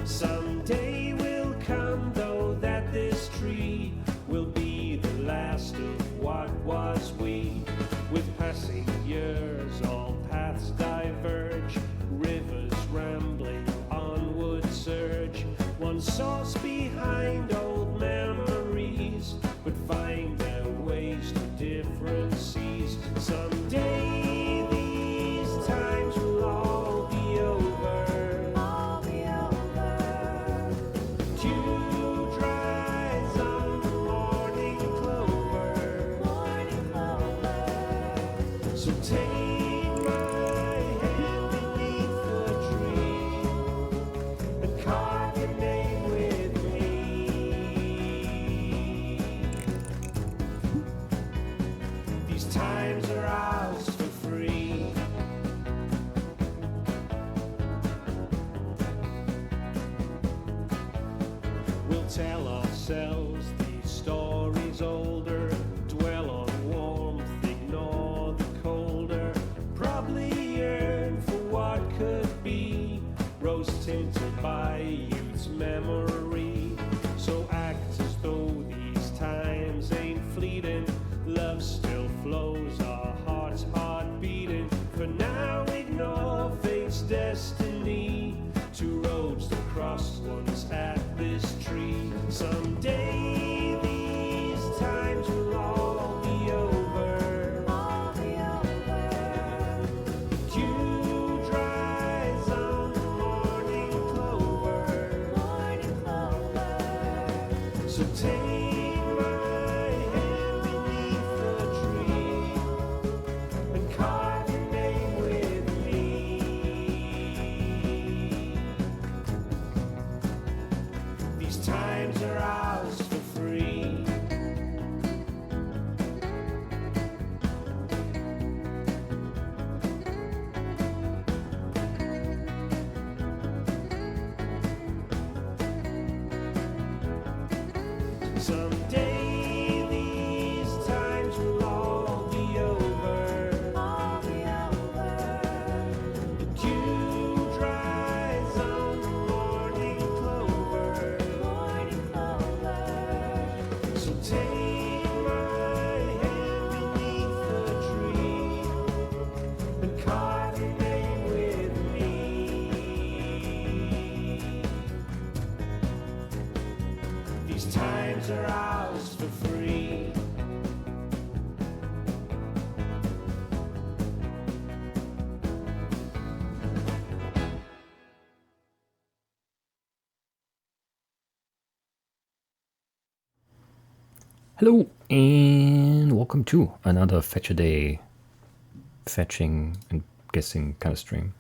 Someday will come, though, that this tree will be the last of what was we. With passing years, all paths diverge, rivers rambling onward surge. One source behind old memories, but find their ways to different seas. Someday these times will all be over. All be over. Dew dries on the morning clover. Morning clover. So take my hand beneath the tree and carve your name with me. These times are ours for free. We'll tell ourselves these stories older, dwell on warmth, ignore the colder, probably yearn for what could be, rose tinted by youth's memory. So act as though these times ain't fleeting, love still flows, our hearts heart beating. For now ignore fate's destiny, two roads to cross, one's at this tree. Someday these times will all be over. All be over. Dew dries on the morning clover. Morning clover. So take my hand beneath the tree and carve your name with me. These times are ours for free. Someday these times will all be over. All be over. The dew dries on the morning clover. Morning clover. So take my hand beneath the tree and carve your name with me. These times are ours for free. Hello and welcome to another Fetchrday fetching and guessing kind of stream.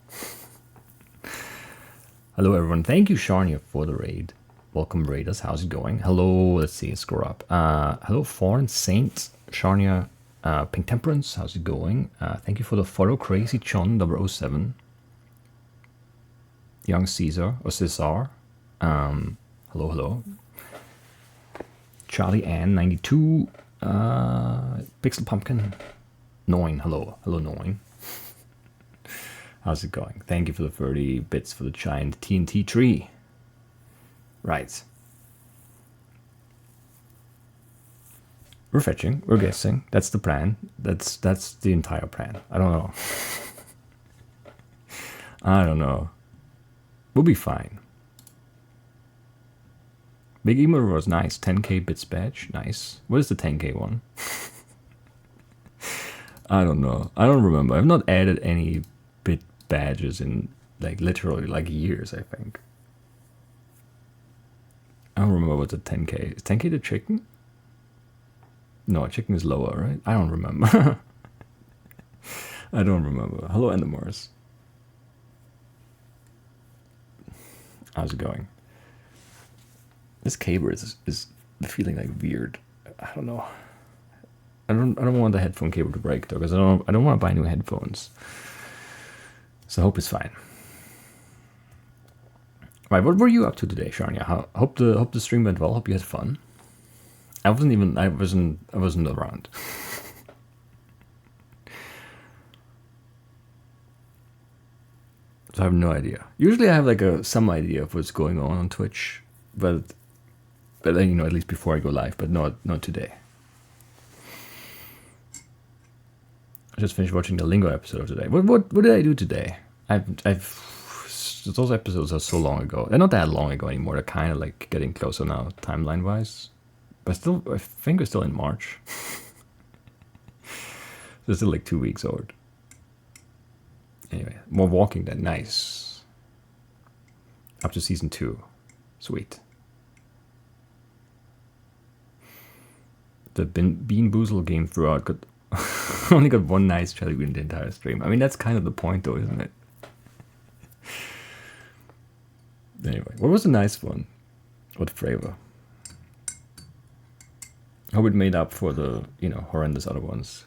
Hello everyone, thank you Sharnia for the raid. Welcome raiders, how's it going? Hello, let's see, scroll up. Hello Foreign Saint, Sharnia, Pink Temperance, how's it going? Thank you for the follow, Crazy Chon 007. Young Caesar or Cesar. Hello. Charlie Ann 92. Pixel Pumpkin 9. Hello 9. How's it going? Thank you for the 30 bits for the giant TNT tree. Right. We're fetching, we're guessing. That's the plan. That's the entire plan. I don't know. We'll be fine. Big Emo was nice. 10k bits badge. Nice. What is the 10k one? I don't know. I don't remember. I've not added any bit badges in like literally like years, I think. I don't remember what's a 10k. Is 10k the chicken? No, chicken is lower, right? I don't remember. I don't remember. Hello, Endemars. How's it going? This cable is feeling like weird. I don't know. I don't want the headphone cable to break though, because I don't want to buy new headphones. So I hope it's fine. Right, what were you up to today, Sharnia? Hope the stream went well. Hope you had fun. I wasn't around. So I have no idea. Usually I have like some idea of what's going on Twitch, but then, at least before I go live, but not today. I just finished watching the Lingo episode of today. What did I do today? Those episodes are so long ago. They're not that long ago anymore. They're kind of like getting closer now, timeline wise. But still, I think we're still in March. They're still like 2 weeks old. Anyway, more walking then. Nice. Up to season 2. Sweet. The Bean Boozle game throughout only got one nice jelly bean the entire stream. I mean, that's kind of the point though, isn't it? Anyway, what was the nice one? What flavor? Hope it made up for the, horrendous other ones.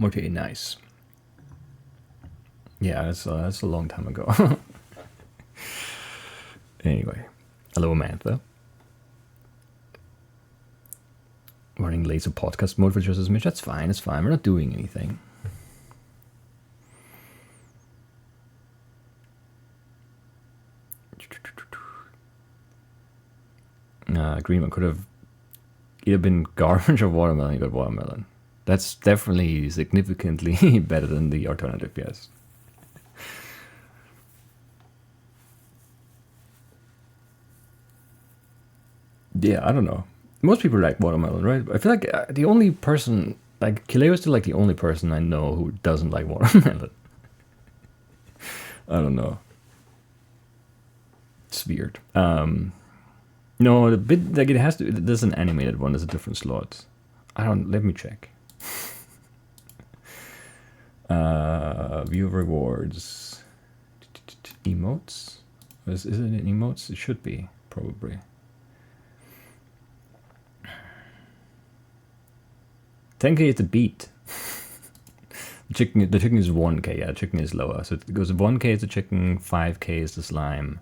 Okay, nice. Yeah, that's a long time ago. Anyway, hello, Amantha. Running laser podcast mode for just as much. That's fine. It's fine. We're not doing anything. Green one could have either been garbage or watermelon. You got watermelon. That's definitely significantly better than the alternative, yes. Yeah, I don't know. Most people like watermelon, right? I feel like the only person, like Kileo is still like the only person I know who doesn't like watermelon. I don't know. It's weird. No, the bit like it has to. There's an animated one. There's a different slot. Let me check. View rewards. Emotes. Is it in emotes? It should be probably. 10k is the beat. The chicken is 1k. Yeah, the chicken is lower. So it goes 1k is the chicken, 5k is the slime,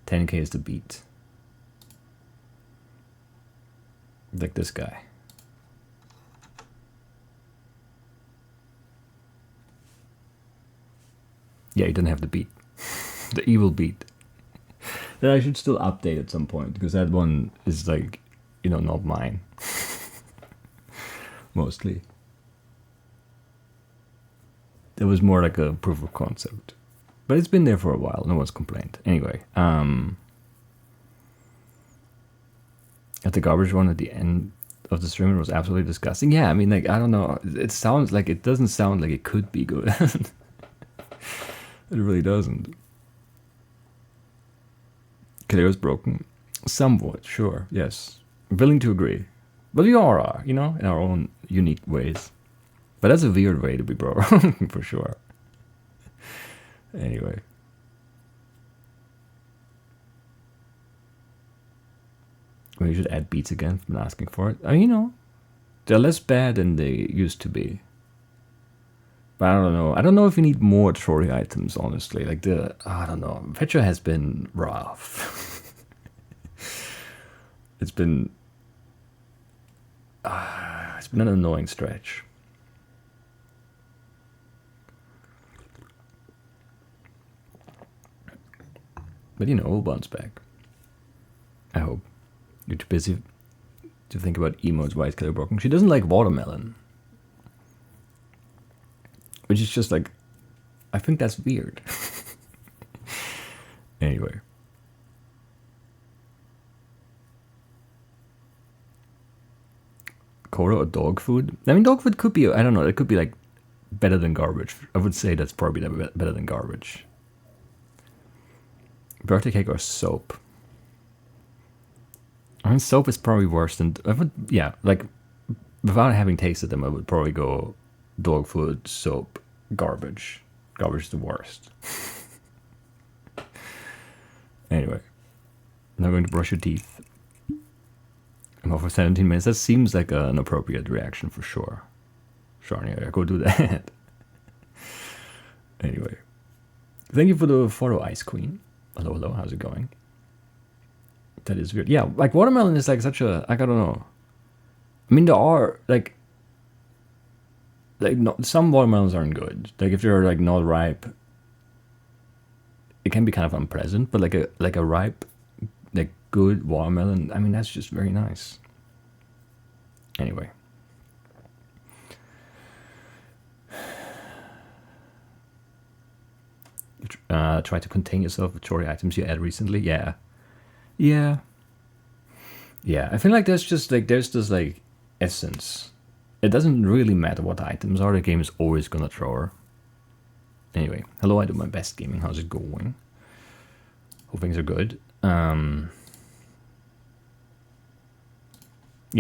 10k is the beat. Like this guy. Yeah, he doesn't have the beat. The evil beat. That I should still update at some point, because that one is like, not mine. Mostly. It was more like a proof of concept. But it's been there for a while, no one's complained. Anyway, at the garbage one at the end of the stream, it was absolutely disgusting. Yeah, I mean, like, I don't know. It doesn't sound like it could be good. It really doesn't. Kaleo's broken. Somewhat, sure, yes. Willing to agree. But we all are, in our own unique ways. But that's a weird way to be broken, for sure. Anyway. Well, you should add beats again from asking for it. I mean, they're less bad than they used to be. But I don't know. I don't know if you need more Trory items, honestly. Like I don't know. Fetchrday has been rough. It's been an annoying stretch. But we'll bounce back. I hope. You're too busy to think about emotes. Why is Kelly broken? She doesn't like watermelon. Which is just like, I think that's weird. Anyway. Cola or dog food? I mean, dog food could be, I don't know, it could be like better than garbage. I would say that's probably better than garbage. Birthday cake or soap? I mean, soap is probably worse than, like, without having tasted them, I would probably go dog food, soap, garbage. Garbage is the worst. Anyway, now going to brush your teeth. I'm off for 17 minutes. That seems like an appropriate reaction for sure. Sharnia, go do that. Anyway, thank you for the photo, Ice Queen. Hello, how's it going? That is weird. Yeah, like watermelon is like such a, I don't know. I mean, there are like like no, some watermelons aren't good. Like if they're like not ripe, it can be kind of unpleasant. But like a ripe, like good watermelon, I mean that's just very nice. Anyway. Try to contain yourself with chore items you add recently. Yeah. Yeah. Yeah. I feel like there's this like essence. It doesn't really matter what the items are, the game is always gonna throw her. Anyway, hello, I do my best gaming. How's it going? Hope things are good. Yeah,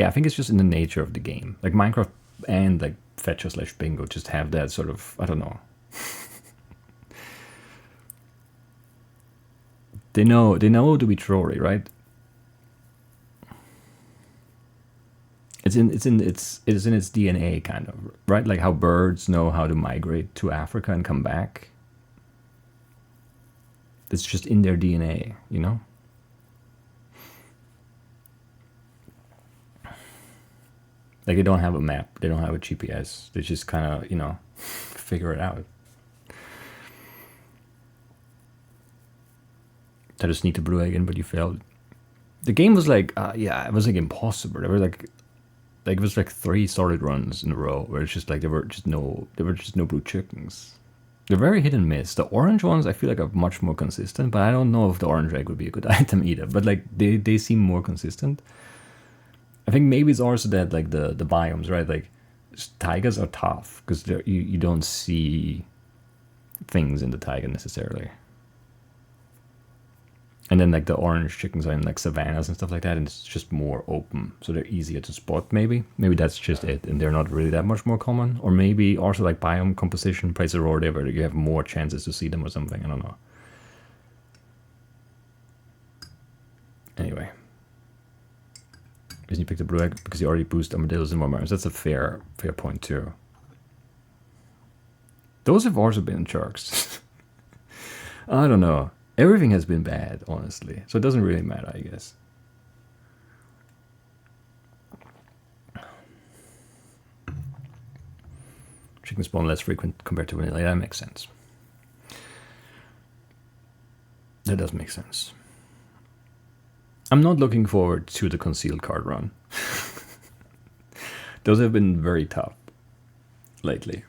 I think it's just in the nature of the game. Like Minecraft and like Fetcher/Bingo just have that sort of, I don't know. They know to be trolly, right? It's in its DNA, kind of, right? Like how birds know how to migrate to Africa and come back. It's just in their DNA, you know? Like they don't have a map, they don't have a GPS. They just kind of, you know, figure it out. Try to sneak the blue egg in, but you failed. The game was like, yeah, it was like impossible. There were like it was like 3 solid runs in a row where it's just like there were just no blue chickens. They're very hit and miss. The orange ones I feel like are much more consistent, but I don't know if the orange egg would be a good item either. But like they seem more consistent. I think maybe it's also that like the biomes, right? Like tigers are tough because you don't see things in the taiga necessarily. And then like the orange chickens are in like savannas and stuff like that, and it's just more open, so they're easier to spot. Maybe that's just it, and they're not really that much more common. Or maybe also like biome composition plays a role there, where you have more chances to see them or something. I don't know. Anyway, reason you picked the blue egg because you already boost armadillos and wormers. That's a fair point too. Those have also been sharks. I don't know. Everything has been bad, honestly. So it doesn't really matter, I guess. Chicken spawn less frequent compared to vanilla. Yeah, that makes sense. That does make sense. I'm not looking forward to the concealed card run. Those have been very tough lately.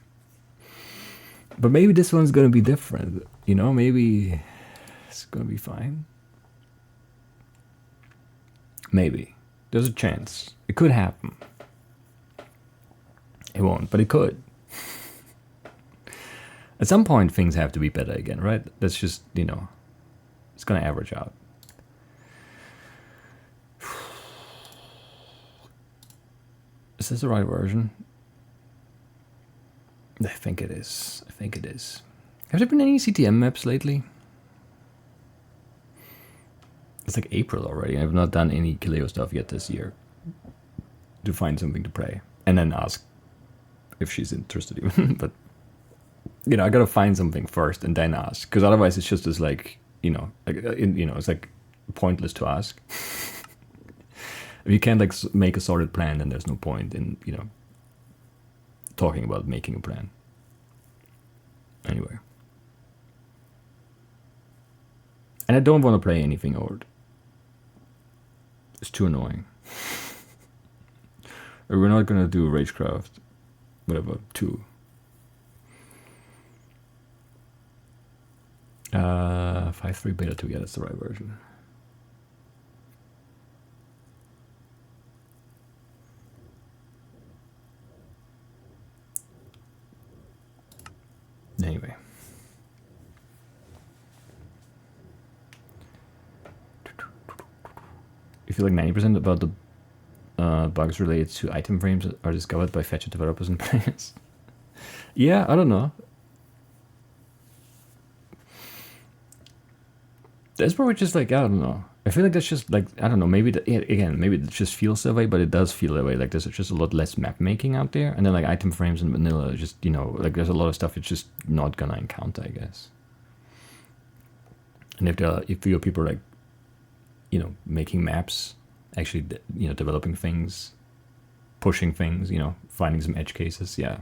But maybe this one's going to be different. You know, maybe it's going to be fine. Maybe. There's a chance. It could happen. It won't, but it could. At some point, things have to be better again, right? That's just, you know, it's going to average out. Is this the right version? I think it is. I think it is. Have there been any CTM maps lately? It's like April already. I've not done any Kaleo stuff yet this year. To find something to play. And then ask if she's interested even. But, you know, I gotta find something first and then ask. Because otherwise it's just as like, you know, it's like pointless to ask. If you can't like make a solid plan, then there's no point in, you know, talking about making a plan. Anyway. And I don't want to play anything old. It's too annoying. We're not gonna do Ragecraft, whatever, 2. 5.3 beta 2, yeah, that's the right version. Anyway. You feel like 90% about the bugs related to item frames are discovered by Fetcher developers and players. Yeah, I don't know. That's probably just like, I don't know. I feel like that's just like, I don't know, maybe, again, maybe it just feels that way, but it does feel that way. Like there's just a lot less map making out there. And then like item frames in vanilla, just, you know, like there's a lot of stuff it's just not gonna encounter, I guess. And if your people are like, you know, making maps, actually, you know, developing things, pushing things, you know, finding some edge cases, yeah.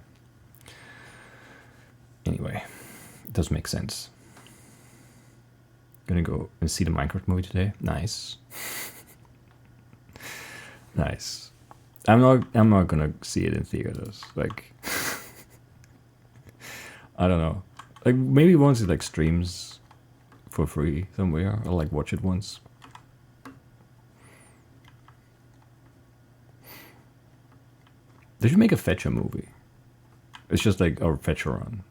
Anyway, it does make sense. Gonna go and see the Minecraft movie today. Nice. Nice. I'm not gonna see it in theaters. Like I don't know. Like maybe once it like streams for free somewhere. I'll like watch it once. They should make a Fetcher movie. It's just like our Fetcher run.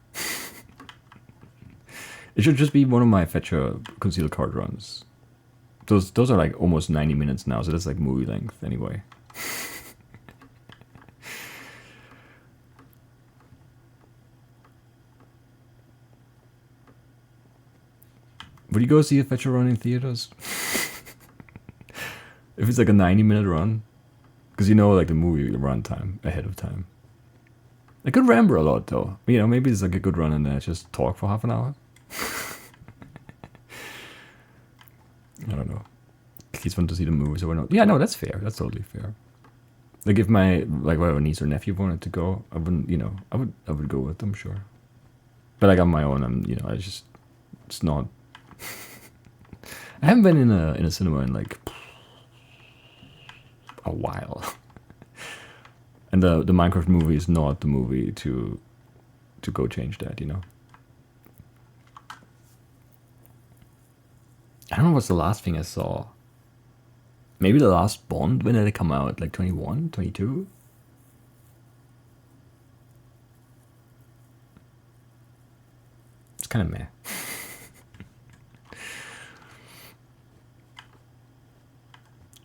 It should just be one of my Fetcher concealed card runs. Those are like almost 90 minutes now, so that's like movie length anyway. Would you go see a Fetcher run in theaters? If it's like a 90-minute run? Because you know like the movie run time ahead of time. I could ramble a lot though. You know, maybe it's like a good run and then I just talk for half an hour. I don't know. Kids want to see the movie, so we're not. Yeah, no, that's fair. That's totally fair. Like if my like whatever niece or nephew wanted to go, I wouldn't. You know, I would go with them, sure. But like on my own, it's not. I haven't been in a cinema in like a while. And the Minecraft movie is not the movie to go change that, you know. I don't know what's the last thing I saw. Maybe the last Bond, when did it come out? Like 21, 22? It's kind of meh.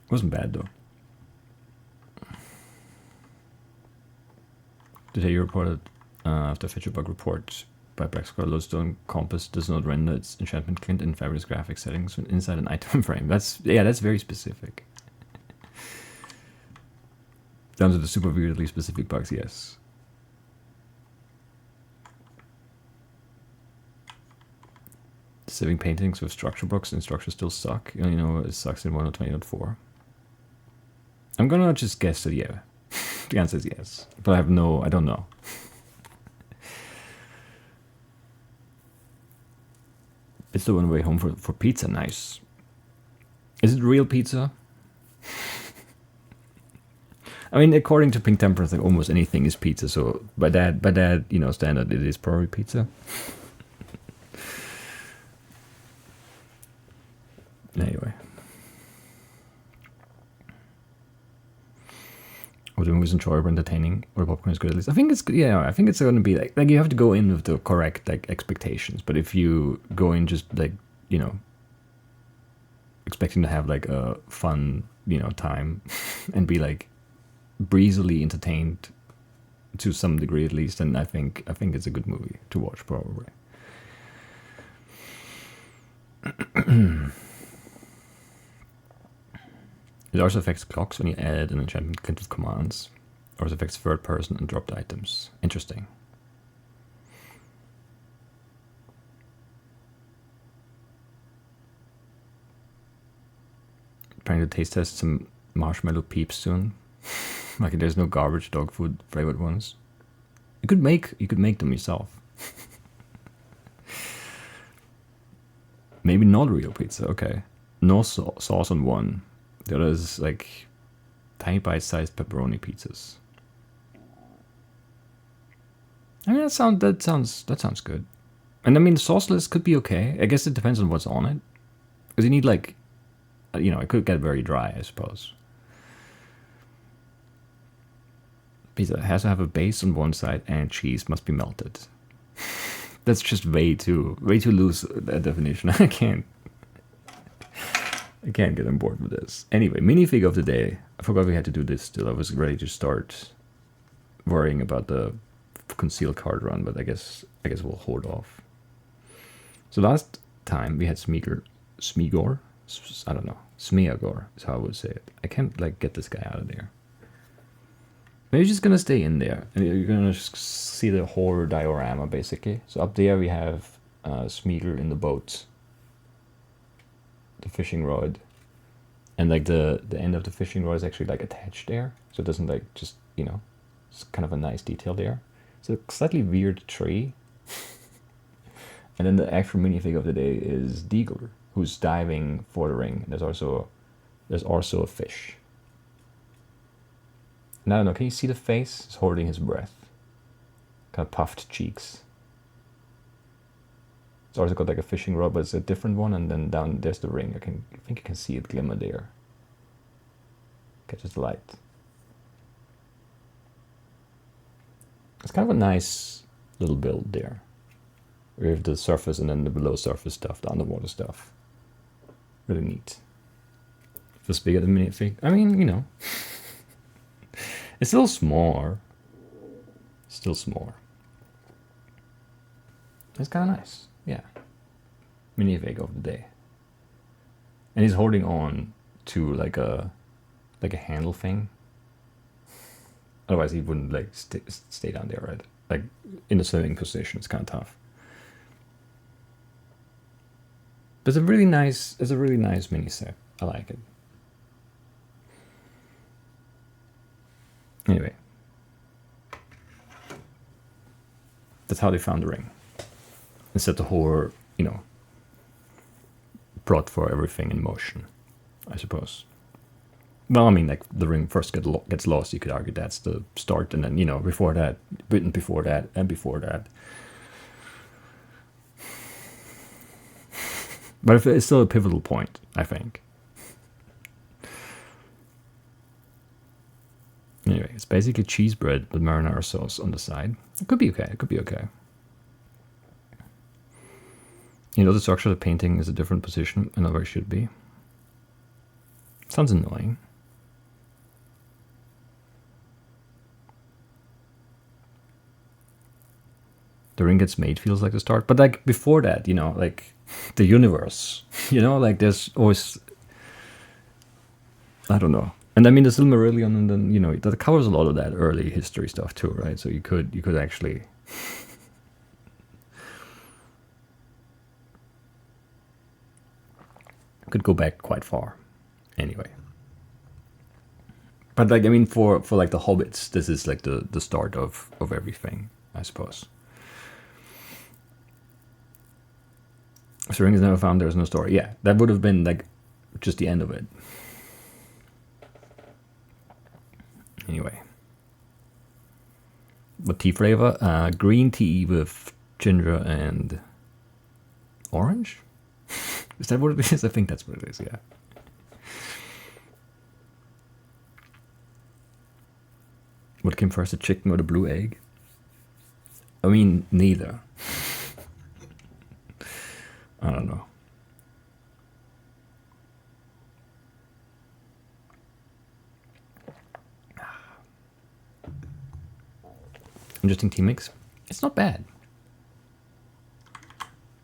Wasn't bad though. Today you reported after Fetcher bug report by Black Square Lodestone Compass does not render its enchantment clint in fabulous graphic settings when inside an item frame. That's very specific. Down to the super weirdly specific bugs, yes. Saving paintings with structure blocks and structures still suck. You know, it sucks in 1.20.4. I'm gonna just guess that yeah. The answer is yes. But I don't know. It's the one way home for pizza. Nice. Is it real pizza? I mean, according to Pink Temperance, like almost anything is pizza. So by that standard, it is probably pizza. Anyway, or the movie's enjoyable, entertaining, or the popcorn is good at least. I think it's going to be like you have to go in with the correct like expectations. But if you go in just like expecting to have like a fun time and be like breezily entertained to some degree at least, then I think it's a good movie to watch probably. It also affects clocks when you add an enchantment clint with commands. Or it affects third person and dropped items. Interesting. Trying to taste test some marshmallow peeps soon. Like there's no garbage dog food flavored ones. You could make them yourself. Maybe not real pizza. Okay, no sauce on one. The other is like tiny bite-sized pepperoni pizzas. I mean that sounds good. And I mean the sauce list could be okay. I guess it depends on what's on it. Because you need like, it could get very dry, I suppose. Pizza has to have a base on one side and cheese must be melted. That's just way too loose a definition. I can't get on board with this. Anyway, minifig of the day. I forgot we had to do this still. I was ready to start worrying about the concealed card run, but I guess we'll hold off. So last time we had Smigor. I don't know. Smeagor is how I would say it. I can't get this guy out of there. Maybe he's just gonna stay in there, and you're gonna just see the whole diorama basically. So up there we have Smeagor in the boat, the fishing rod, and the end of the fishing rod is actually attached there, so it doesn't just it's kind of a nice detail there. It's a slightly weird tree. And then the actual minifig of the day is Deagle, who's diving for the ring. There's also a fish. And I don't know, can you see the face? He's holding his breath. Kind of puffed cheeks. It's also got like a fishing rod, but it's a different one. And then down there's the ring. I think you can see it glimmer there. Catches the light. It's kind of a nice little build there. We have the surface and then the below surface stuff, the underwater stuff. Really neat. Feels bigger than minifig. I mean, you know. It's still small. Still small. It's kind of nice. Yeah. Minifig of the day. And he's holding on to like a handle thing. Otherwise he wouldn't like stay down there, right? Like in a swimming position, it's kind of tough. But it's a really nice mini set. I like it. Anyway. That's how they found the ring. And set the whole, you know, brought for everything in motion, I suppose. Well, I mean, like, the ring first gets lost, you could argue that's the start, and then, you know, before that, and before that, and before that. But it's still a pivotal point, I think. Anyway, it's basically cheese bread with marinara sauce on the side. It could be okay, it could be okay. You know, the structure of the painting is a different position than where it should be. Sounds annoying. The ring gets made feels like the start, but like before that, you know, like the universe, you know, like there's always, I don't know. And I mean the Silmarillion, and then, you know, that covers a lot of that early history stuff too, right? So you could actually could go back quite far anyway. But like, I mean, for like the hobbits, this is like the start of everything, I suppose. So ring is never found, there's no story. Yeah, that would have been like just the end of it. Anyway. What tea flavor? Green tea with ginger and orange? Is that what it is? I think that's what it is, yeah. What came first, the chicken or the blue egg? I mean, neither. I don't know. Interesting tea mix. It's not bad.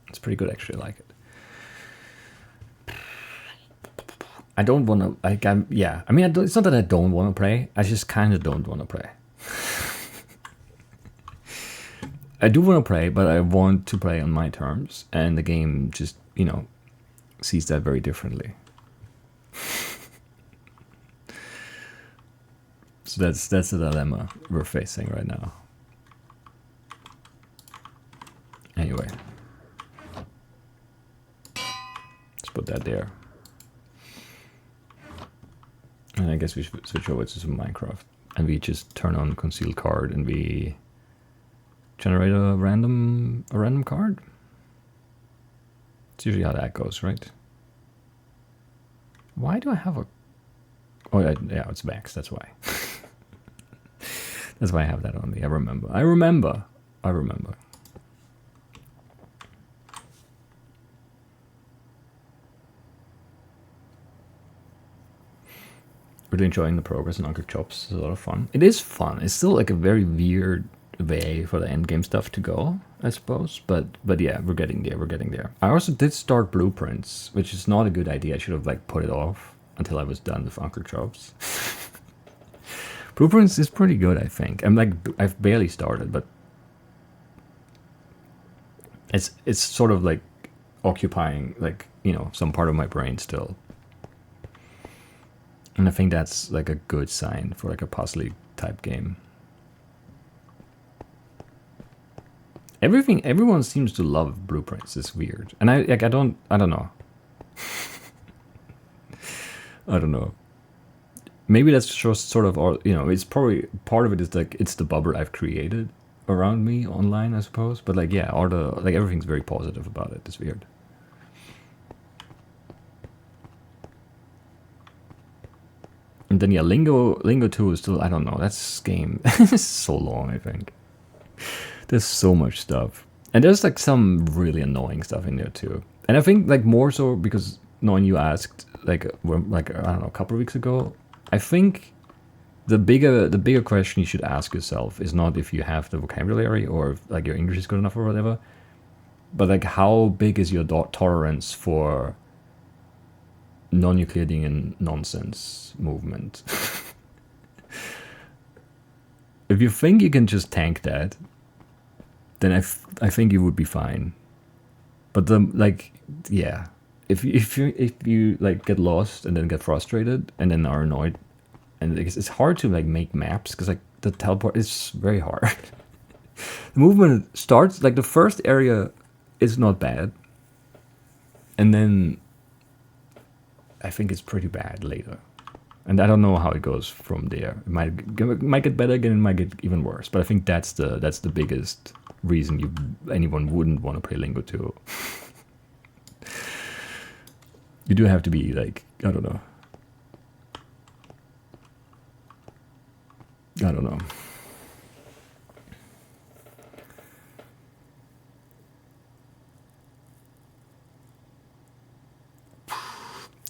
It's pretty good, actually. I like it. I don't want to. Like, yeah. I mean, it's not that I don't want to play. I just kind of don't want to play. I do want to play, but I want to play on my terms, and the game just, you know, sees that very differently. So that's the dilemma we're facing right now. Anyway, let's put that there. And I guess we should switch over to some Minecraft, and we just turn on concealed card, and we generate a random card. It's usually how that goes, right? Why do I have a? Oh yeah, it's Max. That's why. That's why I have that on me. I remember. Really enjoying the progress in Uncle Chops. It's a lot of fun. It is fun. It's still like a very weird way for the end game stuff to go, I suppose. But yeah, we're getting there. I also did start Blueprints, which is not a good idea. I should have like put it off until I was done with Uncle Chops. Blueprints is pretty good, I think. I've barely started, but it's sort of like occupying, like, you know, some part of my brain still. And I think that's like a good sign for like a puzzly type game. Everyone seems to love blueprints. It's weird, and I don't know. I don't know. Maybe that's just sort of, or it's probably part of it is like it's the bubble I've created around me online, I suppose. But like, yeah, all the like everything's very positive about it. It's weird. And then yeah, Lingo 2 is still, I don't know. That's game is so long. I think there's so much stuff, and there's like some really annoying stuff in there too. And I think like more so because knowing you asked like I don't know, a couple of weeks ago. I think the bigger question you should ask yourself is not if you have the vocabulary or if like your English is good enough or whatever, but like how big is your tolerance for non-Euclidean nonsense movement. If you think you can just tank that, then I think you would be fine. But yeah, if you like get lost and then get frustrated and then are annoyed, and it's hard to like make maps because like the teleport is very hard. The movement starts like the first area is not bad, and then I think it's pretty bad later, and I don't know how it goes from there. It might get better again, it might get even worse. But I think that's the biggest reason anyone wouldn't want to play Lingo 2. You do have to be like, I don't know.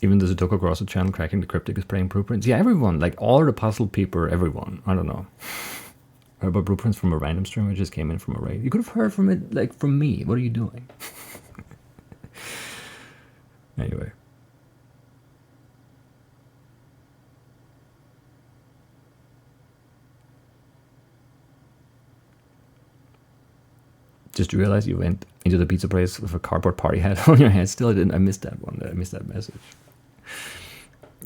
Even the Sudoku Grosso channel cracking the cryptic is playing blueprints. Yeah, everyone, like all the puzzle people, everyone. I don't know. Heard about blueprints from a random stream I just came in from a raid. You could have heard from it like from me. What are you doing? Anyway. Just realized you went into the pizza place with a cardboard party hat on your head still. I missed that one. I missed that message.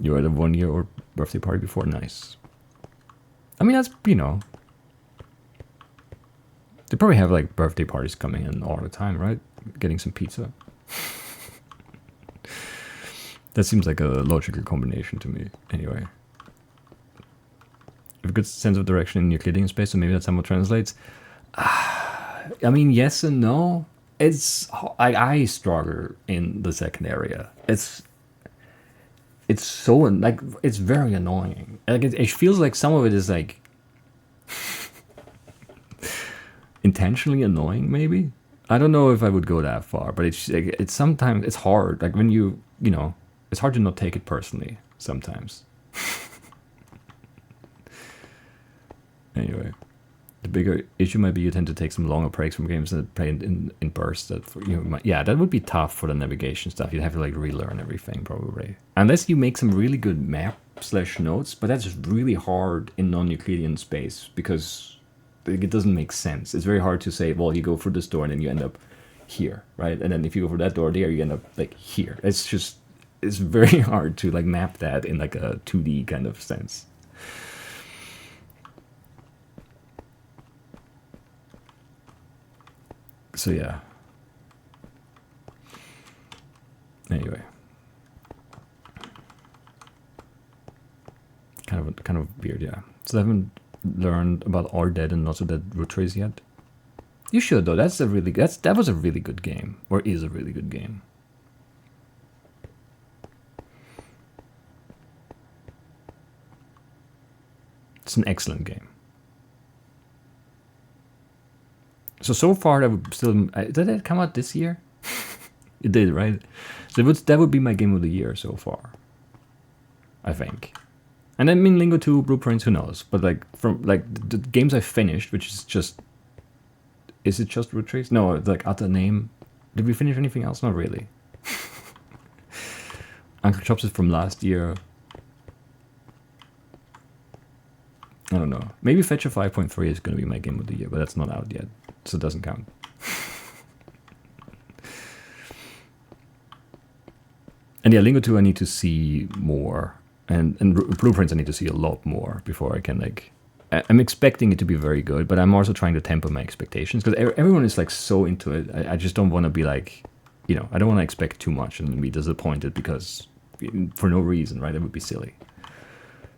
You were at a 1 year or birthday party before. Nice. I mean, that's, they probably have like birthday parties coming in all the time, right? Getting some pizza. That seems like a logical combination to me. Anyway. You have a good sense of direction in Euclidean space, so maybe that somehow translates. I mean, yes and no. I struggle in the second area. It's so like it's very annoying. Like it feels like some of it is like intentionally annoying. Maybe I don't know if I would go that far, but it's sometimes it's hard. Like when it's hard to not take it personally sometimes. Anyway. The bigger issue might be you tend to take some longer breaks from games and play in bursts. That would be tough for the navigation stuff. You'd have to like relearn everything probably, unless you make some really good map/notes. But that's just really hard in non-Euclidean space because it doesn't make sense. It's very hard to say, well, you go through this door and then you end up here, right? And then if you go for that door there, you end up like here. It's very hard to like map that in like a 2D kind of sense. So yeah. Anyway, kind of weird, yeah. So I haven't learned about All Dead and Not So Dead root trace yet. You should though. That was a really good game, or is a really good game. It's an excellent game. So far, that would still... Did it come out this year? It did, right? So that would be my game of the year so far. I think. And I mean, Lingo 2, Blueprints, who knows? But like, from like the games I finished, which is just... Is it just Root Trace? No, like Utter Name. Did we finish anything else? Not really. Uncle Chops is from last year. I don't know. Maybe Fetchrday 5.3 is going to be my game of the year, but that's not out yet, so it doesn't count. And yeah, Lingo 2 I need to see more, and Blueprints I need to see a lot more before I can like I'm expecting it to be very good, but I'm also trying to temper my expectations because everyone is like so into it. I just don't want to be like, I don't want to expect too much and be disappointed because for no reason, right? It would be silly.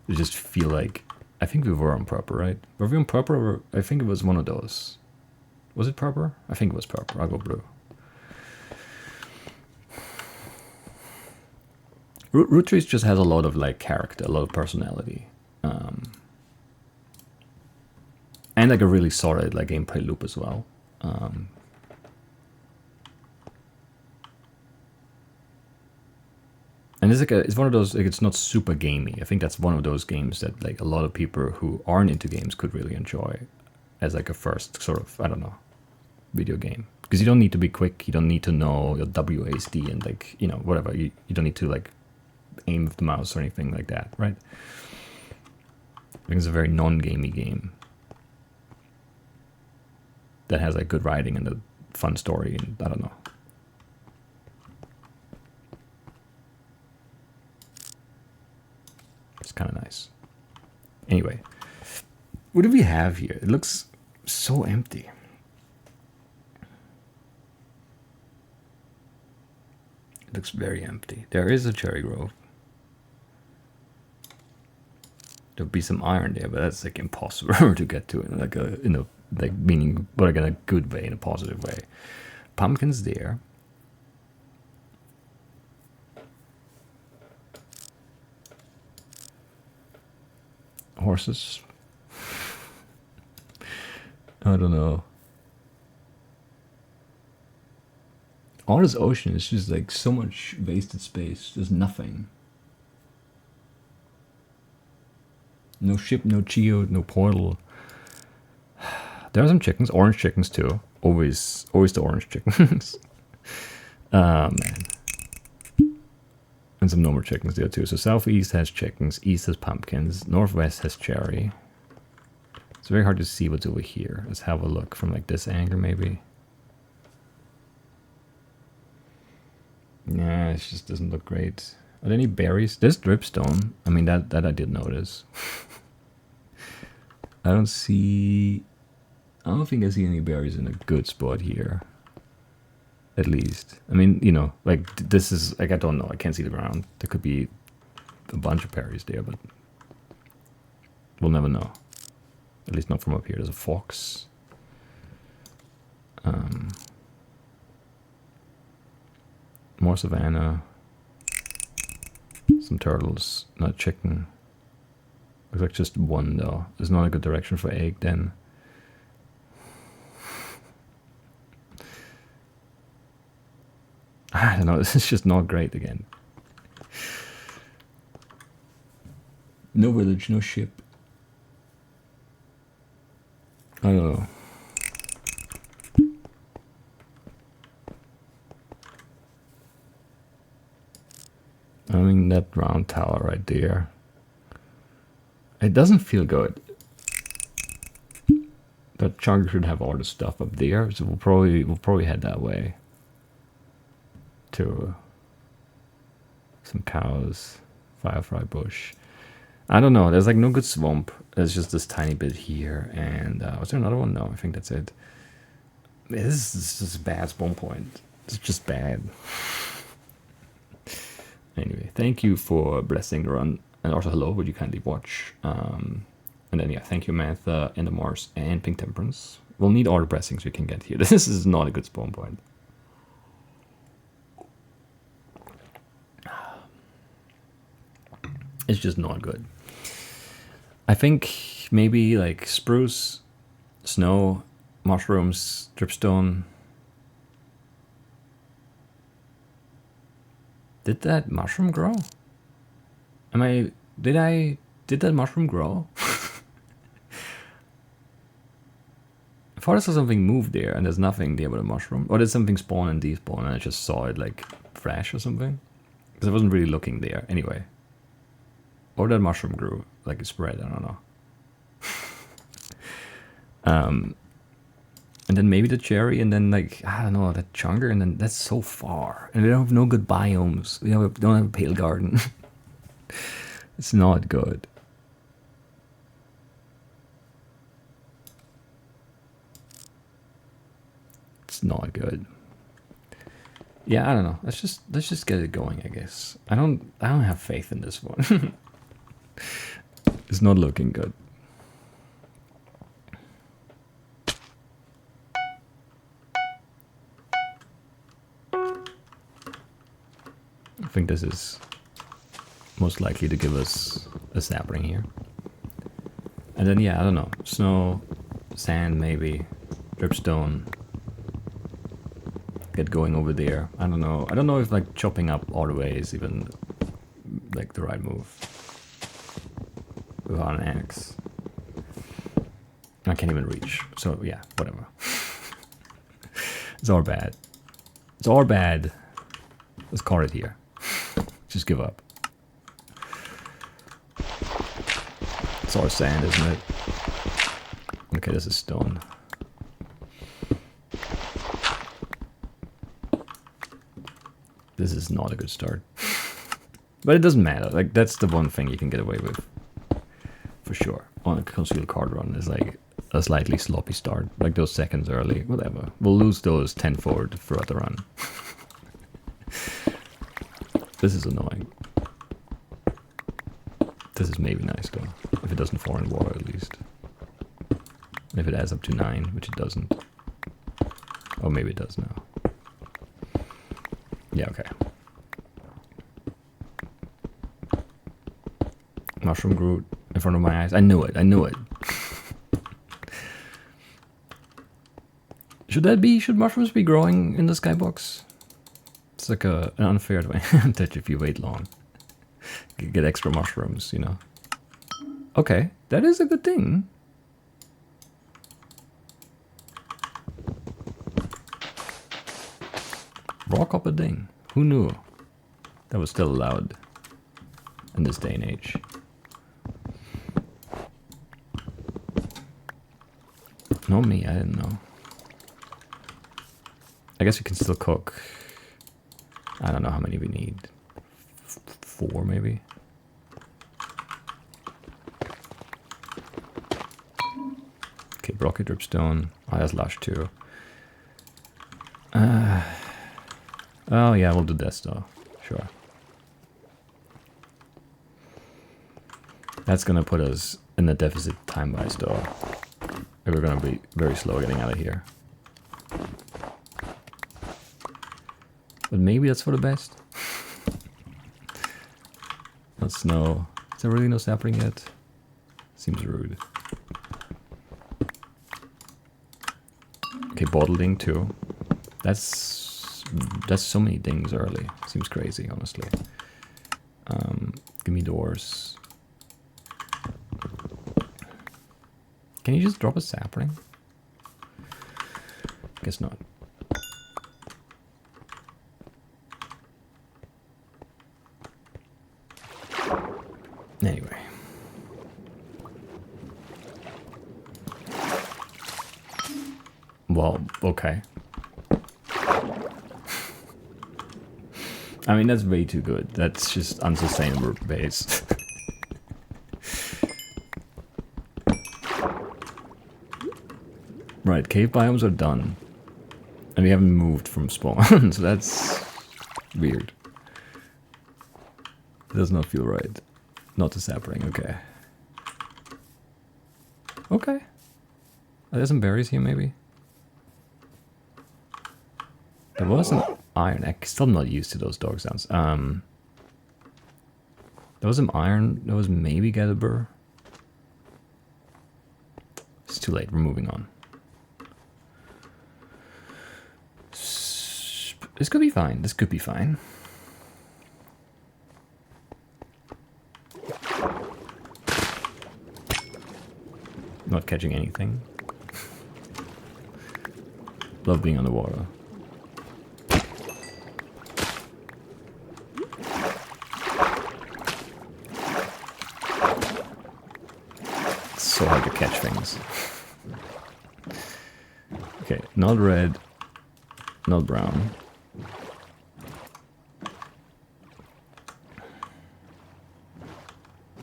I just feel like, I think we were on purple, right? Were we on purple? Or I think it was one of those. Was it purple? I think it was purple. I'll go blue. Root Trees just has a lot of like character, a lot of personality. And like a really solid like gameplay loop as well. And it's one of those, like, it's not super gamey. I think that's one of those games that like a lot of people who aren't into games could really enjoy as like a first sort of, I don't know, video game. Because you don't need to be quick, you don't need to know your WASD and like, whatever. You don't need to like aim with the mouse or anything like that, right? I think it's a very non-gamey game that has like good writing and a fun story, and I don't know. It's kind of nice. Anyway, what do we have here? It looks so empty. It looks very empty. There is a cherry grove. There'll be some iron there, but that's like impossible to get to in like like meaning, but like in a good way, in a positive way. Pumpkins there. Horses. I don't know. All this ocean is just like so much wasted space. There's nothing. No ship, no geode, no portal. There are some chickens, orange chickens too. Always the orange chickens. Man. And some normal chickens there too. So southeast has chickens, east has pumpkins, northwest has cherry. It's very hard to see what's over here. Let's have a look from like this angle maybe. Yeah, it just doesn't look great. Are there any berries? There's dripstone. I mean, that I did notice. I don't think I see any berries in a good spot here. At least. I mean, like this is like, I don't know. I can't see the ground. There could be a bunch of berries there, but we'll never know. At least not from up here. There's a fox. More savanna. Some turtles. Not chicken. Looks like just one though. There's not a good direction for egg then. I don't know, this is just not great again. No village, no ship. I don't know. I mean, that round tower right there. It doesn't feel good. That chunk should have all the stuff up there, so we'll probably head that way. To some cows, firefly bush. I don't know. There's like no good swamp. There's just this tiny bit here. And was there another one? No, I think that's it. This is just a bad spawn point. It's just bad. Anyway, thank you for blessing the run. And also hello, would you kindly watch? And then yeah, thank you Mantha, Endemars, and Pink Temperance. We'll need all the blessings we can get here. This is not a good spawn point. It's just not good. I think maybe like spruce, snow, mushrooms, dripstone. Did that mushroom grow? Did that mushroom grow? I thought I saw something move there and there's nothing there but a mushroom. Or did something spawn and despawn and I just saw it like flash or something? Because I wasn't really looking there. Anyway. Or that mushroom grew, like it spread, I don't know. And then maybe the cherry, and then like, I don't know, that chunker, and then that's so far. And we don't have no good biomes. We don't have a pale garden. It's not good. That's not good. Yeah, I don't know. Let's just get it going, I guess. I don't have faith in this one. It's not looking good. I think this is most likely to give us a sapling here. And then, yeah, I don't know. Snow, sand, maybe. Dripstone. Get going over there. I don't know. I don't know if, like, chopping up all the way is even, like, the right move. Without an axe. I can't even reach. So, yeah, whatever. It's all bad. It's all bad. Let's call it here. Just give up. It's all sand, isn't it? Okay, this is stone. This is not a good start. But it doesn't matter. Like, that's the one thing you can get away with. For sure. On a concealed card run is like a slightly sloppy start. Like those seconds early. Whatever. We'll lose those 10 forward throughout the run. This is annoying. This is maybe nice though. If it doesn't fall in water at least. If it adds up to 9, which it doesn't. Oh, maybe it does now. Yeah, okay. Mushroom Groot in front of my eyes. I knew it. I knew it. Should mushrooms be growing in the skybox? It's like an unfair advantage if you wait long. You get extra mushrooms, you know. Okay, that is a good thing. Rock up a ding. Who knew that was still allowed in this day and age? Not me, I didn't know. I guess you can still cook. I don't know how many we need. 4 maybe? Okay, Brocket Dripstone. Oh, that's Lush too. Oh yeah, we'll do this though. Sure. That's gonna put us in the deficit time-wise though. We're gonna be very slow getting out of here. But maybe that's for the best. Not snow. Is there really no sapling yet? Seems rude. Okay, bottle ding too. That's so many dings early. Seems crazy, honestly. Give me doors. Can you just drop a sapling? Guess not. Anyway. Well, okay. I mean, that's way too good. That's just unsustainable base. Right, cave biomes are done. And we haven't moved from spawn, so that's weird. It does not feel right. Not the sapling, okay. Okay. Are there some berries here, maybe? There was an iron. I'm still not used to those dog sounds. There was some iron. There was maybe Gallibur. It's too late. We're moving on. This could be fine. This could be fine. Not catching anything. Love being underwater. It's so hard to catch things. Okay, not red, not brown.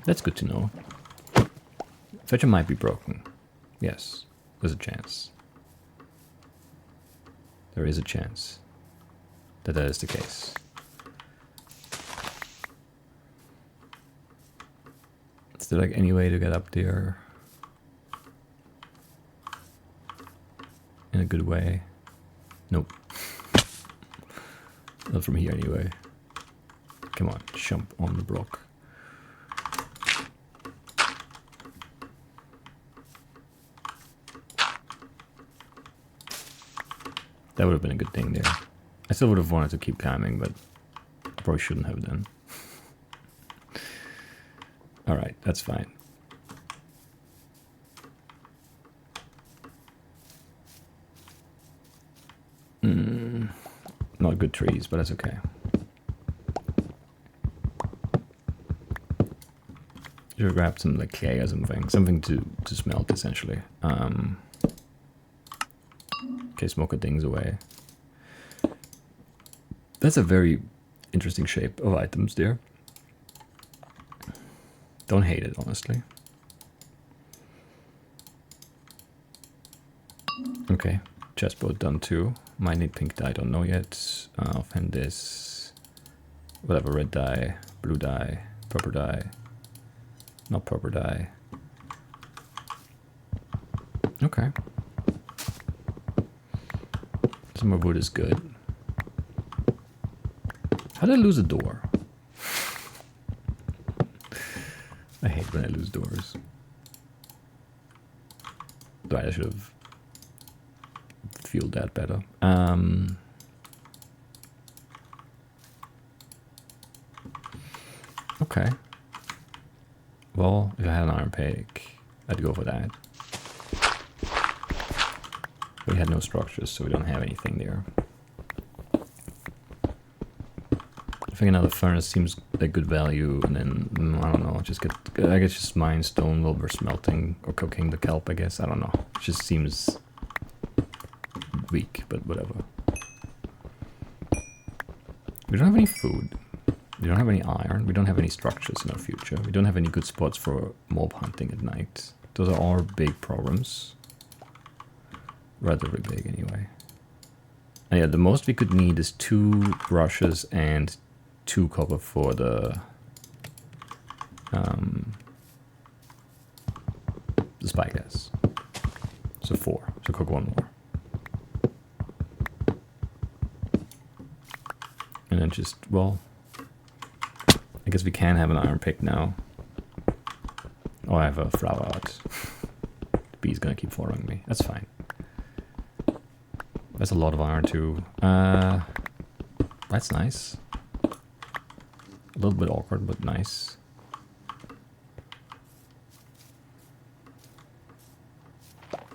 That's good to know. Fetcher might be broken. Yes, there's a chance. There is a chance that that is the case. Is there like any way to get up there in a good way? Nope. Not from here anyway. Come on, jump on the block. That would have been a good thing there. I still would have wanted to keep climbing, but I probably shouldn't have done. Alright, that's fine. Not good trees, but that's okay. Should have grabbed some like clay or something to smelt essentially. Okay, smoke things away. That's a very interesting shape of items there. Don't hate it, honestly. Okay, chessboard done too. Might need pink dye, don't know yet. Offhand this. Whatever, red dye, blue dye, purple dye. Not purple dye. Okay. Some more wood is good. How did I lose a door? I hate when I lose doors. Right, I should have fueled that better. Okay. Well, if I had an iron pick, I'd go for that. We had no structures, so we don't have anything there. I think another furnace seems like good value, and then, I don't know, just get, I guess just mine stone while we're smelting or cooking the kelp, I guess. I don't know. It just seems weak, but whatever. We don't have any food. We don't have any iron. We don't have any structures in our future. We don't have any good spots for mob hunting at night. Those are all big problems. Relatively big, anyway. And yeah, the most we could need is 2 brushes and 2 copper for the spy gas. So 4. So cook 1 more. And then just, well, I guess we can have an iron pick now. Oh, I have a flower out. The bee's gonna keep following me. That's fine. That's a lot of iron too. That's nice. A little bit awkward, but nice.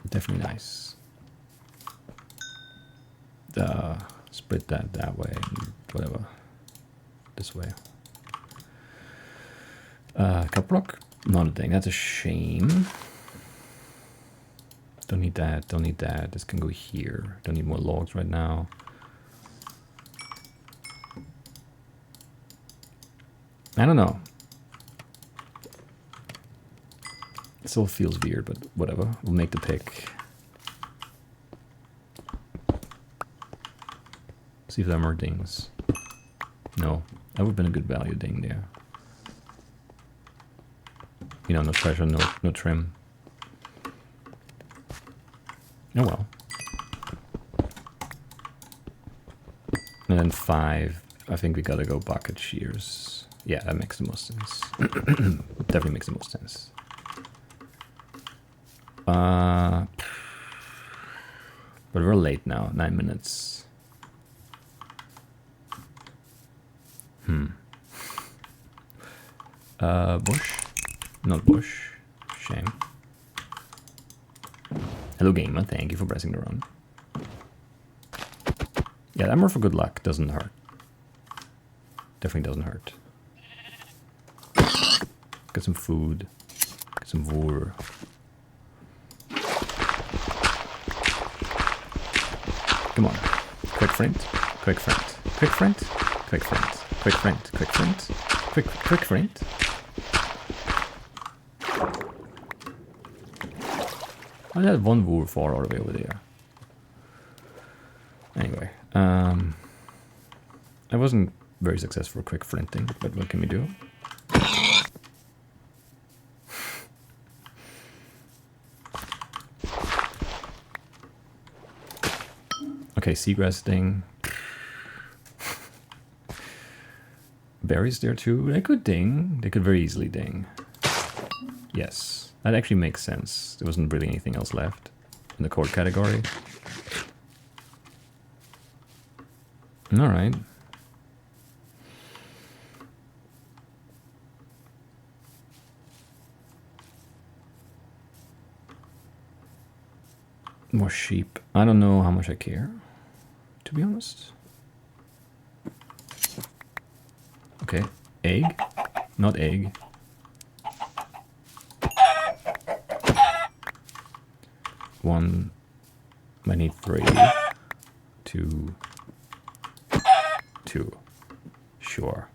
Definitely nice. Split that way and whatever. This way. Cup block? Not a thing. That's a shame. Don't need that. Don't need that. This can go here. Don't need more logs right now. I don't know. It still feels weird, but whatever. We'll make the pick. See if there are more dings. No. That would have been a good value ding there. You know, no pressure, no trim. Oh well. And then 5. I think we gotta go bucket shears. Yeah, that makes the most sense. Definitely makes the most sense. But we're late now. 9 minutes. Bush? Not bush. Shame. Hello gamer, thank you for pressing the run. Yeah, that more for good luck doesn't hurt. Definitely doesn't hurt. Get some food. Get some wool. Come on. Quick friend. Quick friend. Quick friend. Quick friend. Quick friend. Quick friend. Quick friend. I had 1 wool far all the way over there. Anyway, I wasn't very successful quick flinting, but what can we do? Okay, seagrass ding. Berries there too. They could ding. They could very easily ding. Yes, that actually makes sense. There wasn't really anything else left in the core category. All right. More sheep. I don't know how much I care, to be honest. Okay, egg, not egg. One, I need 3, 2, 2. Sure.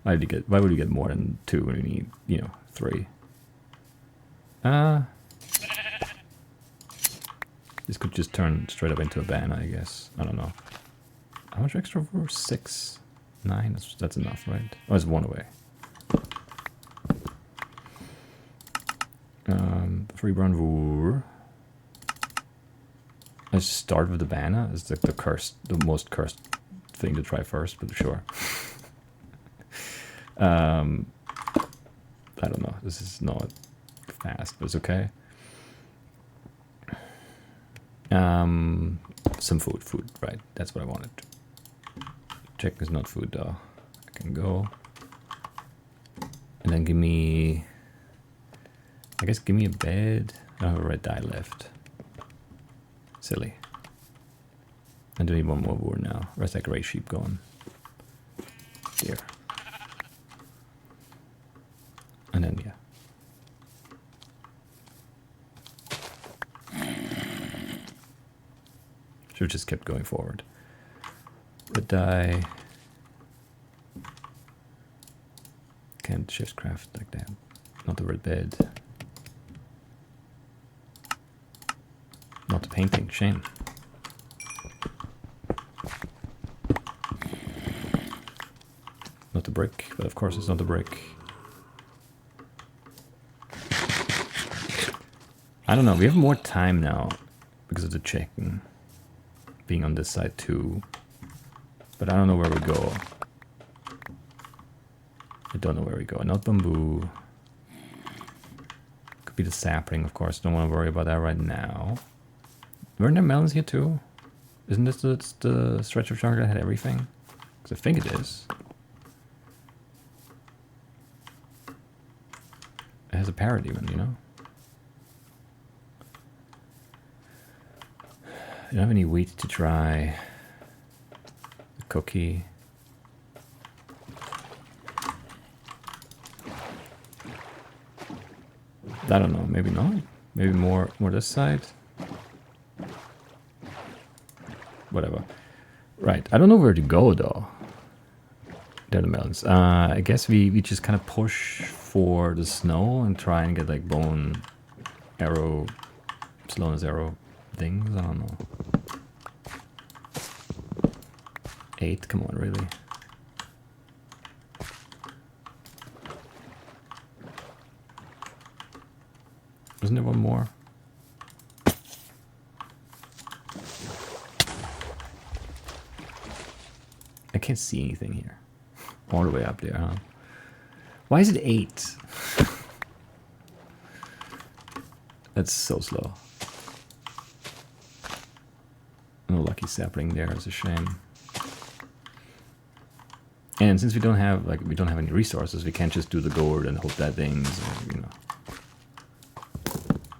Why would you get more than 2 when you need, you know, 3? This could just turn straight up into a banner, I guess. I don't know. How much extra for 6? 9? That's enough, right? Oh, it's 1 away. 3 brown wool. Let's start with the banner. It's like the most cursed thing to try first, but sure. I don't know. This is not fast, but it's okay. Some food, right? That's what I wanted. Chicken is not food though. I can go. And then give me, I guess give me a bed. I have a red dye left. Silly. I do need 1 more wool now. Where's that gray sheep going? Here. And then, yeah. Should have just kept going forward. Red dye. Can't shift craft like that. Not the red bed. Not the painting. Shame. Not the brick, but of course it's not the brick. I don't know. We have more time now because of the chicken being on this side too. But I don't know where we go. I don't know where we go. Not bamboo. Could be the sapling, of course. Don't want to worry about that right now. Weren't there melons here too? Isn't this the stretch of jungle that had everything? Because I think it is. It has a parrot even, you know? I don't have any wheat to try. The cookie. I don't know, maybe not. Maybe more this side. Whatever. Right, I don't know where to go though. There are the melons. I guess we just kind of push for the snow and try and get like bone arrow, slowness arrow things. I don't know. 8, come on, really. Wasn't there one more? I can't see anything here. All the way up there, huh? Why is it 8? That's so slow. No lucky sapling there, it's a shame. And since we don't have any resources, we can't just do the gourd and hope that things, you know.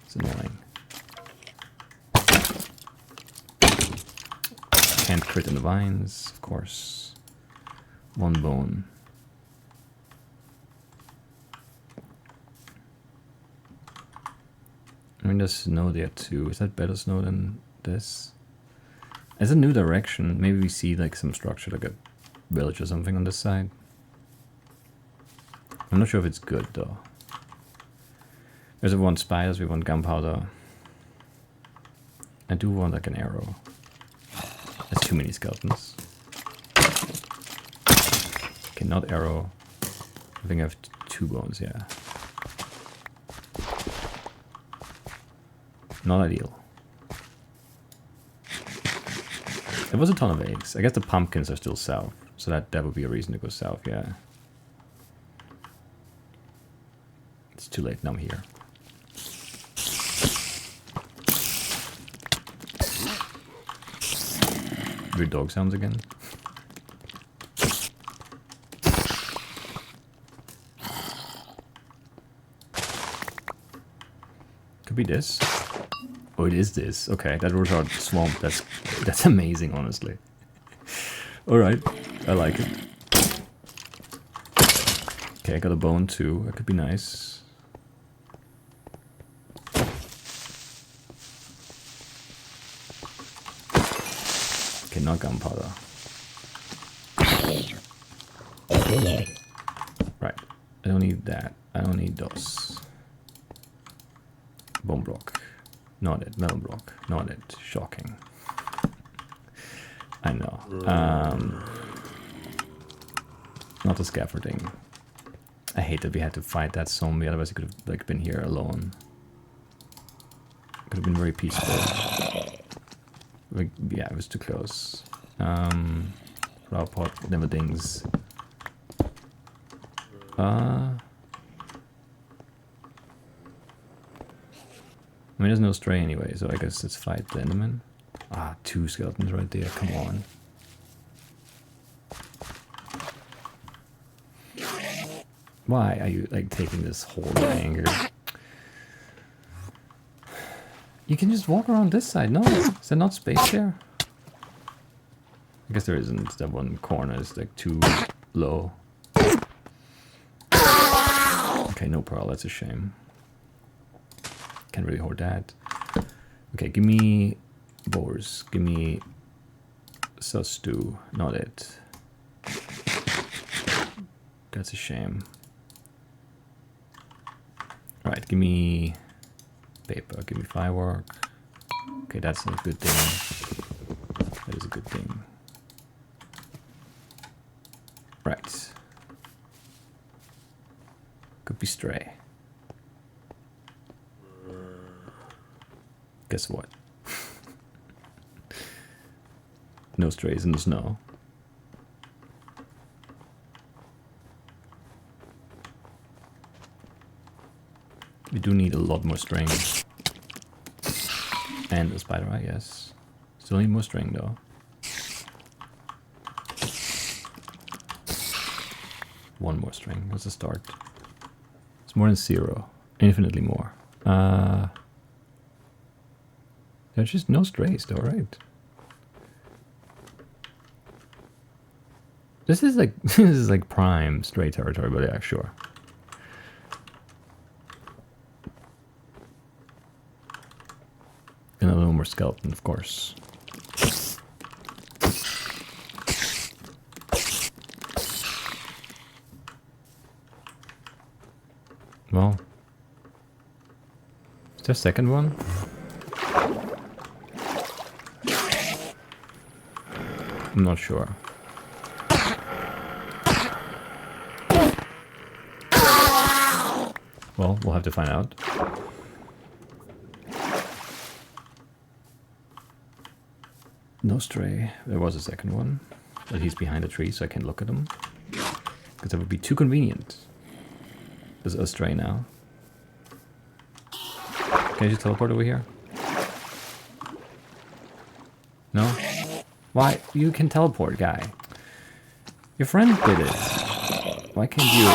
It's annoying. Can't crit in the vines, of course. 1 bone. I mean, there's snow there too. Is that better snow than this? As a new direction, maybe we see like some structure, like a village or something on this side. I'm not sure if it's good though. There's we want spiders, we want gunpowder. I do want like an arrow. too many skeletons. Okay, not arrow. I think I have 2 bones, yeah. Not ideal. There was a ton of eggs. I guess the pumpkins are still south, so that would be a reason to go south, yeah. It's too late, now I'm here. Weird dog sounds again. Could be this. Oh, it is this. Okay, that was our swamp. That's amazing, honestly. All right, I like it. Okay, I got a bone too. That could be nice. Okay, not gunpowder. Right, I don't need that. I don't need those. Bone block. Not it. Metal block. Not it. Shocking. I know. Not the scaffolding. I hate that we had to fight that zombie, otherwise he could have like been here alone. Could have been very peaceful. Like, yeah, it was too close. Flower pot never dings. I mean, there's no stray anyway, so I guess let's fight the Enderman. Ah, 2 skeletons right there, come on. Why are you, like, taking this whole anger? You can just walk around this side, no? Is there not space there? I guess there isn't. That one corner is, like, too low. Okay, no pearl, that's a shame. Can't really hoard that. Okay, give me boars. Give me stew. Not it. That's a shame. Alright, give me paper. Give me firework. Okay, that's a good thing. That is a good thing. Right. Could be stray. Guess what? No strays in the snow. We do need a lot more string. And a spider eye, yes. Still need more string though. One more string, that's a start. It's more than 0. Infinitely more. There's just no strays though, right? This is like prime stray territory, but yeah, sure. Another more skeleton, of course. Well, is there a second one? I'm not sure. Well, we'll have to find out. No stray. There was a second one. But he's behind a tree, so I can't look at him. Because that would be too convenient. There's a stray now. Can I just teleport over here? No? Why? You can teleport, guy. Your friend did it. Why can't you?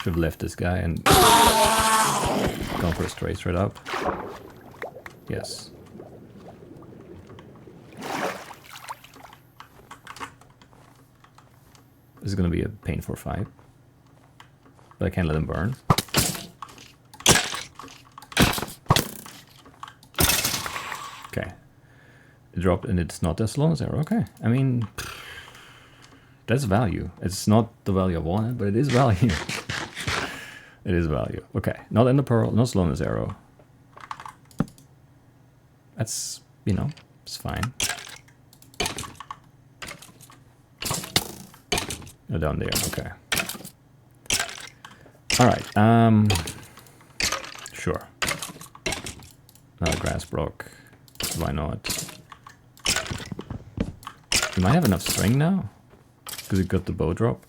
Should have left this guy and gone for a stray straight up. Yes. This is gonna be a painful fight. But I can't let him burn. Okay. It dropped and it's not as long as arrow. Okay. I mean, that's value. It's not the value I wanted, but it is value. It is value. Okay, not Ender Pearl, no Slowness Arrow. That's, you know, it's fine. Oh, down there, okay. Alright, sure. Another grass block. Why not? You might have enough string now? Because it got the bow drop?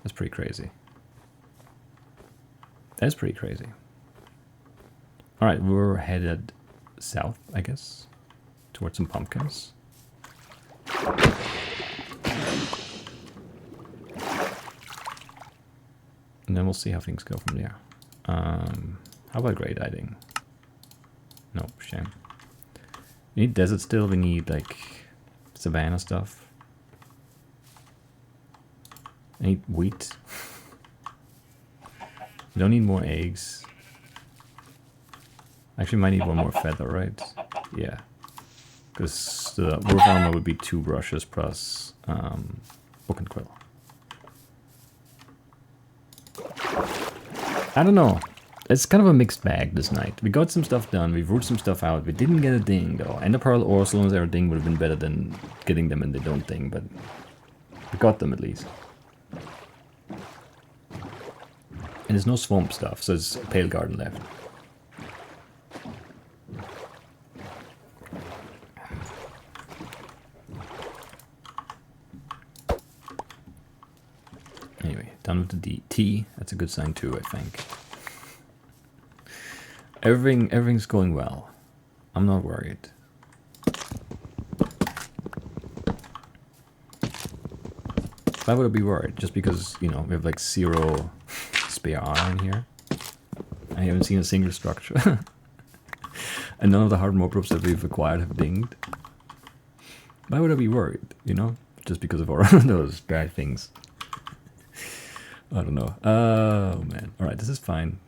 That's pretty crazy. That's pretty crazy. Alright, we're headed south, I guess. Towards some pumpkins. And then we'll see how things go from there. How about grade hiding? No, shame. We need desert still, we need like savannah stuff. I need wheat. We don't need more eggs. Actually might need one more feather, right? Yeah. Because the wolf armor would be 2 brushes plus book and quill. I don't know. It's kind of a mixed bag this night. We got some stuff done, we ruled some stuff out, we didn't get a ding though. Ender Pearl or Slowness Arrow ding would have been better than getting them and they don't ding, but we got them at least. And there's no swamp stuff, so it's Pale Garden left. Anyway, done with the T. That's a good sign too, I think. Everything's going well. I'm not worried. Why would I be worried? Just because, you know, we have like 0 spare iron here. I haven't seen a single structure. And none of the hard mob ropes that we've acquired have dinged. Why would I be worried, you know? Just because of all those bad things. I don't know. Oh, man. Alright, this is fine.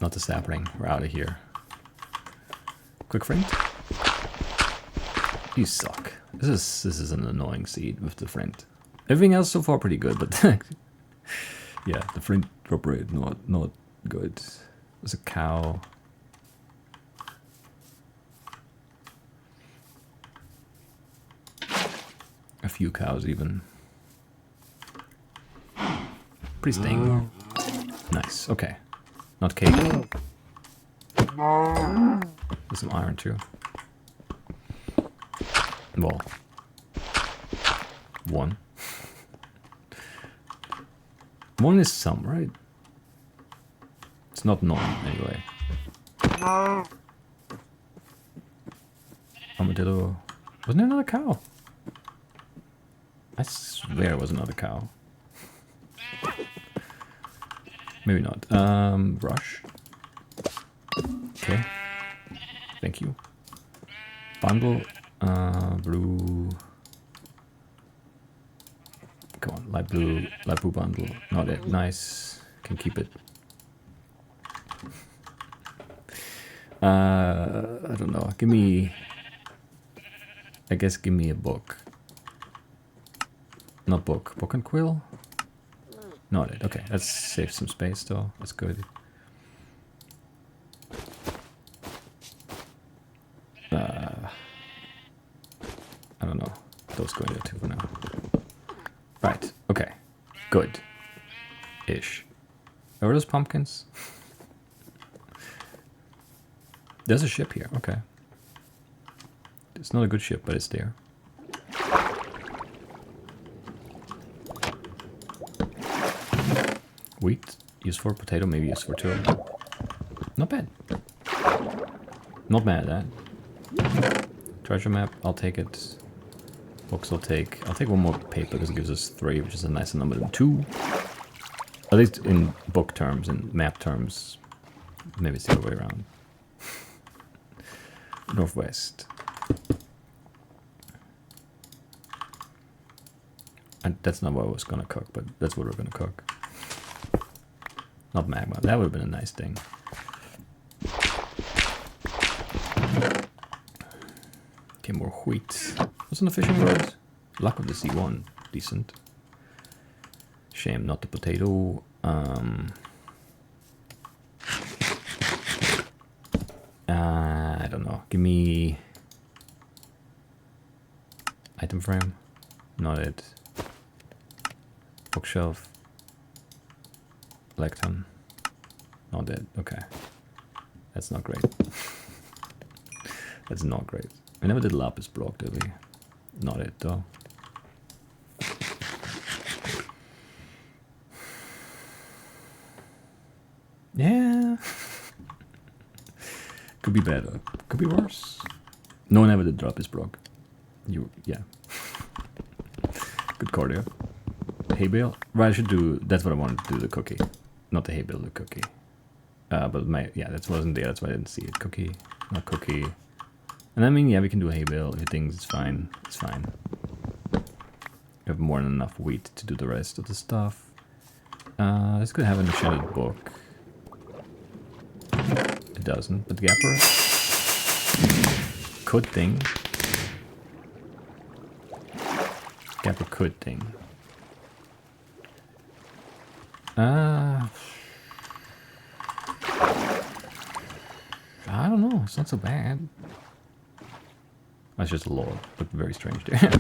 Not the sapling. We're out of here. Quick friend. You suck. This is an annoying seed with the friend. Everything else so far pretty good, but yeah, the friend drop rate not good. There's a cow. A few cows even. Pretty staying. Nice. Okay. Not cake. There's some iron too. Well, 1. 1 is some, right? It's not none anyway. Armadillo. Wasn't there another cow? I swear it was another cow. Maybe not. Brush. Okay. Thank you. Bundle. Blue. Come on, light blue bundle. Not it. Nice. Can keep it. I don't know. Give me. I guess give me a book. Not book. Book and quill. Not it. Okay, let's save some space though. That's good. I don't know. Those go in there too for now. Right. Okay. Good. Ish. Are those pumpkins? There's a ship here. Okay. It's not a good ship, but it's there. Wheat. Used for potato. Maybe used for two. Not bad. Not mad at that. Treasure map. I'll take it. Books I'll take one more paper because it gives us 3, which is a nicer number than 2. At least in book terms, in map terms. Maybe it's the other way around. Northwest. And that's not what I was gonna cook, but that's what we're gonna cook. Not magma. That would have been a nice thing. Okay, more wheat. What's on the fishing rods? Luck of the sea 1. Decent. Shame, not the potato. I don't know. Give me item frame. Not it. Bookshelf. Lectern. Not it. Okay. That's not great. That's not great. We never did lapis block, did we? Not it though. Yeah. Could be better. Could be worse. No one ever did drop his block. Yeah. Good cardio. Hay bale? Right, I should do, that's what I wanted to do, the cookie. Not the hay bale, the cookie. But yeah, that wasn't there, that's why I didn't see it. Cookie, not cookie. And I mean, yeah, we can do hay bale. If it thinks it's fine, it's fine. We have more than enough wheat to do the rest of the stuff. This could have an enchanted book. It doesn't, but Gapper could thing. Gapper could thing. I don't know, it's not so bad. That's just a lore, looked very strange there.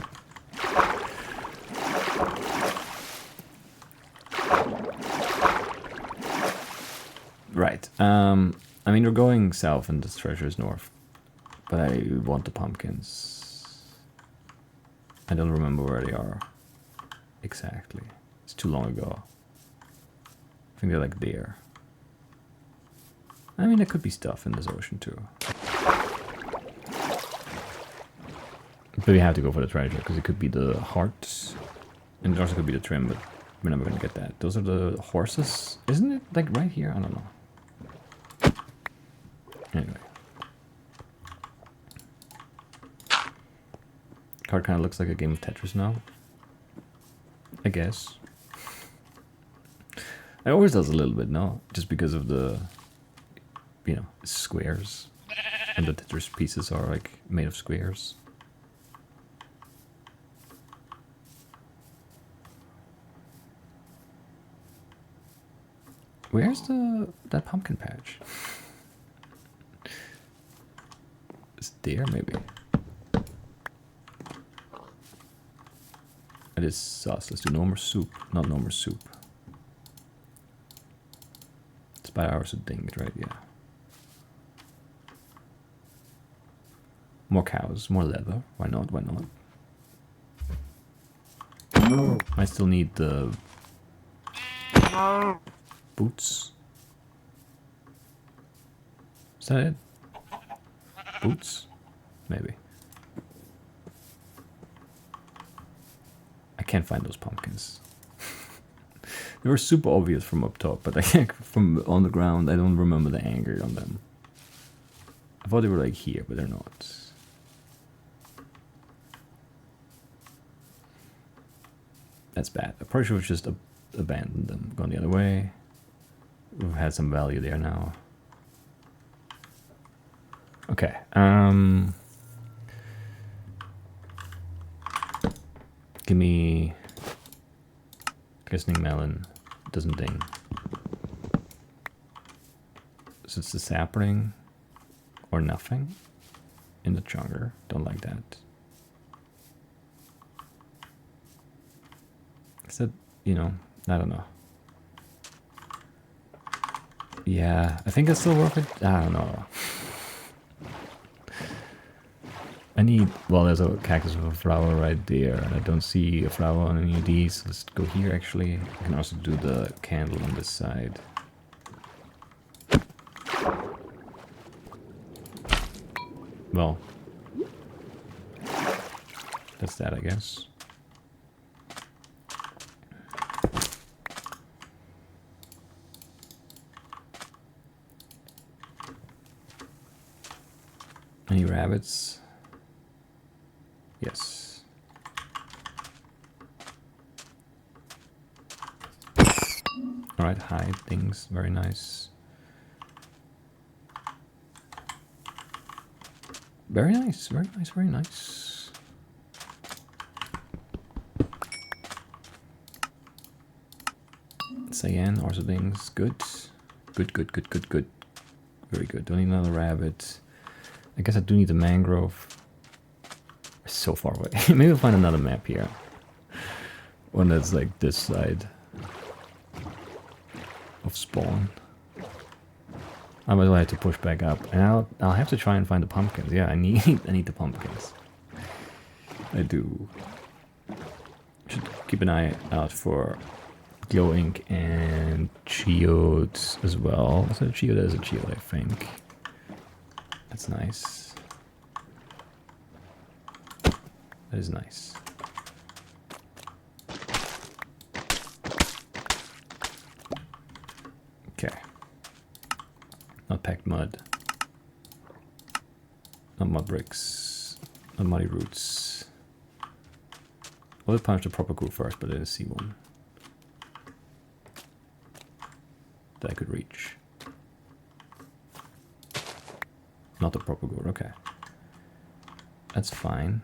Right, I mean we're going south and this treasure is north, but I want the pumpkins. I don't remember where they are exactly. It's too long ago. I think they're like there. I mean, there could be stuff in this ocean too. But we have to go for the treasure, because it could be the heart. And it also could be the trim, but we're never going to get that. Those are the horses? Isn't it like right here? I don't know. Anyway. Card kind of looks like a game of Tetris now. I guess. It always does a little bit, no? Just because of the, you know, squares. And the Tetris pieces are like made of squares. Where's that pumpkin patch? It's there, maybe. It is sauce. Let's do no more soup. Not no more soup. It's by hours a ding, right? Yeah. More cows, more leather. Why not? Why not? I still need the boots. Is that it? Boots? Maybe. I can't find those pumpkins. They were super obvious from up top, but I can't from on the ground. I don't remember the anger on them. I thought they were like here, but they're not. That's bad. I probably should have just abandoned them, gone the other way. We've had some value there now. Okay. Give me glistening melon. Doesn't ding. So it's the sapling or nothing in the chunker. Don't like that. Is that, you know, I don't know. Yeah, I think it's still worth it. I don't know. I need, well, there's a cactus with a flower right there, and I don't see a flower on any of these. Let's go here, actually. I can also do the candle on this side. Well, that's that, I guess. Any rabbits? Yes. Alright, hide things. Very nice. Very nice, very nice, very nice. cyan or something's good. Good. Very good. Don't need another rabbit. I guess I do need the mangrove. It's so far away. Maybe we'll find another map here. One that's like this side of spawn. Otherwise I have to push back up. And I'll have to try and find the pumpkins. Yeah, I need the pumpkins. I do. Should keep an eye out for glow ink and geodes as well. So a geode is a geode, I think. That's nice. That is nice. Okay. Not packed mud. Not mud bricks. Not muddy roots. I'll punch the proper group first, but I didn't see one that I could reach. Not the proper group, okay. That's fine.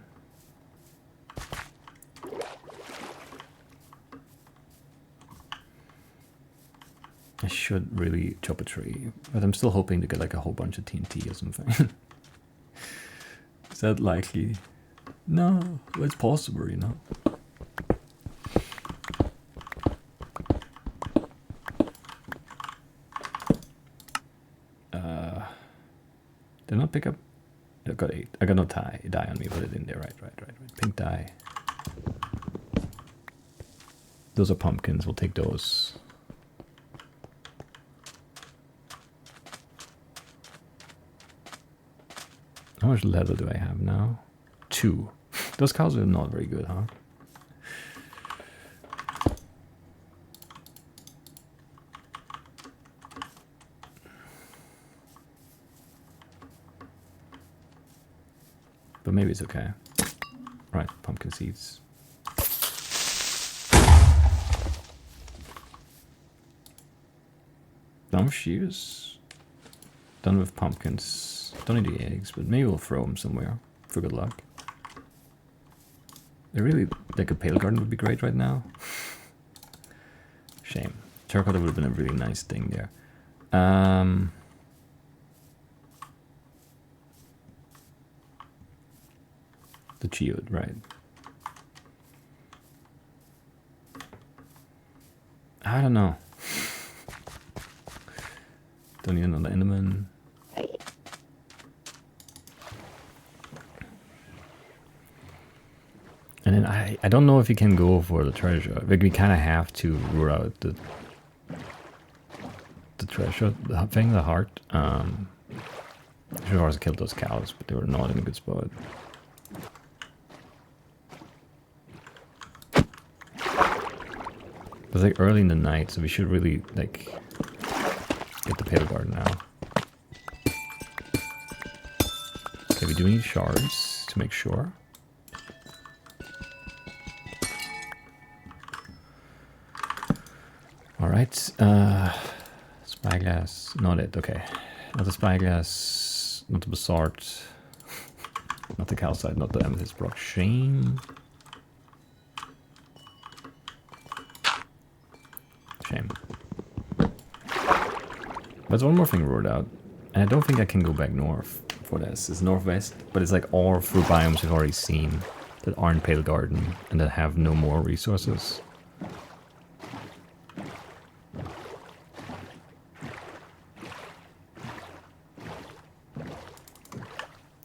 I should really chop a tree, but I'm still hoping to get like a whole bunch of TNT or something. Is that likely? No, well, it's possible, you know. Did I not pick up? I got 8. I got no dye on me, put it in there. Right. Pink dye. Those are pumpkins, we'll take those. How much leather do I have now? 2. Those cows are not very good, huh? But maybe it's okay. Right, pumpkin seeds. Done with shears. Done with pumpkins. Don't need the eggs, but maybe we'll throw them somewhere for good luck. I really like a pale garden would be great right now. Shame. Terracotta would have been a really nice thing there. The geode, right. I don't know. Don't need another Enderman. And then I don't know if you can go for the treasure. Like we kind of have to rule out the treasure, the thing, the heart. I should have also killed those cows, but they were not in a good spot. It's like early in the night, so we should really like get the pale garden now. Okay, we do need shards to make sure. Alright, spyglass, not it, okay. Not the spyglass, not the basalt, not the calcite, not the amethyst block. Shame. Shame. There's one more thing ruled out, and I don't think I can go back north for this. It's northwest, but it's like all through biomes we've already seen that aren't pale garden and that have no more resources.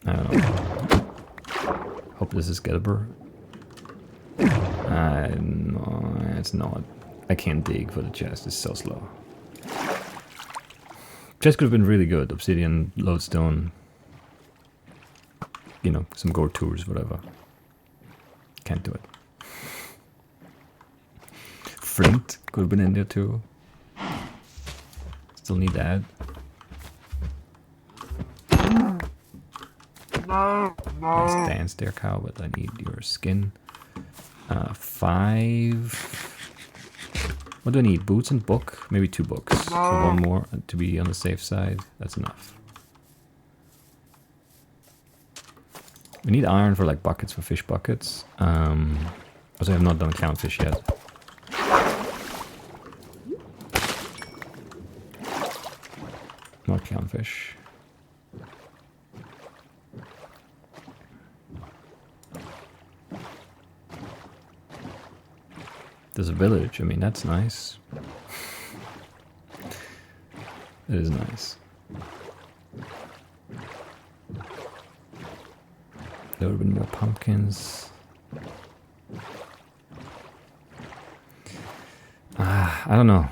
I don't know. Hope this is gettable. No, it's not. I can't dig for the chest, it's so slow. Chest could have been really good. Obsidian, lodestone. You know, some gold tools, whatever. Can't do it. Flint could have been in there too. Still need that. Nice dance there, cow, but I need your skin. 5. What do I need? Boots and book? Maybe 2 books. So 1 more to be on the safe side. That's enough. We need iron for like buckets, for fish buckets. Also, I have not done clownfish yet. More clownfish. There's a village. I mean, that's nice. It is nice. There would have been more pumpkins. I don't know.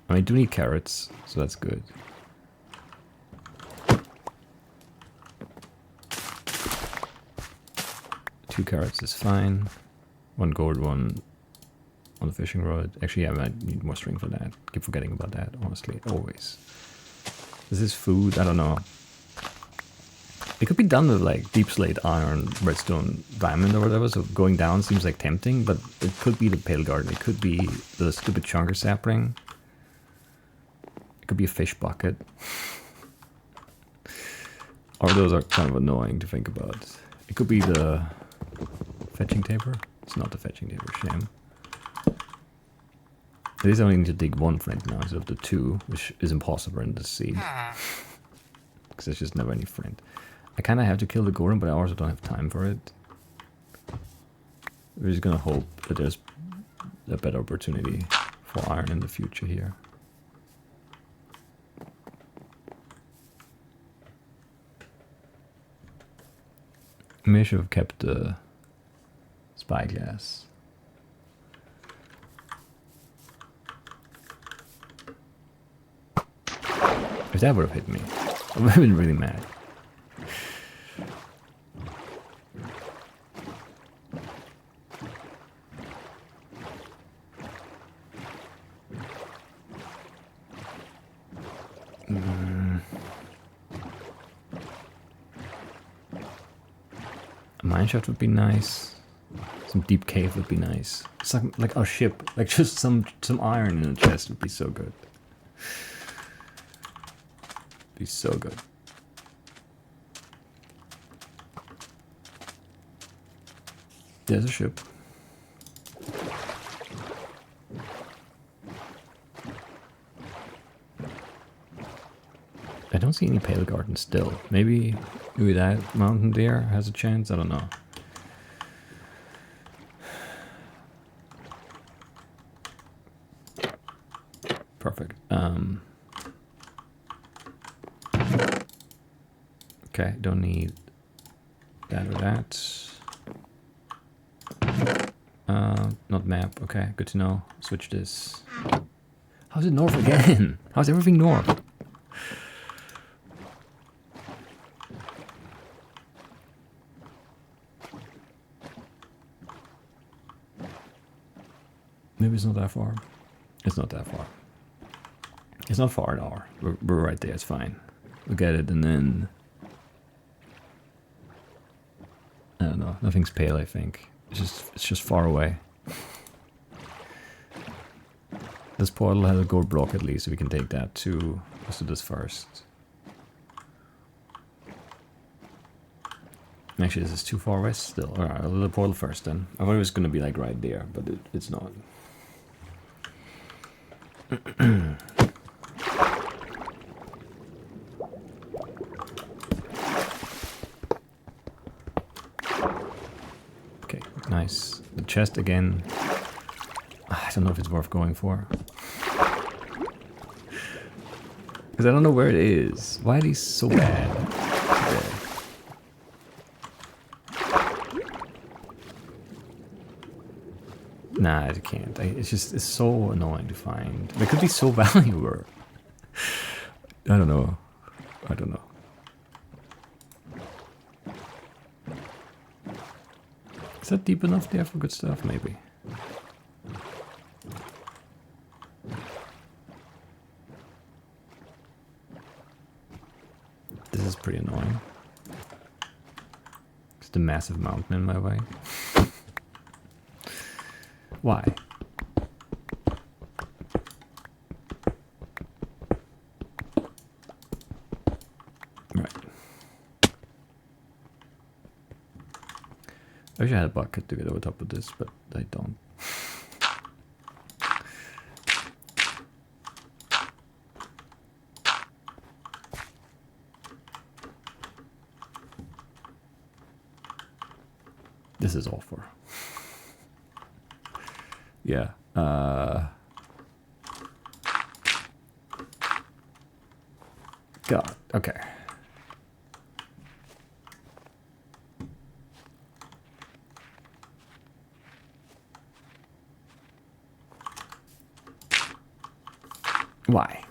I mean, I do need carrots, so that's good. Two carrots is fine. One gold, one on the fishing rod. Actually, I might need more string for that. Keep forgetting about that, honestly, always. Is this food? I don't know. It could be done with like deep slate, iron, redstone, diamond or whatever, so going down seems like tempting, but it could be the pale garden, it could be the stupid chunker sapling. It could be a fish bucket. Or those are kind of annoying to think about. It could be the fetching table. It's not the fetching table, shame. At least I only need to dig one flint now instead of the two, which is impossible in the sea. Because there's just never any flint. I kind of have to kill the golem, but I also don't have time for it. We're just gonna hope that there's a better opportunity for iron in the future here. Maybe I should have kept the spyglass. If that would have hit me, I would have been really mad. A mineshaft would be nice. Some deep cave would be nice. Some, like our ship, like just some iron in a chest would be so good. Be so good. There's a ship. I don't see any pale garden still. Maybe that mountain there has a chance. I don't know. Perfect. Okay, don't need that or that. Not map. Okay, good to know. Switch this. How's it north again? How's everything north? Maybe it's not that far. It's not that far. It's not far at all. We're right there. It's fine. We'll get it, and then I don't know. Nothing's pale. I think it's just far away. This portal has a gold block at least, so we can take that too. Let's do this first. Actually, this is too far west still. Alright, I'll do the portal first then. I thought it was gonna be like right there, but it's not. Okay, nice. The chest again. I don't know if it's worth going for. Because I don't know where it is. Why are these so bad today? Nah, I can't. It's so annoying to find. It could be so valuable. I don't know. I don't know. Is that deep enough there for good stuff? Maybe. This is pretty annoying. It's the massive mountain in my way. Why? Right. I wish I had a bucket to get over top of this, but I don't. This is all for. Yeah. God. Okay. Why?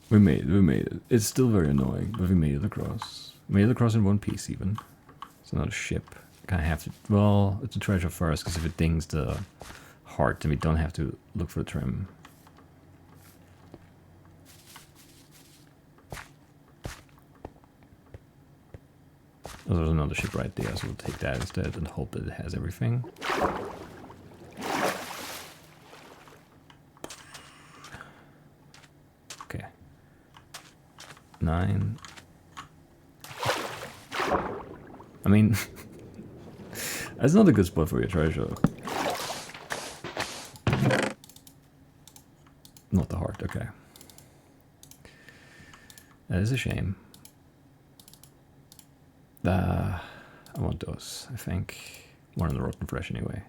We made it. It's still very annoying, but we made it across. We made it across in one piece even. It's not a ship. Kind of have to. Well, it's a treasure first, because if it dings the heart, then we don't have to look for the trim. Oh, there's another ship right there, so we'll take that instead and hope that it has everything. Okay. 9. I mean, that's not a good spot for your treasure. Not the heart, okay. That is a shame. I want those, I think. One on the rotten flesh anyway.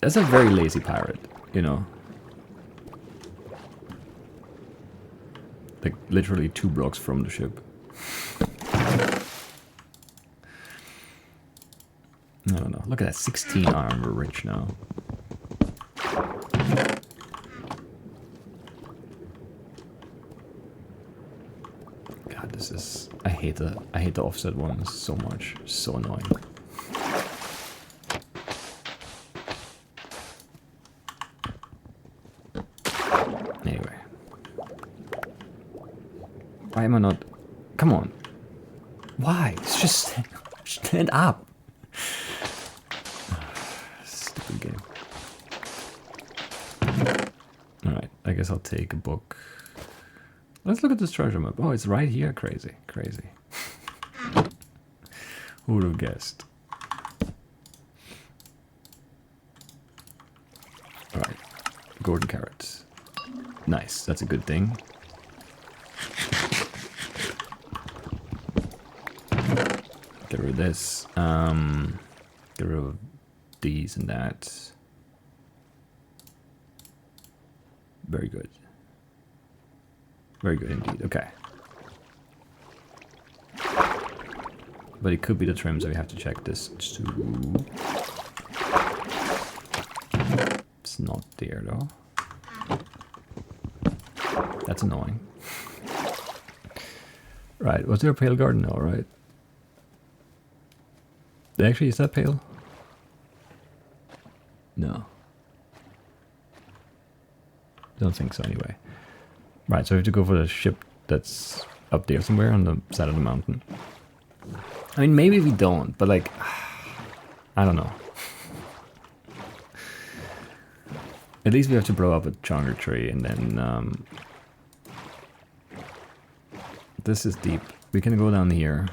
That's a very lazy pirate, you know. Like literally 2 blocks from the ship. I don't know. Look at that, 16 iron, we're rich now. God, this is. I hate the offset ones so much. So annoying. Anyway. Why am I not? Come on. Why? It's just stand up. Stupid game. Alright, I guess I'll take a book. Let's look at this treasure map. Oh, it's right here. Crazy, crazy. Who would have guessed? Alright, golden carrots. Nice, that's a good thing. Get rid of this. Get rid of these and that. Very good. Very good indeed. Okay. But it could be the trim, so we have to check this too. It's not there though. That's annoying. Right, was there a pale garden? No, right? Actually, is that pale? No. Don't think so anyway. Right, so we have to go for the ship that's up there somewhere on the side of the mountain. I mean, maybe we don't, but like, I don't know. At least we have to blow up a chonker tree, and then this is deep. We can go down here,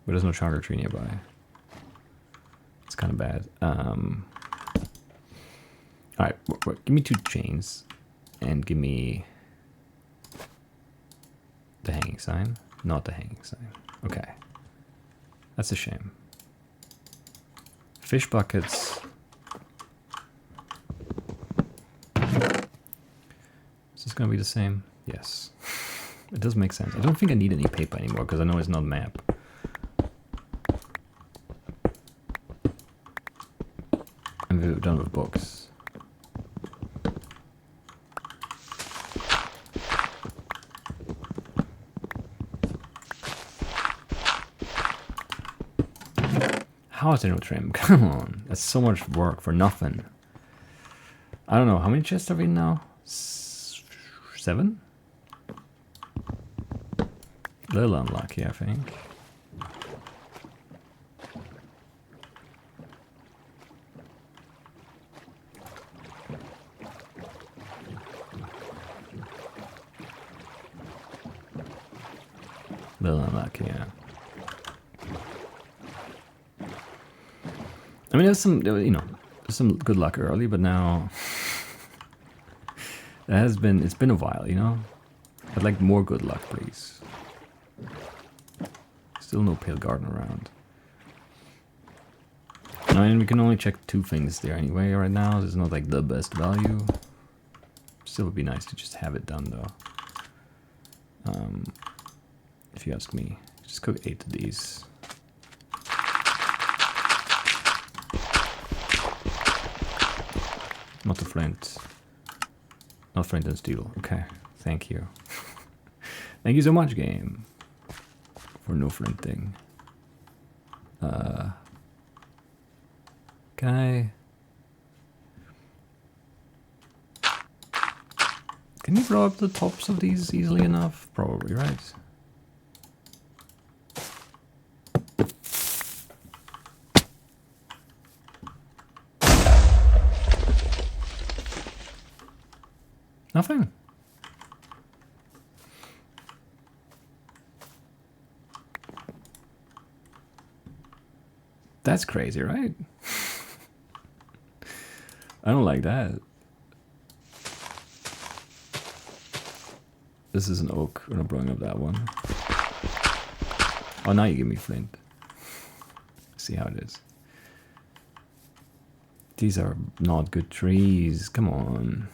but there's no chonker tree nearby. It's kind of bad. All right, give me 2 chains, and give me the hanging sign. Not the hanging sign. Okay, that's a shame. Fish buckets. Is this gonna be the same? Yes. It does make sense. I don't think I need any paper anymore because I know it's not a map. And we're done with books. How is there no trim? Come on. That's so much work for nothing. I don't know. How many chests are we in now? 7? A little unlucky, I think. A little unlucky, yeah. I mean, there's some, you know, some good luck early, but now it's been a while, you know. I'd like more good luck, please. Still no pale garden around. I mean, we can only check 2 things there anyway right now. It's not like the best value. Still would be nice to just have it done though. If you ask me, just cook 8 of these. Not the flint. Not flint and steel. Okay, thank you. Thank you so much, game, for no flint thing. Can I... Can you blow up the tops of these easily enough? Probably, right? Nothing. That's crazy, right? I don't like that. This is an oak. We're not blowing up that one. Oh, now you give me flint. See how it is. These are not good trees. Come on.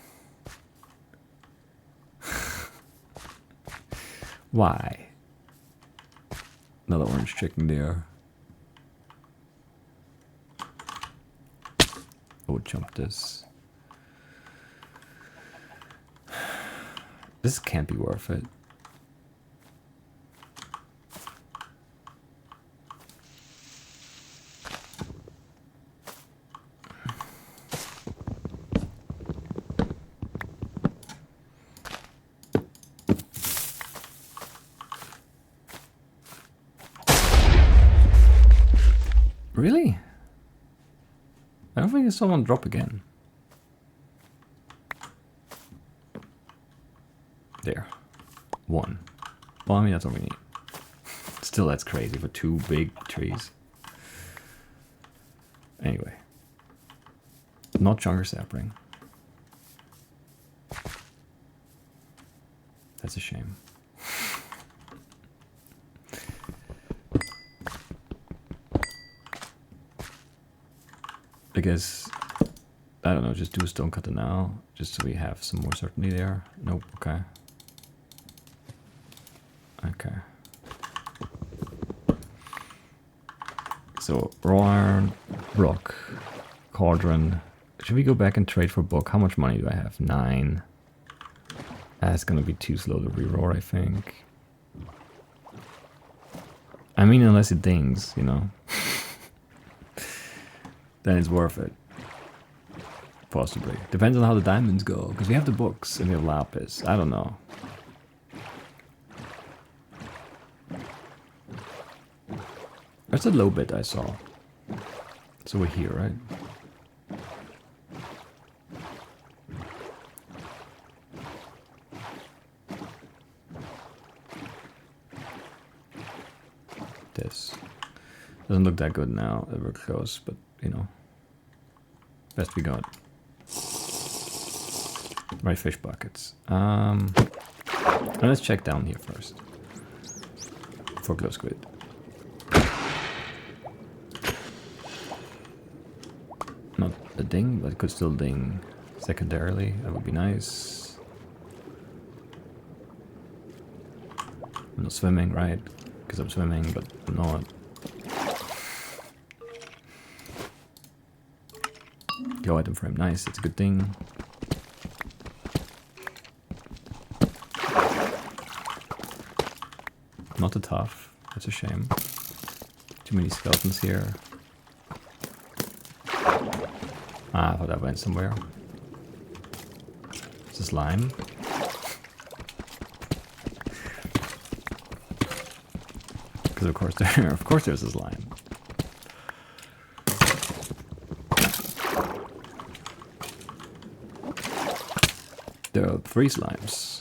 Why? Another orange chicken there. I would jump this. This can't be worth it. Really? I don't think I saw one drop again. There. 1. Well, I mean, that's all we need. Still, that's crazy for 2 big trees. Anyway. Not chunker sapling. That's a shame. I guess, I don't know, just do a stone cutter now, just so we have some more certainty there. Nope, okay. Okay. So, raw iron, rock, cauldron. Should we go back and trade for book? How much money do I have? 9. That's gonna be too slow to reroll, I think. I mean, unless it dings, you know. Then it's worth it. Possibly. Depends on how the diamonds go. Because we have the books and we have lapis. I don't know. That's a low bit I saw. So we're here, right? This. Doesn't look that good now that we're close, but you know. Best we got. Right, fish buckets. Let's check down here first. For glow squid. Not a ding, but it could still ding secondarily. That would be nice. I'm not swimming, right? Because I'm swimming, but I'm not. Go item frame, nice, that's a good thing. Not a tough, that's a shame. Too many skeletons here. Ah, I thought that went somewhere. It's a slime. Because of course there's a slime. There are 3 slimes.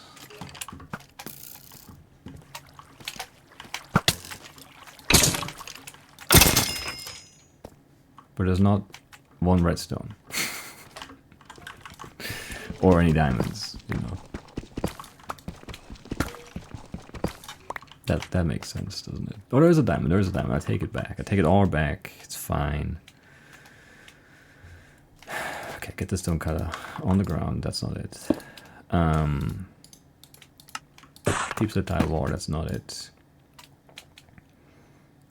But there's not 1 redstone. Or any diamonds, you know. That makes sense, doesn't it? Oh, there's a diamond. There's a diamond. I take it back. I take it all back. It's fine. Okay, get the stone cutter on the ground. That's not it. Deep slate tile wall. That's not it.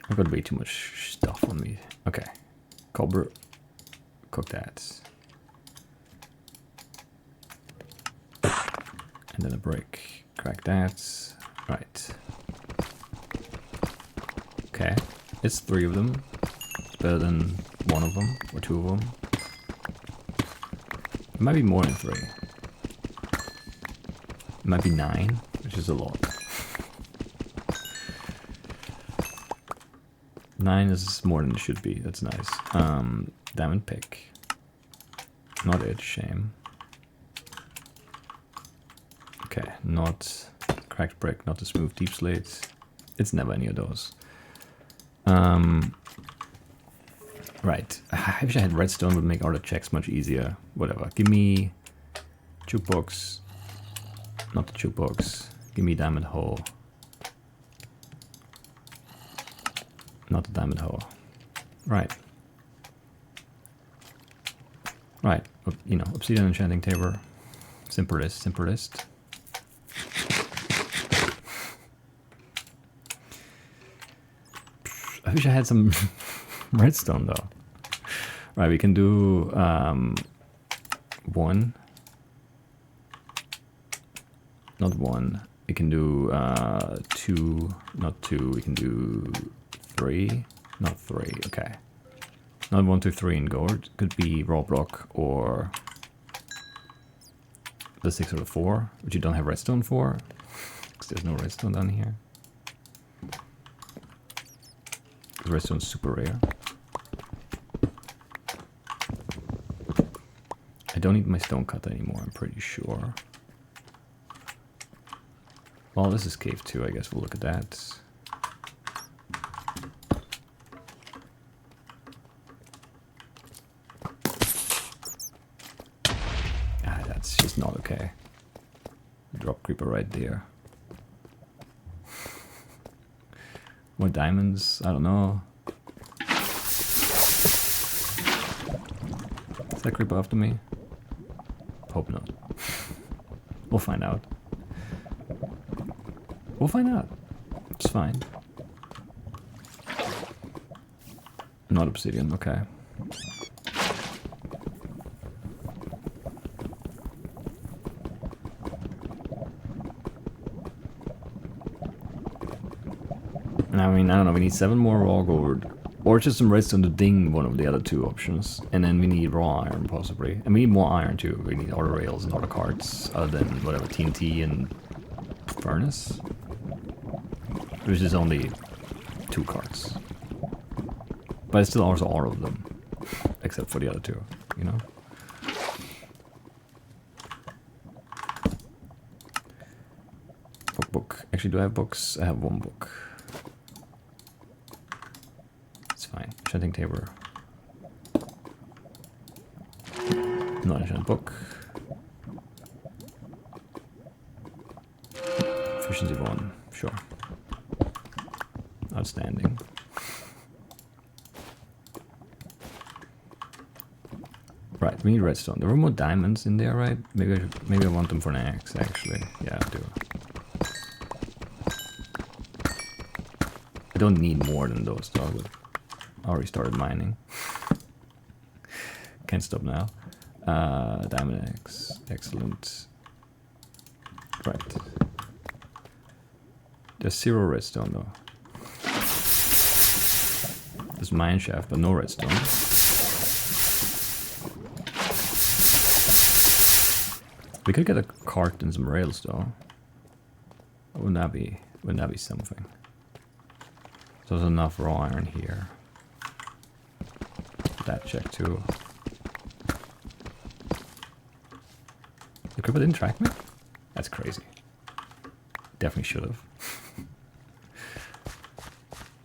I've got way too much stuff on me. Okay, cobble. Cook that. And then a brick. Crack that. Right. Okay. It's 3 of them. It's better than 1 of them. Or 2 of them. It might be more than 3. It might be 9, which is a lot. 9 is more than it should be. That's nice. Diamond pick. Not it. Shame. Okay, not cracked brick, not the smooth deep slate. It's never any of those. Right. I wish I had redstone, would make all the checks much easier. Whatever. Give me jukebox. Not the jukebox. Give me diamond hole. Not the diamond hole. Right. Right. You know, obsidian enchanting table. Simplest, simplest. I wish I had some redstone though. Right, we can do 1. Not 1. We can do 2. Not 2. We can do 3. Not 3. Okay. Not 1, 2, 3 in gold. Could be raw block or the 6 or the 4, which you don't have redstone for, because there's no redstone down here. Because redstone's super rare. I don't need my stone cutter anymore, I'm pretty sure. Well, this is cave 2, I guess we'll look at that. Ah, that's just not okay. Drop creeper right there. More diamonds? I don't know. Is that creeper after me? Hope not. We'll find out. We'll find out. It's fine. Not obsidian, okay. I mean, I don't know, we need 7 more raw gold. Or just some redstone to ding one of the other 2 options. And then we need raw iron, possibly. And we need more iron, too. We need other rails and other carts, other than, whatever, TNT and furnace. Which is only 2 carts. But it's still also all of them. Except for the other 2, you know? Book. Actually, do I have books? I have 1 book. Fine. Enchanting table. Not enchanted book. Efficiency 1. Sure. Outstanding. Right, we need redstone. There were more diamonds in there, right? Maybe I want them for an axe, actually. Yeah, I do. I don't need more than those, though. I already started mining. Can't stop now. Diamond axe. Excellent. Right. There's 0 redstone though. There's mine shaft, but no redstone. We could get a cart and some rails though. Wouldn't that be something? So there's enough raw iron here. That check too. The creeper didn't track me? That's crazy. Definitely should have.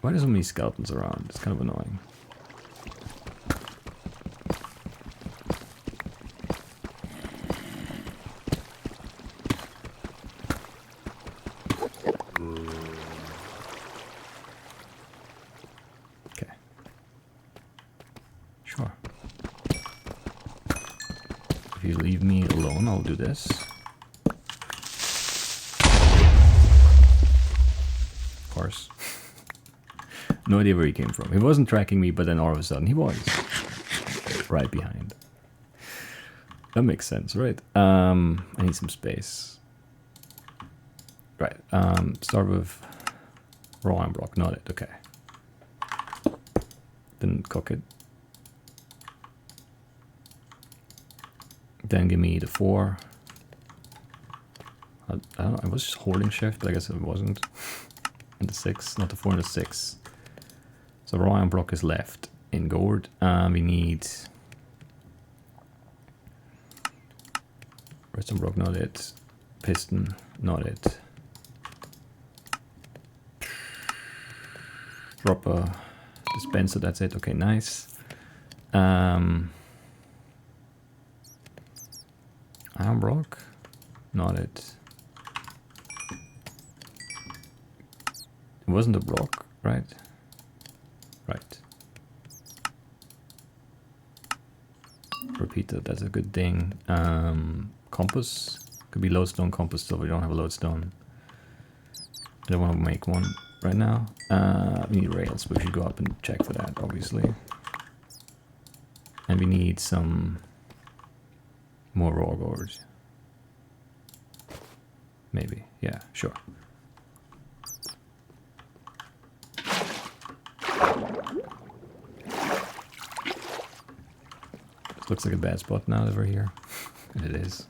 Why are there so many skeletons around? It's kind of annoying. you leave me alone, I'll do this. Of course. No idea where he came from. He wasn't tracking me, but then all of a sudden he was. Right behind. That makes sense, right? I need some space. Right. Start with raw iron block, not it. Okay. Didn't cook it. Then give me the 4. I don't know, I was just holding shift, but I guess it wasn't. And the 6, not the 4 and the 6. So raw iron block is left in gourd. We need redstone block, not it. Piston, not it. Drop a dispenser, that's it. Okay, nice. Iron block, not it. It wasn't a block, right? Right. Repeat that, that's a good thing. Compass. Could be lodestone compass still, we don't have a lodestone. I don't want to make one right now. We need rails, but we should go up and check for that, obviously. And we need some more raw gourd. Maybe, yeah, sure. Looks like a bad spot now that we're here. And it is.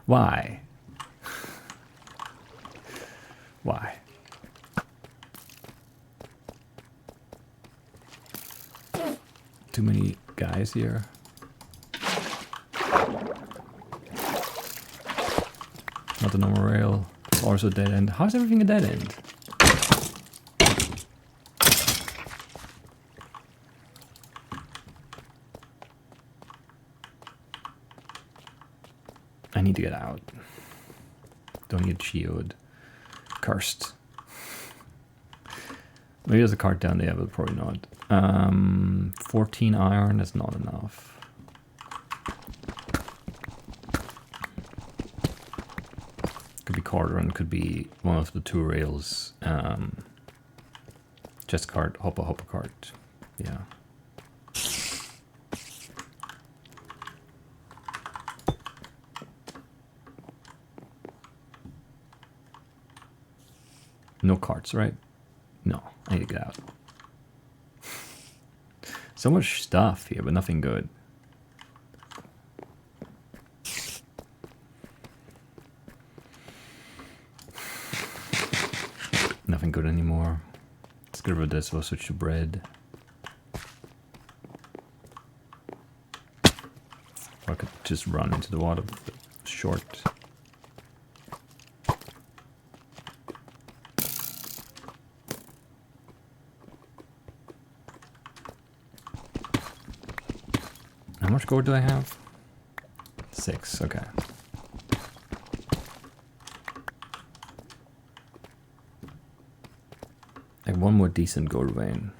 Why? Why? Too many guys here. Not a normal rail. Also a dead end. How's everything a dead end? I need to get out. Don't get geode. Cursed. Maybe there's a cart down there, but probably not. 14 iron, that's not enough. Could be cauldron, could be one of the 2 rails. Chest cart, hopper cart. Yeah. No carts, right? No, I need to get out. So much stuff here, but nothing good. Nothing good anymore. Let's get rid of this, we'll switch to bread. Or I could just run into the water short. How much gold do I have? 6, okay. Like one more decent gold vein.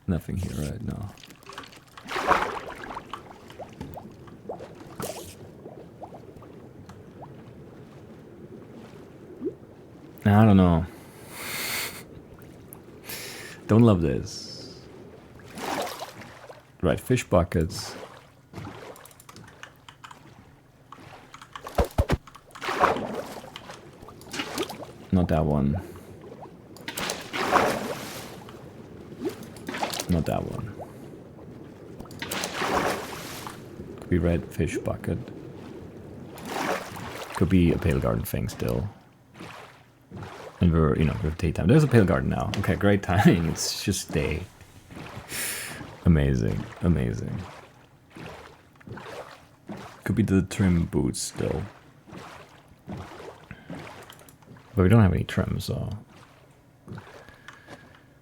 Nothing here right now. I don't know. Don't love this. Right, fish buckets. Not that one. Not that one. Could be red fish bucket. Could be a pale garden thing still. And we're, you know, we have daytime. There's a pale garden now. Okay, great timing. It's just day. Amazing, amazing. Could be the trim boots still. But we don't have any trim, so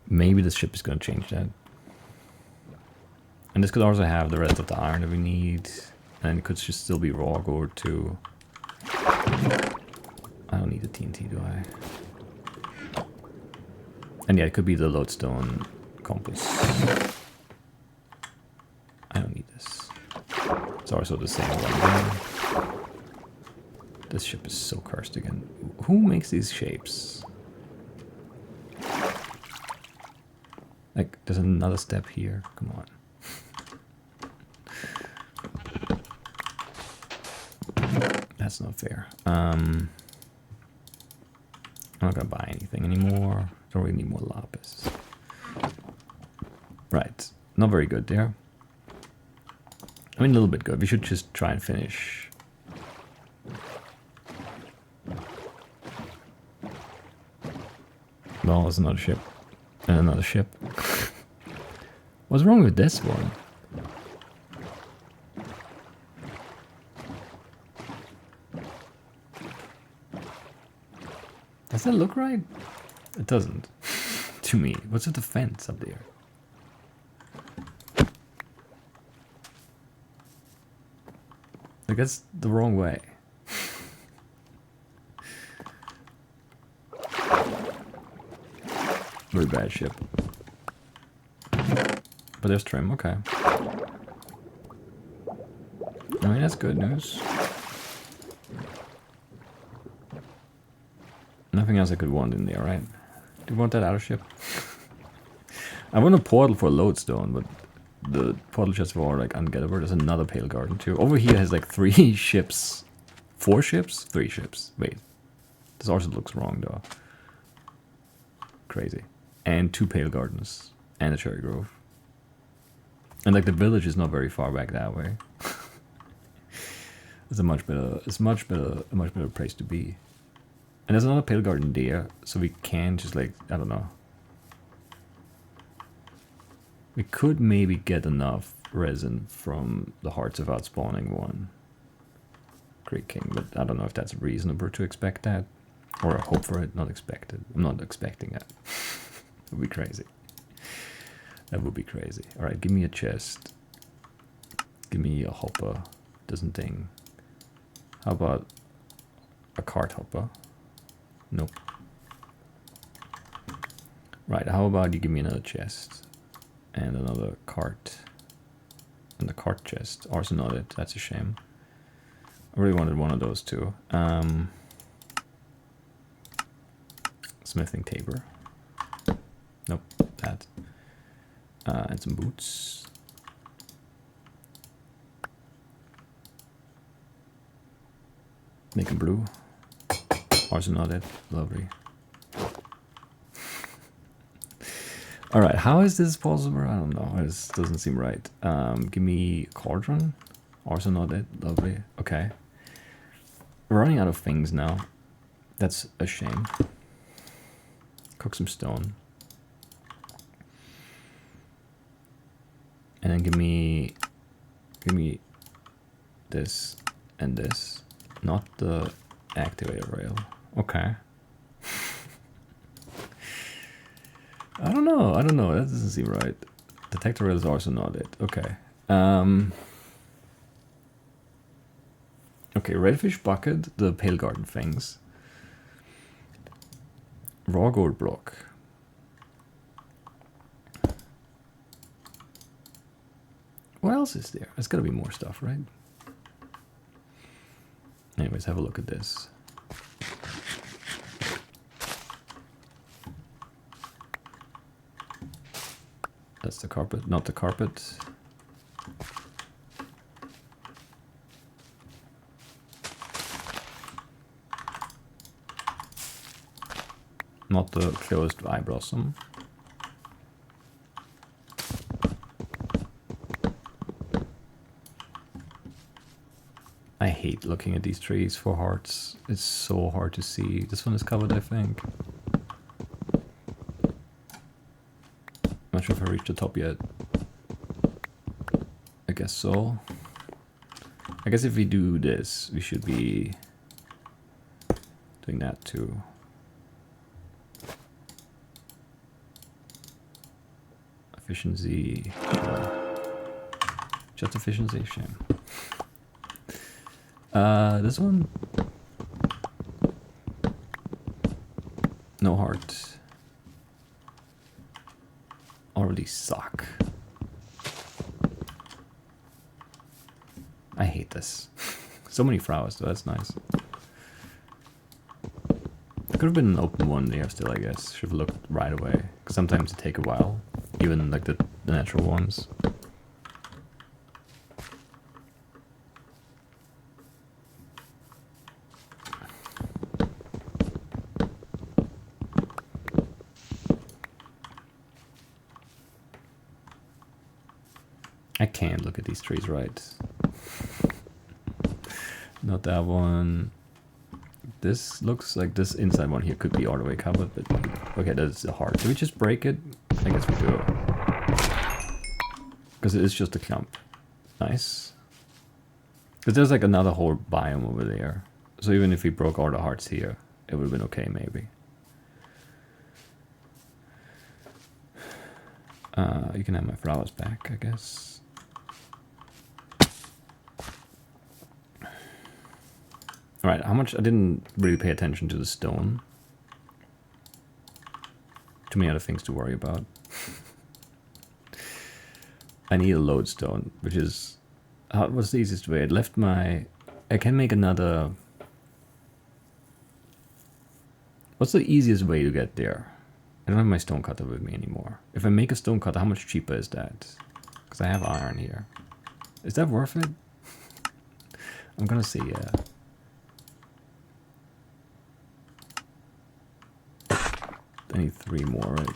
maybe the ship is going to change that. And this could also have the rest of the iron that we need. And it could just still be raw gold too. I don't need the TNT, do I? And yeah, it could be the lodestone compass. I don't need this. It's also the same one. This ship is so cursed again. Who makes these shapes? Like, there's another step here. Come on. That's not fair. I'm not gonna buy anything anymore. Don't really need more lapis. Right. Not very good there. I mean, a little bit good. We should just try and finish. Well, there's another ship. And another ship. What's wrong with this one? Does that look right? It doesn't. To me. What's with the fence up there? Like, that's the wrong way. Very bad ship. But there's trim, okay. I mean, that's good news. Nothing else I could want in there, right? Do you want that outer ship? I want a portal for lodestone, but the portal chests are all like ungettable. There's another pale garden too. Over here has like 3 ships. 4 ships? 3 ships. Wait. This also looks wrong though. Crazy. And 2 pale gardens. And a cherry grove. And like the village is not very far back that way. It's a much better place to be. And there's another pale garden there, so we can just like, I don't know. We could maybe get enough resin from the hearts without spawning one. Great King, but I don't know if that's reasonable to expect that. Or hope for it, not expected. I'm not expecting that. It would be crazy. That would be crazy. Alright, give me a chest. Give me a hopper. Doesn't thing. How about a cart hopper? Nope. Right, how about you give me another chest? And another cart. And the cart chest. Also not it. That's a shame. I really wanted one of those too. Smithing tabor. Nope, that. And some boots. Make them blue. Also not it. Lovely. Alright, how is this possible? I don't know. This doesn't seem right. Give me a cauldron. Also not it. Lovely. Okay. We're running out of things now. That's a shame. Cook some stone. And then give me this and this. Not the activator rail. Okay. I don't know. That doesn't seem right. Detector rail is also not it. Okay. Okay, redfish bucket, the pale garden things. Raw gold block. What else is there? There's gotta be more stuff, right? Anyways, have a look at this. That's the carpet, not the carpet. Not the closed eye blossom. I hate looking at these trees for hearts. It's so hard to see. This one is covered, I think. Not sure if I reached the top yet. I guess so. I guess if we do this, we should be doing that too. Efficiency. Just efficiency, shame. This one, no heart. Already suck. I hate this. So many flowers, though. That's nice. Could have been an open one there still, I guess. Should have looked right away. Because sometimes they take a while. Even like the natural ones. I can't look at these trees right. Not that one. This looks like this inside one here could be all the way covered, but okay, that's a heart. Do we just break it? I guess we do. Because it is just a clump. Nice. Because there's like another whole biome over there. So even if we broke all the hearts here, it would have been okay maybe. You can have my flowers back, I guess. Alright, how much? I didn't really pay attention to the stone. Too many other things to worry about. I need a lodestone, which is... what's the easiest way? I left my... I can make another... What's the easiest way to get there? I don't have my stone cutter with me anymore. If I make a stone cutter, how much cheaper is that? Because I have iron here. Is that worth it? I'm gonna see, yeah. I need 3 more, right?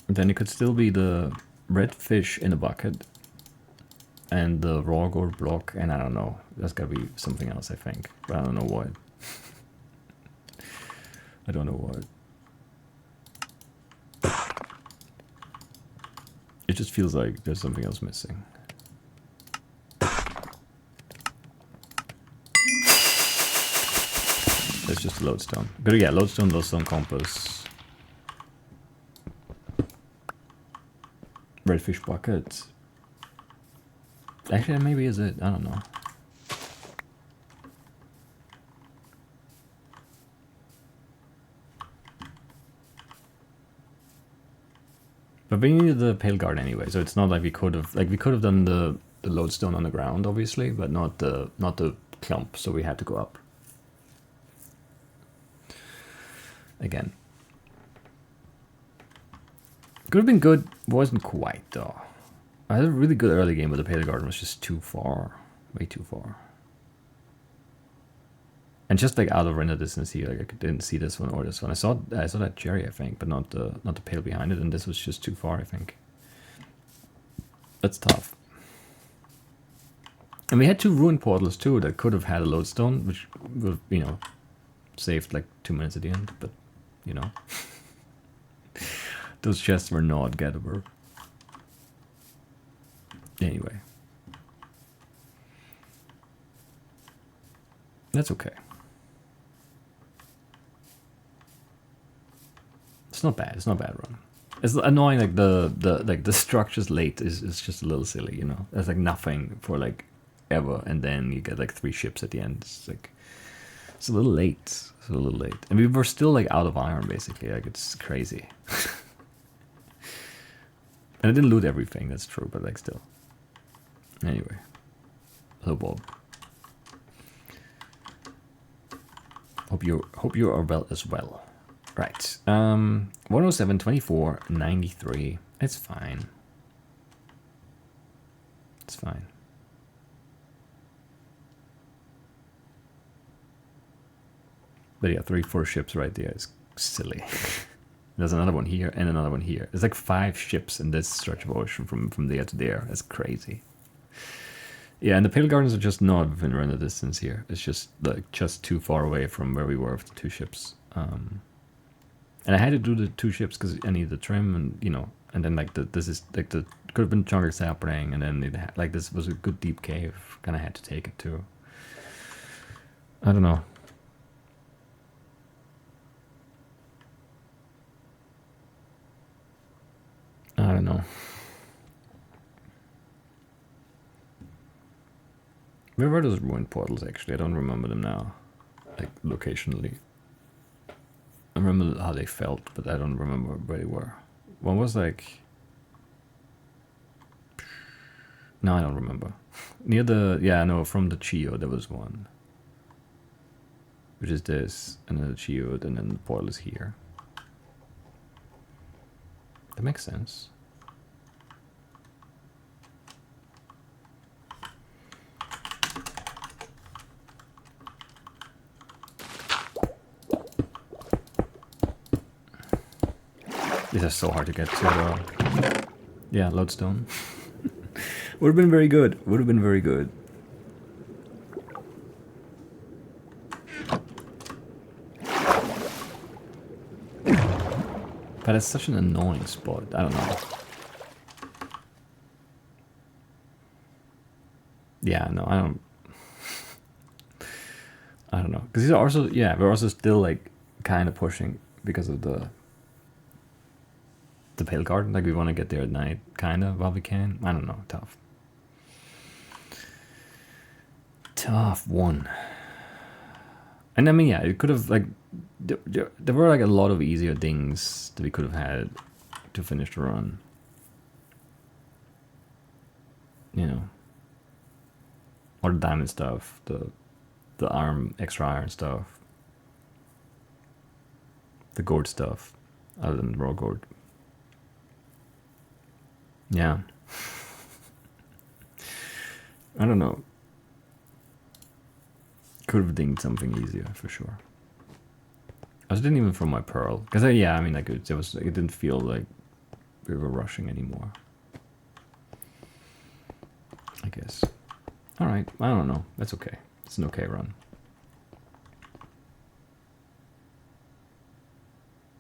Then it could still be the red fish in a bucket and the raw gold block, and I don't know. There's gotta be something else, I think, but I don't know what. I don't know what. It just feels like there's something else missing. It's just a lodestone. But yeah, lodestone compass. Redfish bucket. Actually, maybe is it? I don't know. But we needed the pale guard anyway, so it's not like we could have done the lodestone on the ground, obviously, but not the clump. So we had to go up again. Could have been good, wasn't quite though. I had a really good early game, but the pale guard was just too far, way too far. And just like out of render distance here, like I didn't see this one or this one. I saw that cherry, I think, but not the pale behind it, and this was just too far, I think. That's tough. And we had 2 ruin portals too that could have had a lodestone, which would, you know, saved like 2 minutes at the end, but you know. Those chests were not gettable. Anyway. That's okay. It's not bad. It's not a bad run. It's annoying, like the structures late is just a little silly, you know. There's like nothing for like ever, and then you get like 3 ships at the end. It's like it's a little late. It's a little late, and we were still like out of iron basically. Like it's crazy. And I didn't loot everything. That's true, but like still. Anyway, hello Bob. Hope you are well as well. Right. 107, 24, 93. It's fine. It's fine. But yeah, 3-4 ships right there is silly. There's another one here and another one here. There's like 5 ships in this stretch of ocean from there to there. That's crazy. Yeah, and the Pale Gardens are just not within render distance here. It's just like just too far away from where we were with the 2 ships. And I had to do the 2 ships because I needed the trim, and you know, and then like this is like the could have been Jungle Sapling, and then it had, like this was a good deep cave. Kind of had to take it too. I don't know. know. Where were those ruined portals actually? I don't remember them now. Like locationally. I remember how they felt, but I don't remember where they were. One was like... No, I don't remember. Near the... Yeah, no, from the Geo there was one. Which is this, and then the Geode, and then the portal is here. That makes sense. These are so hard to get to though. Yeah, lodestone. Would have been very good. Would have been very good. But it's such an annoying spot. I don't know. Yeah, no, I don't. I don't know. Because these are also, yeah, we're also still like kind of pushing because of the pale garden. Like we want to get there at night, kind of, while we can. I don't know. Tough. Tough one. And I mean, yeah, it could have like there were like a lot of easier things that we could have had to finish the run. You know, or the diamond stuff, the extra iron stuff, the gold stuff, other than raw gold. Yeah. I don't know. Could have dinged something easier for sure. I didn't even from my pearl, because yeah, I mean, like it didn't feel like we were rushing anymore. I guess. All right, I don't know. That's okay. It's an okay run.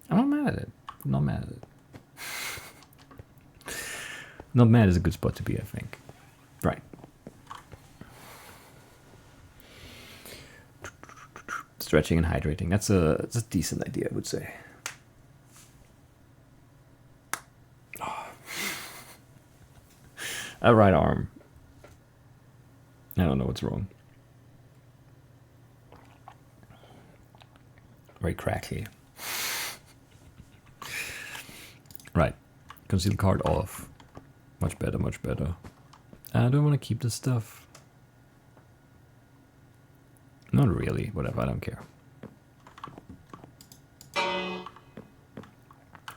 I'm not mad at it. I'm not mad at it. Not mad is a good spot to be, I think. Right. Stretching and hydrating. That's a decent idea, I would say. Oh. A right arm. I don't know what's wrong. Very crackly. Right. Conceal card off. Much better, much better. I don't want to keep this stuff. Not really. Whatever, I don't care.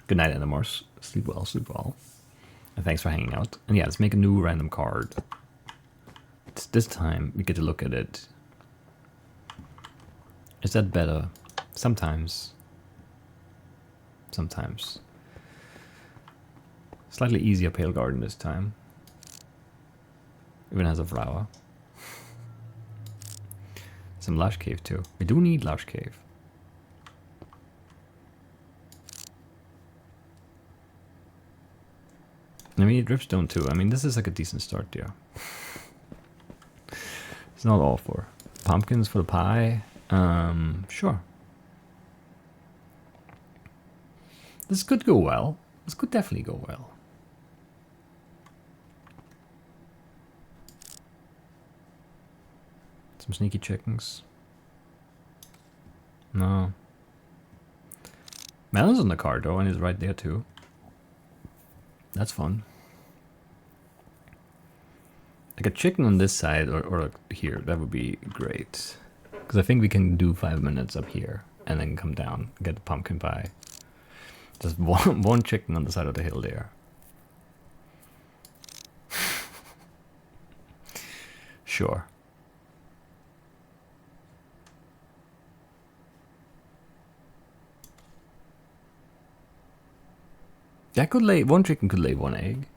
Good night, Animors. Sleep well, sleep well. And thanks for hanging out. And yeah, let's make a new random card. This time, we get to look at it. Is that better? Sometimes. Sometimes. Slightly easier Pale Garden this time. Even has a flower. Some Lush Cave too. We do need Lush Cave. I mean, Dripstone too. I mean, this is like a decent start there. It's not all for pumpkins for the pie. Sure. This could go well. This could definitely go well. Some sneaky chickens. No. Melon's on the card though, and he's right there too. That's fun. Like a chicken on this side or like here, that would be great. Because I think we can do 5 minutes up here and then come down and get the pumpkin pie. Just one chicken on the side of the hill there. Sure. That could lay, one chicken could lay 1 egg.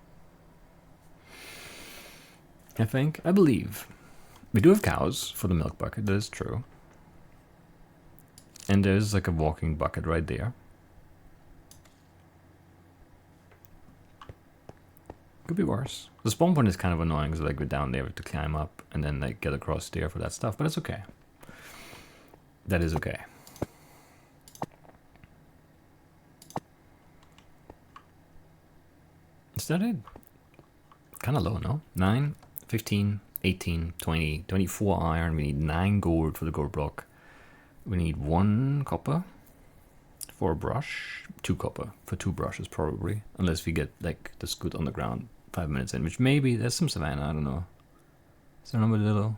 I think, I believe. We do have cows for the milk bucket, that is true. And there's like a walking bucket right there. Could be worse. The spawn point is kind of annoying because like we're down there to climb up and then like get across there for that stuff, but it's okay. That is okay. Is that it? Kind of low, no? 9, 15, 18, 20, 24 iron. We need 9 gold for the gold block. We need 1 copper for a brush. 2 copper for 2 brushes, probably. Unless we get like the scoot on the ground 5 minutes in, which maybe there's some savannah, I don't know. Is there another little?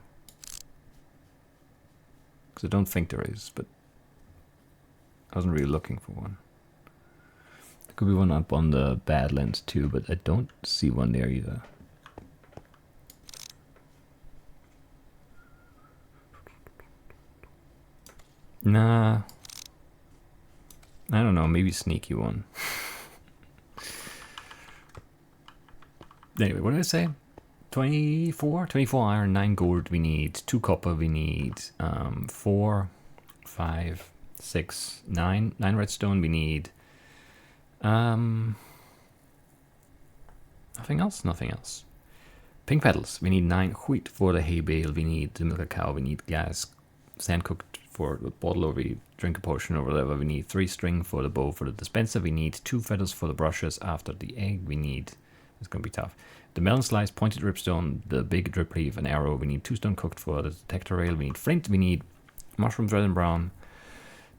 Because I don't think there is, but I wasn't really looking for one. There could be one up on the Badlands too, but I don't see one there either. Nah. I don't know, maybe sneaky one. Anyway, what did I say? 24 iron, 9 gold we need, 2 copper we need, 4, 5, 6, 9 redstone we need. Nothing else. Pink petals, we need 9 wheat for the hay bale, we need to milk a cow, we need gas, sand cooked for the bottle, or we drink a potion or whatever, we need 3 string for the bow for the dispenser, we need 2 feathers for the brushes after the egg, we need, it's gonna be tough. The melon slice, pointed dripstone, the big drip leaf, an arrow, we need 2 stone cooked for the detector rail, we need flint, we need mushrooms red and brown,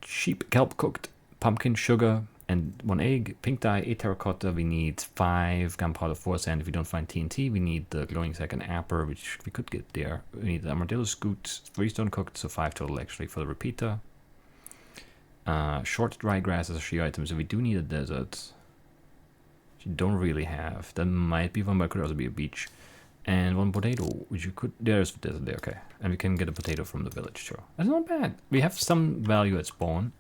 sheep kelp cooked, pumpkin, sugar, and 1 egg, pink dye, 8 terracotta, we need 5 gunpowder, 4 sand if we don't find TNT, we need the glowing sack and apple, which we could get there, we need the armadillo scoot, 3 stone cooked, so 5 total actually for the repeater. Short dry grass as a shear item, so we do need a desert. Which you don't really have. That might be one, but it could also be a beach. And 1 potato, which you could... There's the desert there, okay. And we can get a potato from the village, sure. That's not bad. We have some value at spawn.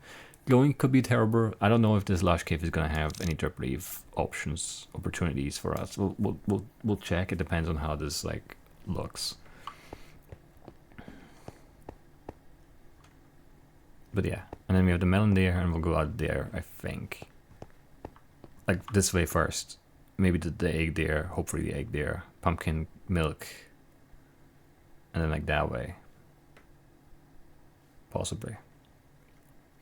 Glowing could be terrible. I don't know if this lush cave is going to have any drip leaf options, opportunities for us. We'll check. It depends on how this, like, looks. But yeah. And then we have the melon there, and we'll go out there, I think. Like this way first. Maybe the egg there, hopefully the egg there. Pumpkin, milk. And then like that way. Possibly.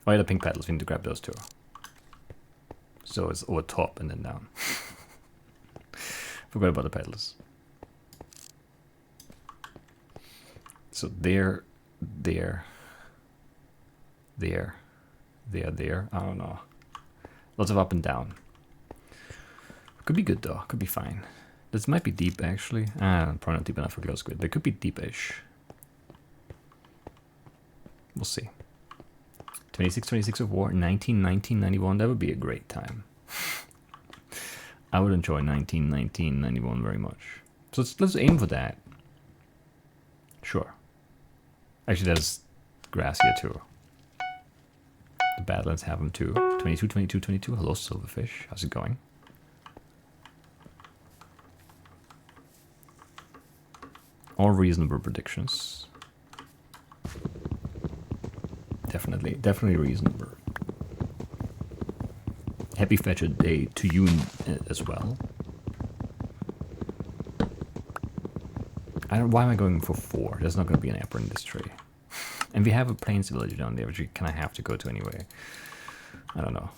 Oh yeah, the pink petals, we need to grab those too. So it's over top and then down. Forgot about the petals. So there. I don't know. Lots of up and down. Could be good though, could be fine. This might be deep actually. Probably not deep enough for glow squid, but it could be deep-ish. We'll see. 26 of war, 91, that would be a great time. I would enjoy 91 very much. So let's aim for that. Sure. Actually, there's grass here too. The Badlands have them too. 22. Hello, silverfish. How's it going? All reasonable predictions. Definitely reasonable. Happy Fetchrday to you as well. Why am I going for 4? There's not going to be an apple in this tree. And we have a plains village down there, which we kind of have to go to anyway. I don't know.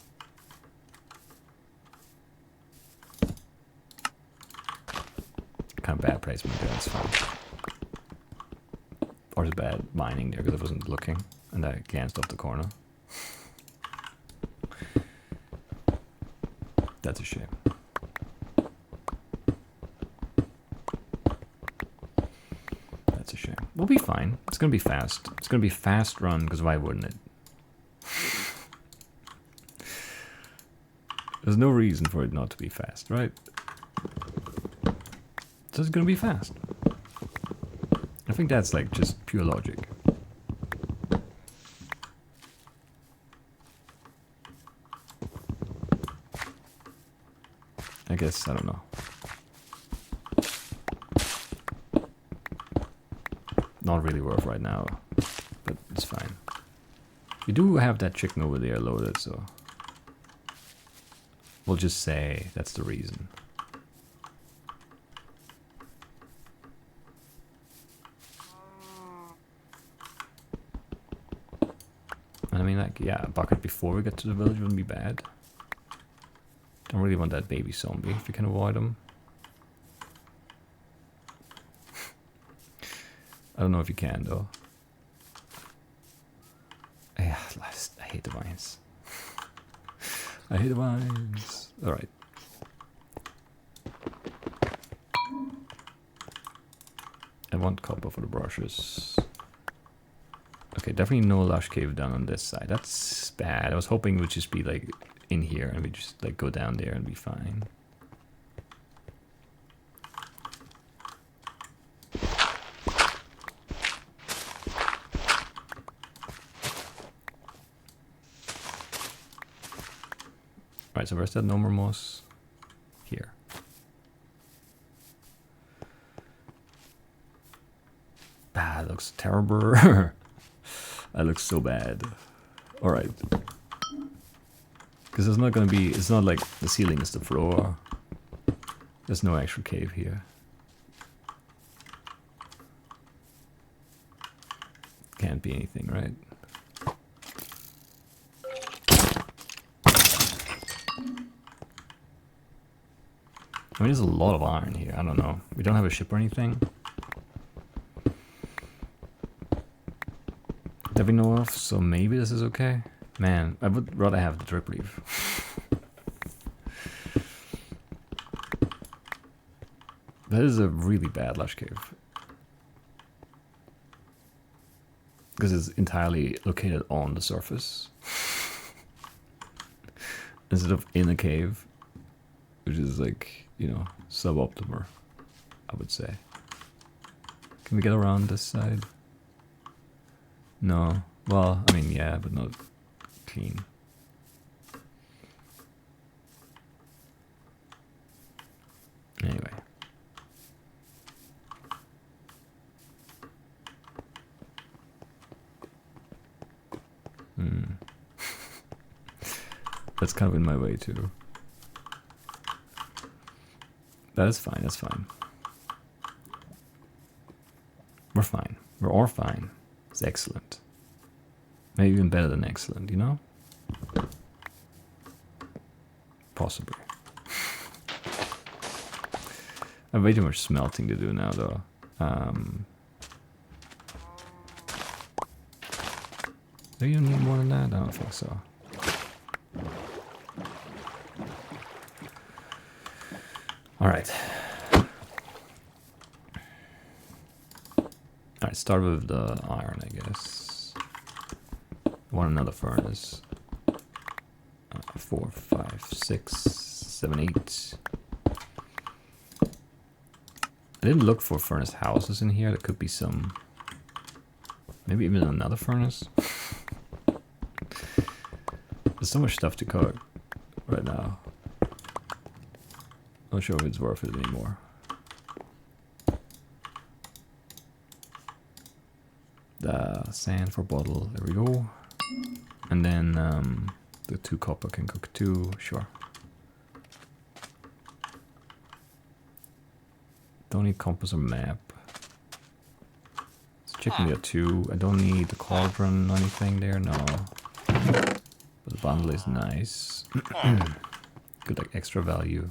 Kind of bad placement there, that's fine. Or it's bad mining there because I wasn't looking and I glanced off the corner. That's a shame. That's a shame. We'll be fine. It's gonna be fast. It's gonna be fast run because why wouldn't it? There's no reason for it not to be fast, right? So it's gonna be fast. I think that's like just pure logic. I guess, I don't know. Not really worth right now, but it's fine. We do have that chicken over there loaded, so we'll just say that's the reason. And I mean, like, yeah, a bucket before we get to the village wouldn't be bad. Don't really want that baby zombie if you can avoid him. I don't know if you can though. Yeah, I hate the vines. I hate the vines. Alright. I want copper for the brushes. Okay, definitely no lush cave down on this side. That's bad. I was hoping it would just be like in here and we just like go down there and be fine. Alright, so where's that no more moss? Here. Ah, that looks terrible. That looks so bad. Alright. Because it's not gonna be, it's not like the ceiling is the floor. There's no actual cave here. Can't be anything, right? I mean, there's a lot of iron here. I don't know. We don't have a ship or anything that we know of, so maybe this is okay. Man, I would rather have the drip leaf. That is a really bad lush cave. Because it's entirely located on the surface. Instead of in a cave. Which is like, you know, suboptimal, I would say. Can we get around this side? No. Well, I mean, yeah, but not clean. Anyway. That's kind of in my way too. That is fine, that's fine. We're fine. We're all fine. It's excellent. Maybe even better than excellent, you know? Possibly. I have way too much smelting to do now, though. Do you need more than that? I don't think so. Alright. Alright, start with the iron, I guess. Want another furnace. 4, 5, 6, 7, 8. I didn't look for furnace houses in here. There could be some. Maybe even another furnace. There's so much stuff to cook right now. Not sure if it's worth it anymore. The sand for bottle, there we go. And then the 2 copper can cook too, sure. Don't need compass or map. Let's check me 2. I don't need the cauldron or anything there, no. But the bundle is nice. Good, like extra value.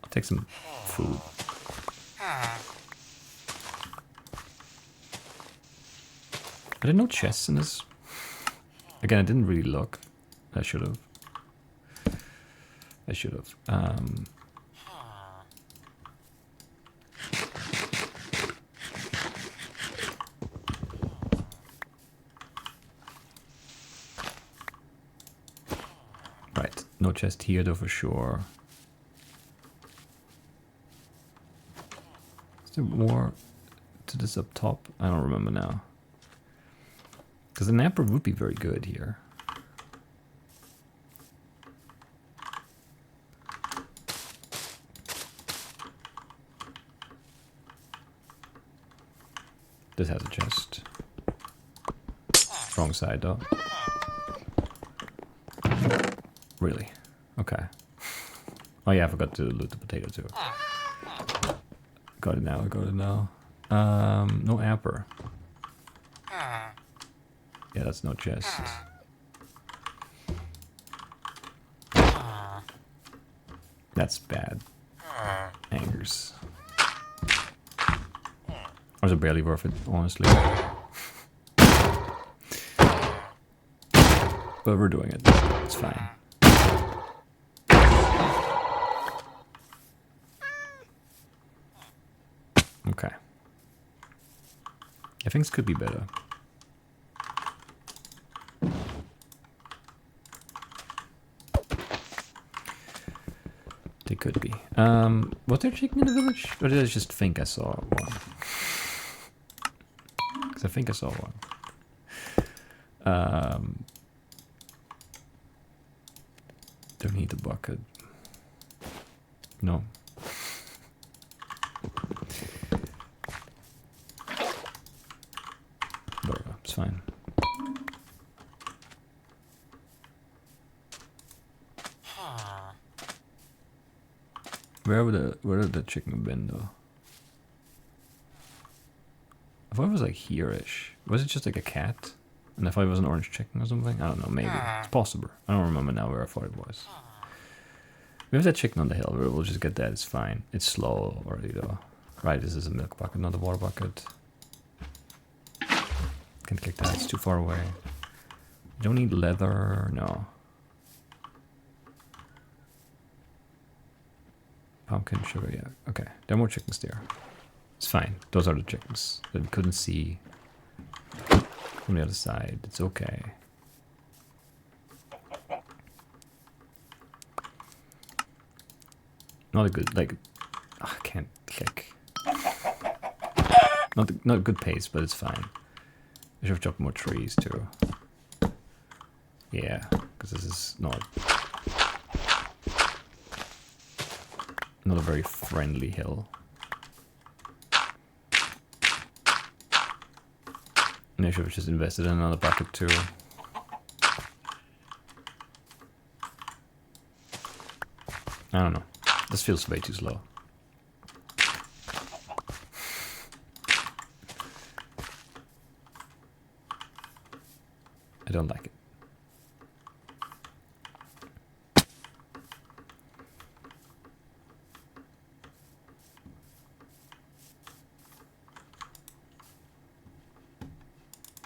I'll take some food. Are there no chests in this? Again, I didn't really look. I should have. I should have. Right, no chest here though for sure. Is there more to this up top? I don't remember now. Because the napper would be very good here. This has a chest. Wrong side though. Really? Okay. Oh yeah, I forgot to loot the potato too. Got it now, I got it now. No amper. Yeah, that's no chest. That's bad. Angers. Was it barely worth it, honestly? But we're doing it. It's fine. Okay. Yeah, things could be better. They could be. Was there chicken in the village? Or did I just think I saw one? Because I think I saw one. Don't need the bucket. No. Whatever, it's fine. Where would the chicken have been though? I thought it was like here-ish. Was it just like a cat? And I thought it was an orange chicken or something? I don't know, maybe. It's possible. I don't remember now where I thought it was. We have that chicken on the hill. We'll just get that. It's fine. It's slow already though. Right, this is a milk bucket, not a water bucket. Can't click that. It's too far away. You don't need leather. No. Pumpkin sugar, yeah. Okay, there are more chickens there. It's fine. Those are the chickens that we couldn't see from the other side. It's okay. Not a good, like, I can't click. Not a good pace, but it's fine. I should have chopped more trees too. Yeah, because this is not a very friendly hill. And I should have just invested in another bucket too. I don't know. This feels way too slow. I don't like it.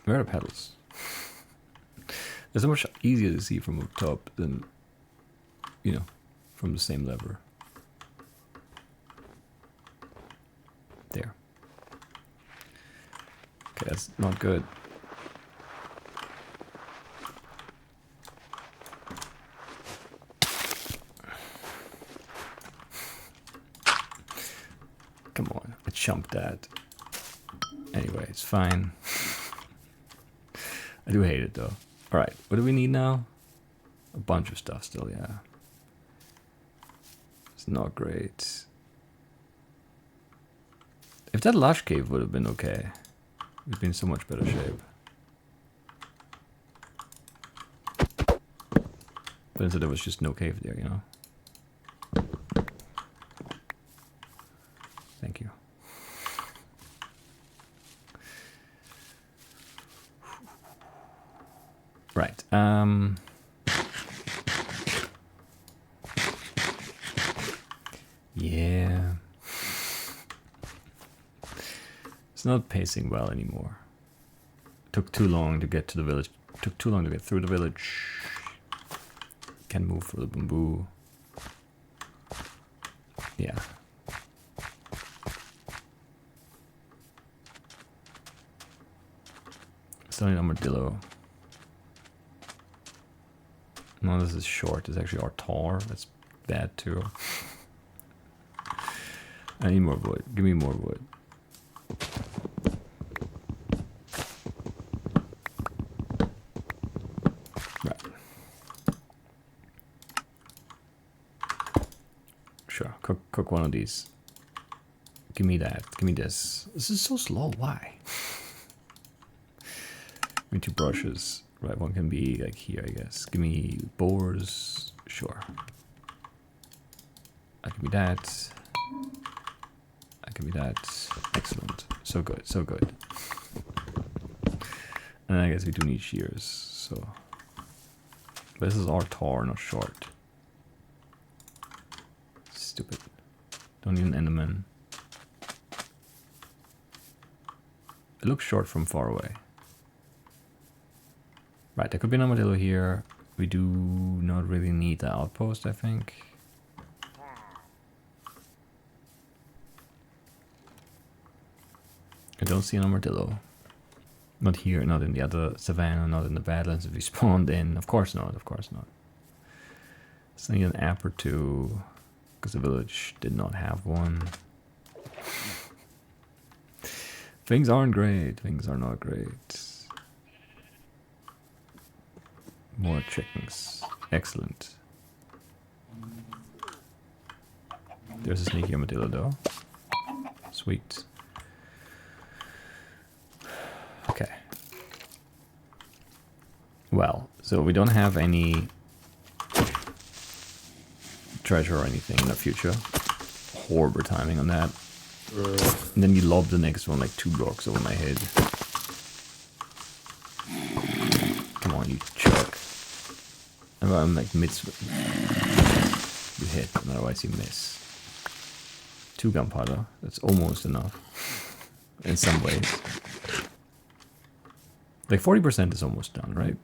Where are the pedals? They're so much easier to see from up top than, you know, from the same lever. There. Okay, that's not good. Come on, I chumped that. Anyway, it's fine. I do hate it though. Alright, what do we need now? A bunch of stuff still, yeah. It's not great. If that lush cave would have been okay, we'd be in so much better shape. But instead there was just no cave there, you know? Thank you. Right, yeah. It's not pacing well anymore. Took too long to get to the village. Took too long to get through the village. Can't move for the bamboo. Yeah. Still need armadillo. No, this is short. It's actually our tar. That's bad too. I need more wood. Give me more wood. Right. Sure. Cook one of these. Give me that. Give me this. This is so slow. Why? Give me 2 brushes. Right, one can be like here, I guess. Give me boars. Sure. I can be that. I can be that. Excellent. So good, so good. And I guess we do need shears, so. But this is our tar, not short. stupid. Don't need an Enderman. It looks short from far away. Right, there could be an armadillo here. We do not really need the outpost, I think. I don't see an armadillo. Not here, not in the other savannah, not in the Badlands if we spawned in. Of course not, of course not. So I need an app or two, because the village did not have one. Things aren't great, things are not great. More chickens, excellent. There's a sneaky armadillo though. Sweet. Okay. Well, so we don't have any treasure or anything in the future. Horrible timing on that. And then you lob the next one like 2 blocks over my head. Come on, you jerk. I'm like mid. You hit, and otherwise you miss. 2 gunpowder. That's almost enough. In some ways. Like 40% is almost done, right?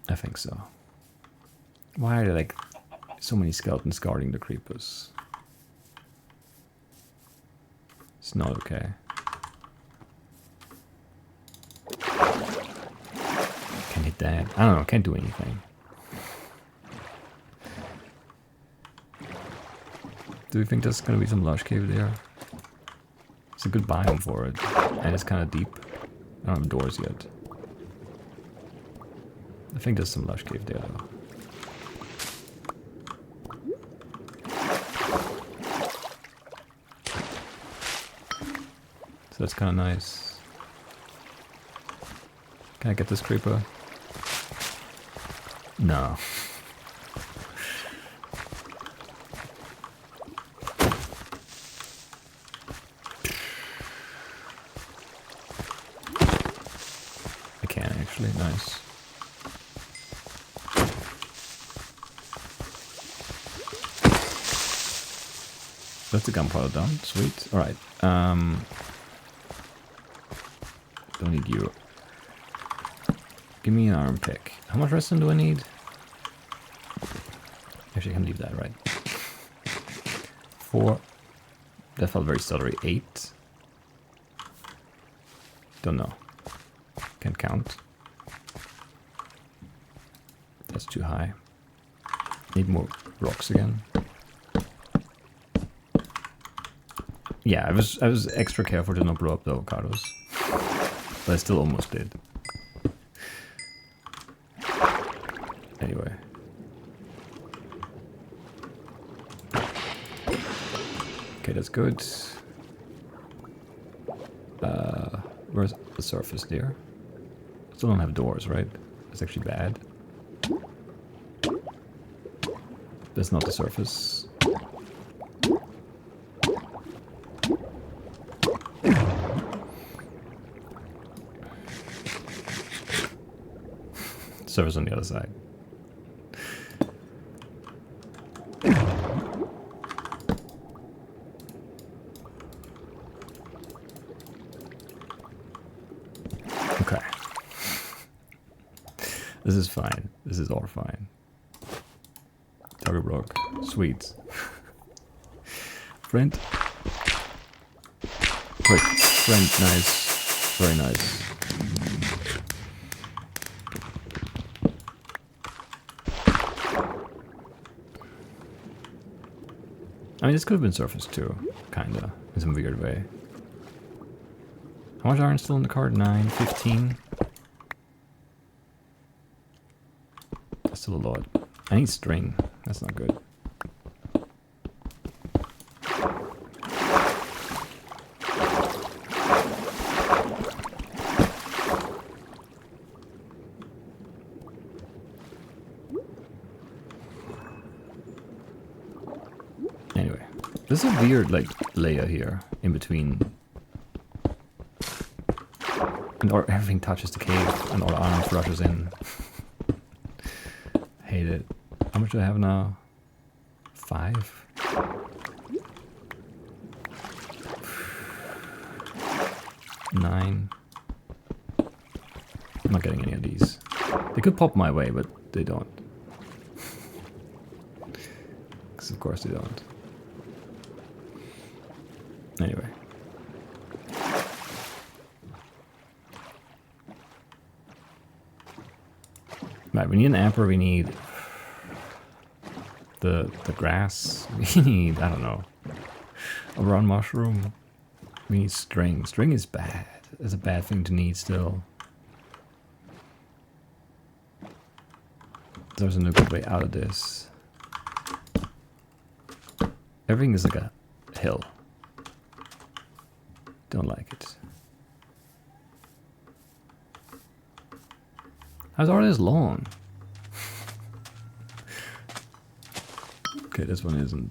I think so. Why are there like so many skeletons guarding the creepers? It's not okay. Can't hit that. I don't know, can't do anything. Do we think there's gonna be some lush cave there? It's a good biome for it. And it's kinda deep. I don't have doors yet. I think there's some lush cave there though. So that's kinda nice. Can I get this creeper? No. I can actually, nice. That's the gunpowder done, sweet. Alright, don't need you. Give me an iron pick. How much redstone do I need? Actually, I can leave that, right? 4. That felt very stuttery. 8. Don't know. Can't count. That's too high. Need more rocks again. Yeah, I was extra careful to not blow up the avocados. But I still almost did. Anyway. Okay, that's good. Where's the surface there? Still don't have doors, right? That's actually bad. That's not the surface. Surface on the other side. Okay. This is fine. This is all fine. Target block. Sweet. Friend. Quick. Friend. Nice. Very nice. I mean, this could have been surface too, kinda, in some weird way. How much iron still in the card? 9, 15? That's still a lot. I need string. That's not good. Anyway, there's a weird, like, layer here in between And or everything touches the cave and all the arms rushes in. Hate it. How much do I have now? 5? Nine. I'm not getting any of these. They could pop my way, but they don't. Because of course they don't. Anyway. Right, we need an amper, we need the grass, we need, I don't know, a brown mushroom, we need string. String is bad. It's a bad thing to need still. There's no good way out of this. Everything is like a hill. Don't like it. How's all this long? Okay, this one isn't.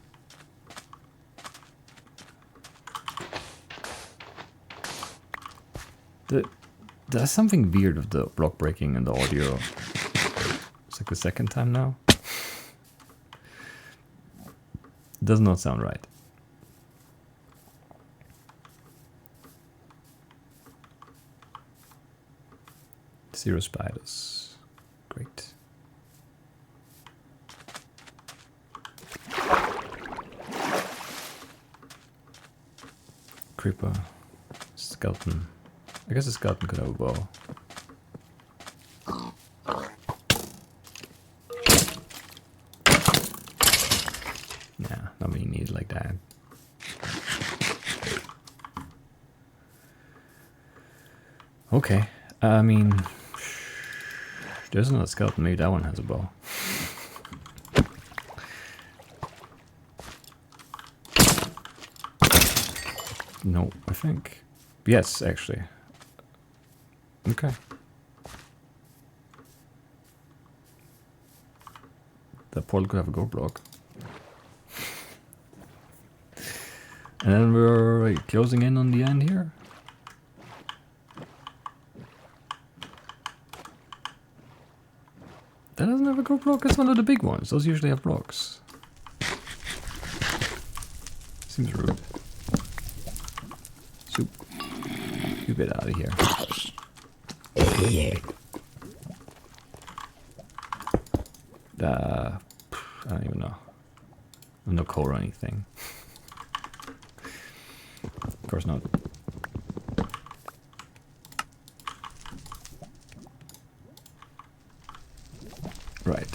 There's something weird with the block breaking and the audio. It's like the second time now. Does not sound right. Zero spiders. Great. Creeper. Skeleton. I guess a skeleton could have a bow. Nah, not really needed like that. Okay. I mean, there's another skeleton. Maybe that one has a bow. No, I think. Yes, actually. Okay. The portal could have a gold block. And then we're closing in on the end here. That doesn't have a gold block. That's one of the big ones. Those usually have blocks. Seems rude. Soup. You get out of here. I don't even know. No coal or anything. Of course not. Right.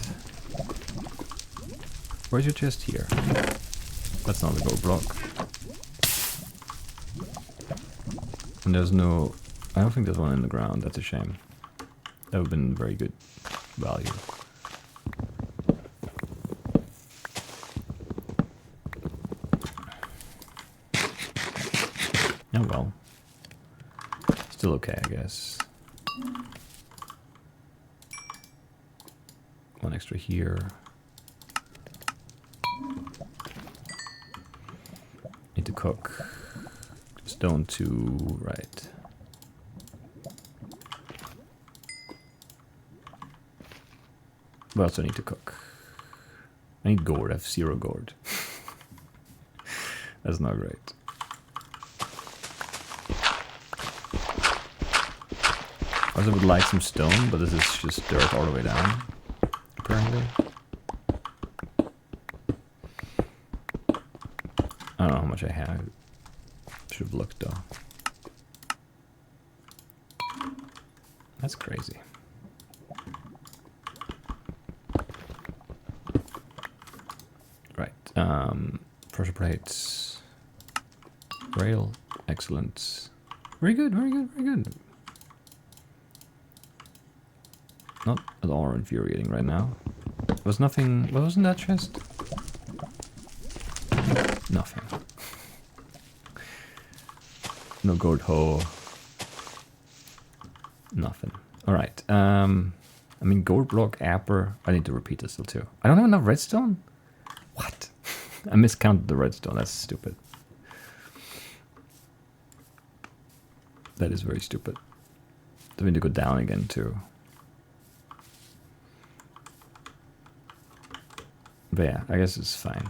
Where's your chest here? That's not a gold block. And there's no... I don't think there's one in the ground. That's a shame. That would have been very good value. Oh well. Still okay, I guess. One extra here. Need to cook. Stone 2, right. What else do I need to cook? I need gourd. I have 0 gourd. That's not great. I also would like some stone, but this is just dirt all the way down, apparently. I don't know how much I have. Should have looked though. That's crazy. Right. Pressure plates. Rail. Excellent. Very good, very good, very good. Not at all infuriating right now. Was nothing... What was in that chest? Nothing. No gold hoe. Nothing. Alright. I mean, gold block, apper. I need to repeat this still too. I don't have enough redstone? What? I miscounted the redstone. That's stupid. That is very stupid. Do we need to go down again too? But yeah, I guess it's fine.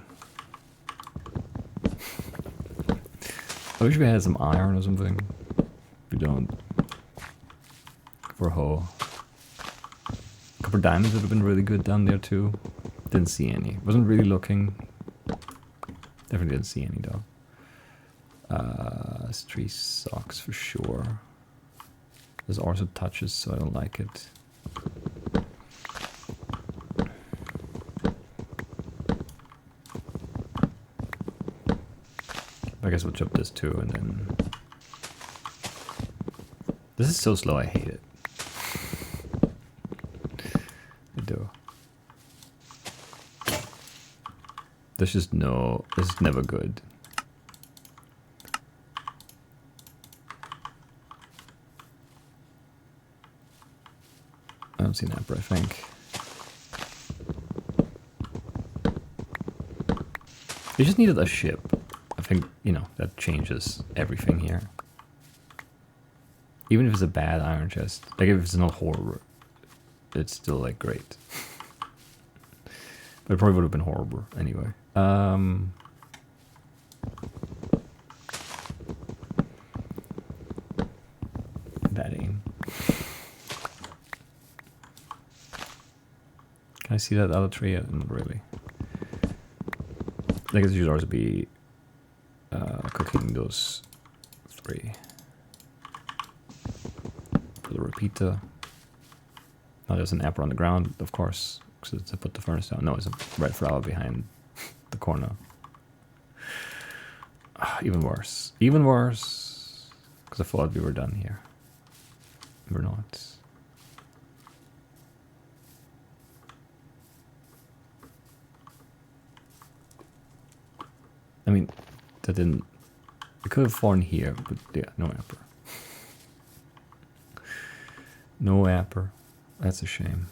I wish we had some iron or something. We don't. For a hole. Copper diamonds would have been really good down there too. Didn't see any. Wasn't really looking. Definitely didn't see any though. Tree socks for sure. There's also touches, so I don't like it. I guess we'll chop this too, and then... This is so slow, I hate it. I do. There's just no... This is never good. I don't see an apple, I think. They just needed a ship. I think, you know, that changes everything here. Even if it's a bad iron chest, like if it's not horrible, it's still like great. But it probably would have been horrible anyway. Bad aim. Can I see that other tree? Not really. I guess it should also be cooking those 3. For the repeater. Now there's an apple on the ground, of course, because to put the furnace down. No, it's a red flower behind the corner. Even worse. Even worse. Because I thought we were done here. We're not. I mean, that didn't... We could have fallen here, but yeah, no apple. No apple. That's a shame.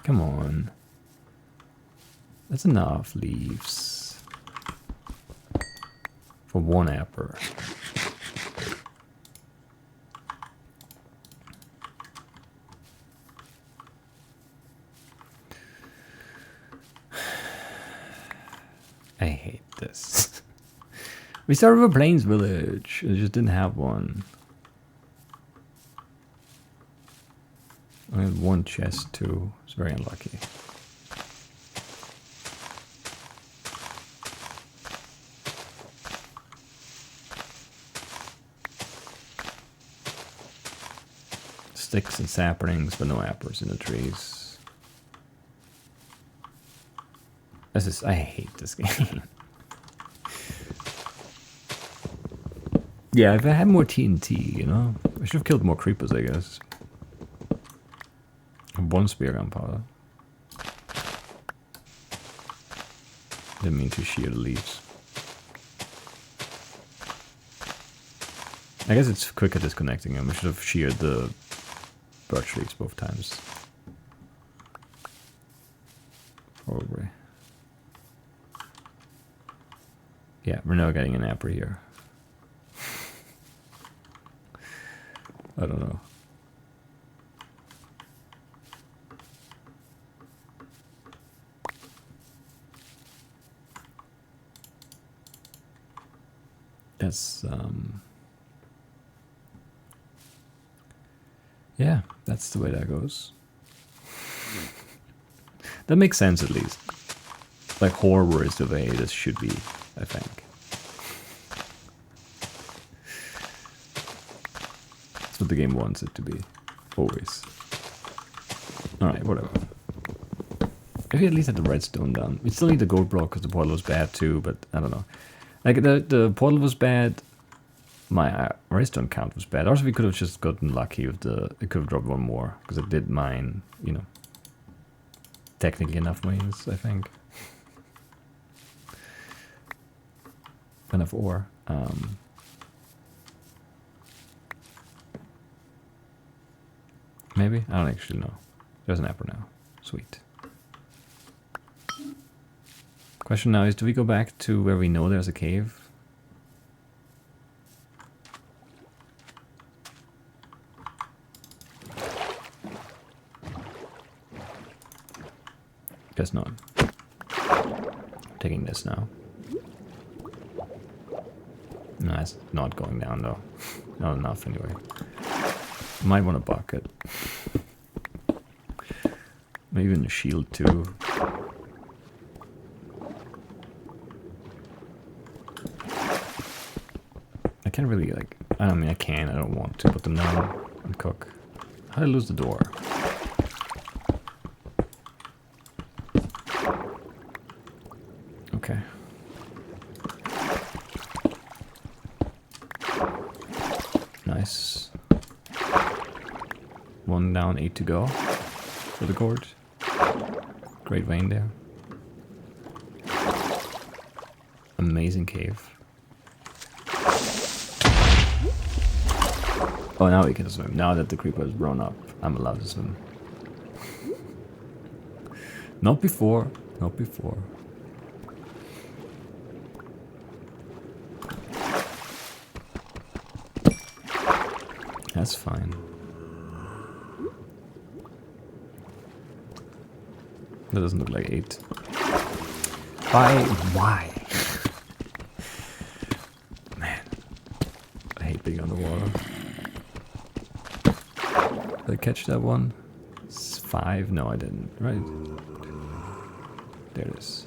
Come on. That's enough leaves. For 1 apple. I hate this. We started with a plains village. It just didn't have one. I had 1 chest too. It's very unlucky. Sticks and saplings, but no apples in the trees. This is... I hate this game. Yeah, if I had more TNT, you know? I should have killed more creepers, I guess. 1 spear gunpowder. Didn't mean to shear the leaves. I guess it's quicker disconnecting them. I should have sheared the birch leaves both times. Probably. Yeah, we're now getting an apple here. I don't know. That's yeah, that's the way that goes. That makes sense at least. Like horror is the way this should be, I think. That's what the game wants it to be. Always. Alright, whatever. Maybe at least had the redstone done. We still need the gold block because the portal was bad too, but I don't know. Like the portal was bad. My redstone count was bad. Also, we could have just gotten lucky with the... It could have dropped 1 more because it did mine, you know, technically enough mines, I think. Enough ore. Maybe? I don't actually know. There's an apple now. Sweet. Question now is, do we go back to where we know there's a cave? Guess not. Taking this now. No, it's not going down though. Not enough anyway. Might want a bucket. Maybe even a shield too. I can't really like, I mean I can, I don't want to put them down and cook. How did I lose the door? Okay. Nice. 1 down, 8 to go for the gourd. Great vein there. Amazing cave. Oh, now we can swim. Now that the creeper has grown up, I'm allowed to swim. Not before. Not before. That's fine. That doesn't look like 8. Why? Man, I hate being underwater. Did I catch that one? It's 5? No, I didn't. Right. There it is.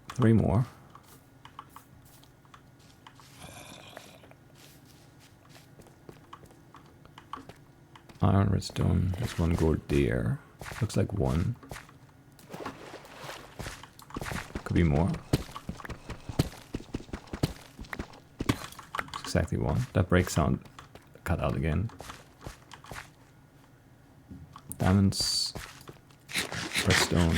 Three more. Iron, redstone. There's 1 gold there. Looks like 1. Could be more. It's exactly 1. That break sound cut out again. Diamonds. Redstone.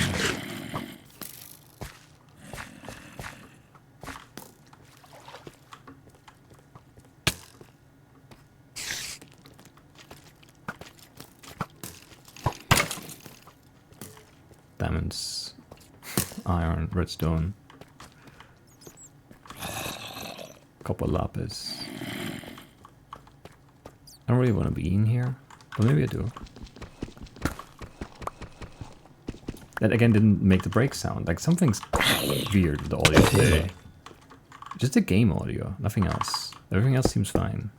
Diamonds, iron, redstone, copper lapis. I don't really want to be in here, but maybe I do. That again didn't make the break sound. Like something's weird with the audio today. Just the game audio, nothing else. Everything else seems fine.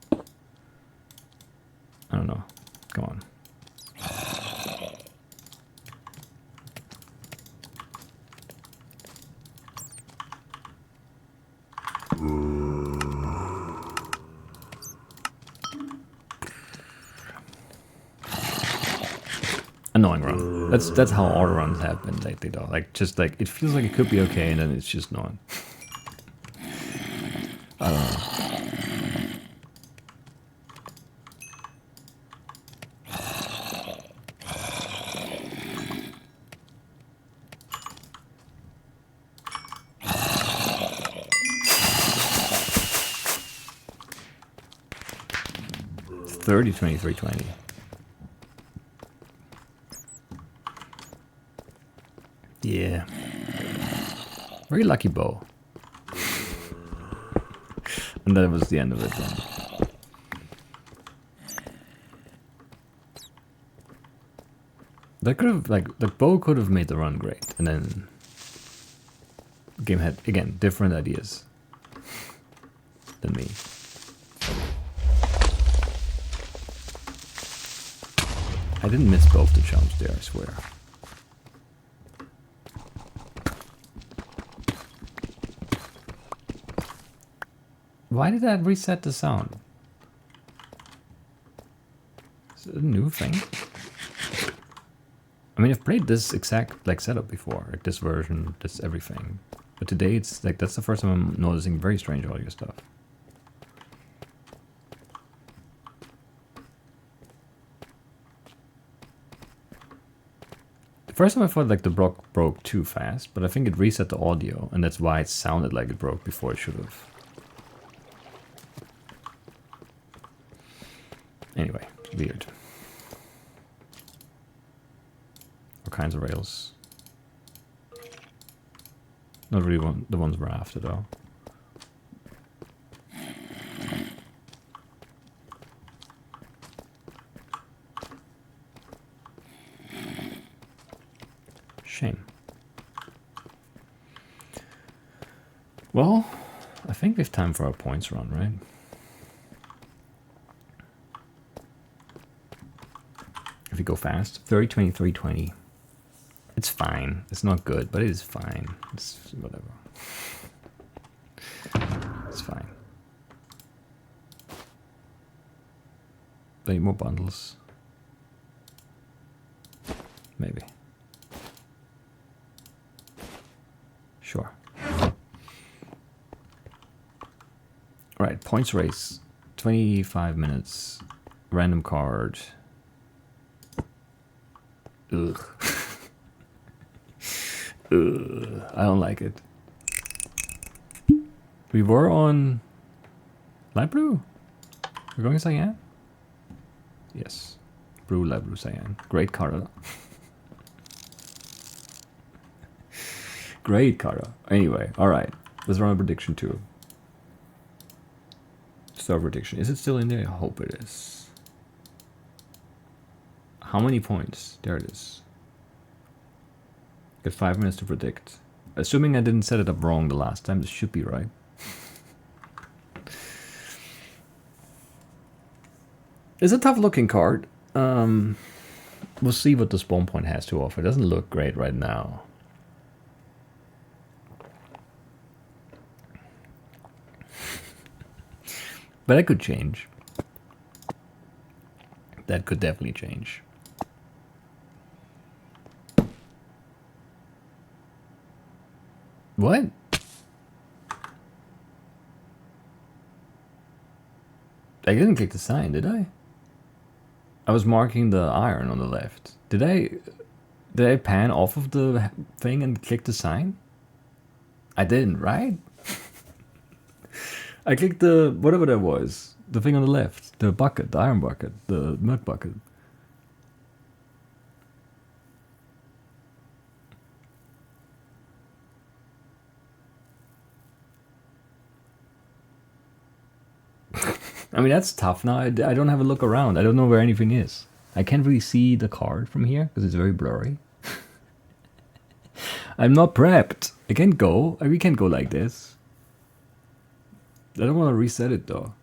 I don't know. Come on. Annoying run. That's how all runs have been lately though. Like just like it feels like it could be okay and then it's just not. I don't know. It's 30, 23, 20. Yeah. Very lucky bow. And that was the end of it then. That could have, like, the bow could have made the run great. And then the game had, again, different ideas than me. I didn't miss both the jumps there, I swear. Why did that reset the sound? Is it a new thing? I mean, I've played this exact like setup before, like this version, this everything. But today it's like that's the first time I'm noticing very strange audio stuff. The first time I thought like the block broke too fast, but I think it reset the audio, and that's why it sounded like it broke before it should have. Anyway, weird. All kinds of rails. Not really the ones we're after though. Shame. Well, I think we have time for our points run, right? If we go fast, 30, 20, 30, 20. It's fine. It's not good, but it is fine. It's whatever. It's fine. Any more bundles? Maybe. Sure. Right, points race. 25 minutes. Random card. Ugh. Ugh. I don't like it. We were on Light Blue? We're going Cyan? Yes. Blue, Light Blue, Cyan. Great card. Great card. Anyway, alright. Let's run a prediction too. Start prediction. Is it still in there? I hope it is. How many points? There it is. Got 5 minutes to predict. Assuming I didn't set it up wrong the last time, this should be right. It's a tough looking card. We'll see what the spawn point has to offer. It doesn't look great right now. But that could change. That could definitely change. What? I didn't click the sign, did I? I was marking the iron on the left. Did I pan off of the thing and click the sign? I didn't, right? I clicked the, whatever that was, the thing on the left, the bucket, the iron bucket, the milk bucket. I mean, that's tough now. I don't have a look around. I don't know where anything is. I can't really see the card from here because it's very blurry. I'm not prepped. I can't go. We can't go like this. I don't want to reset it though.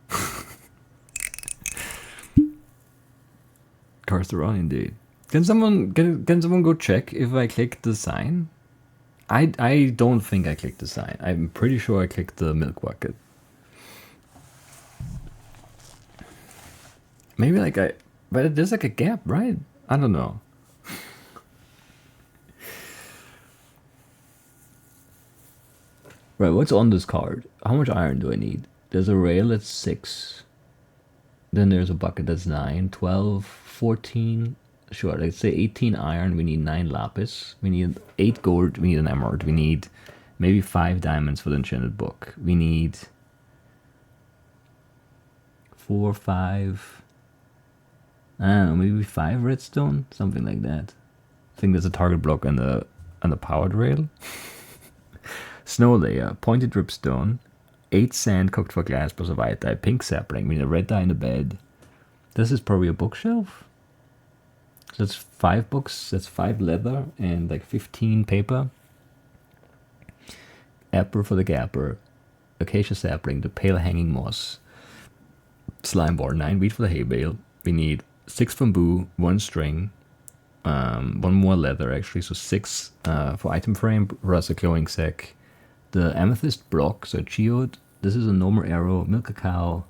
Cards are on indeed. Can someone go check if I clicked the sign? I don't think I clicked the sign. I'm pretty sure I clicked the milk bucket. Maybe like but there's like a gap, right? I don't know. Right, what's on this card? How much iron do I need? There's a rail that's 6. Then there's a bucket that's 9, 12, 14. Sure, let's say 18 iron. We need 9 lapis. We need 8 gold. We need an emerald. We need maybe 5 diamonds for the enchanted book. We need 4, 5. I don't know, maybe 5 redstone, something like that. I think there's a target block and the powered rail. Snow layer, pointed dripstone, 8 sand cooked for glass plus a white dye, pink sapling. We need a red dye in the bed. This is probably a bookshelf. So that's 5 books. That's 5 leather and like 15 paper. Apple for the gapper, acacia sapling, the pale hanging moss, slime board, 9 wheat for the hay bale. We need 6 bamboo, 1 string, 1 more leather actually, so 6 for item frame, plus a glowing sack. The amethyst block, so geode. This is a normal arrow, milk cacao,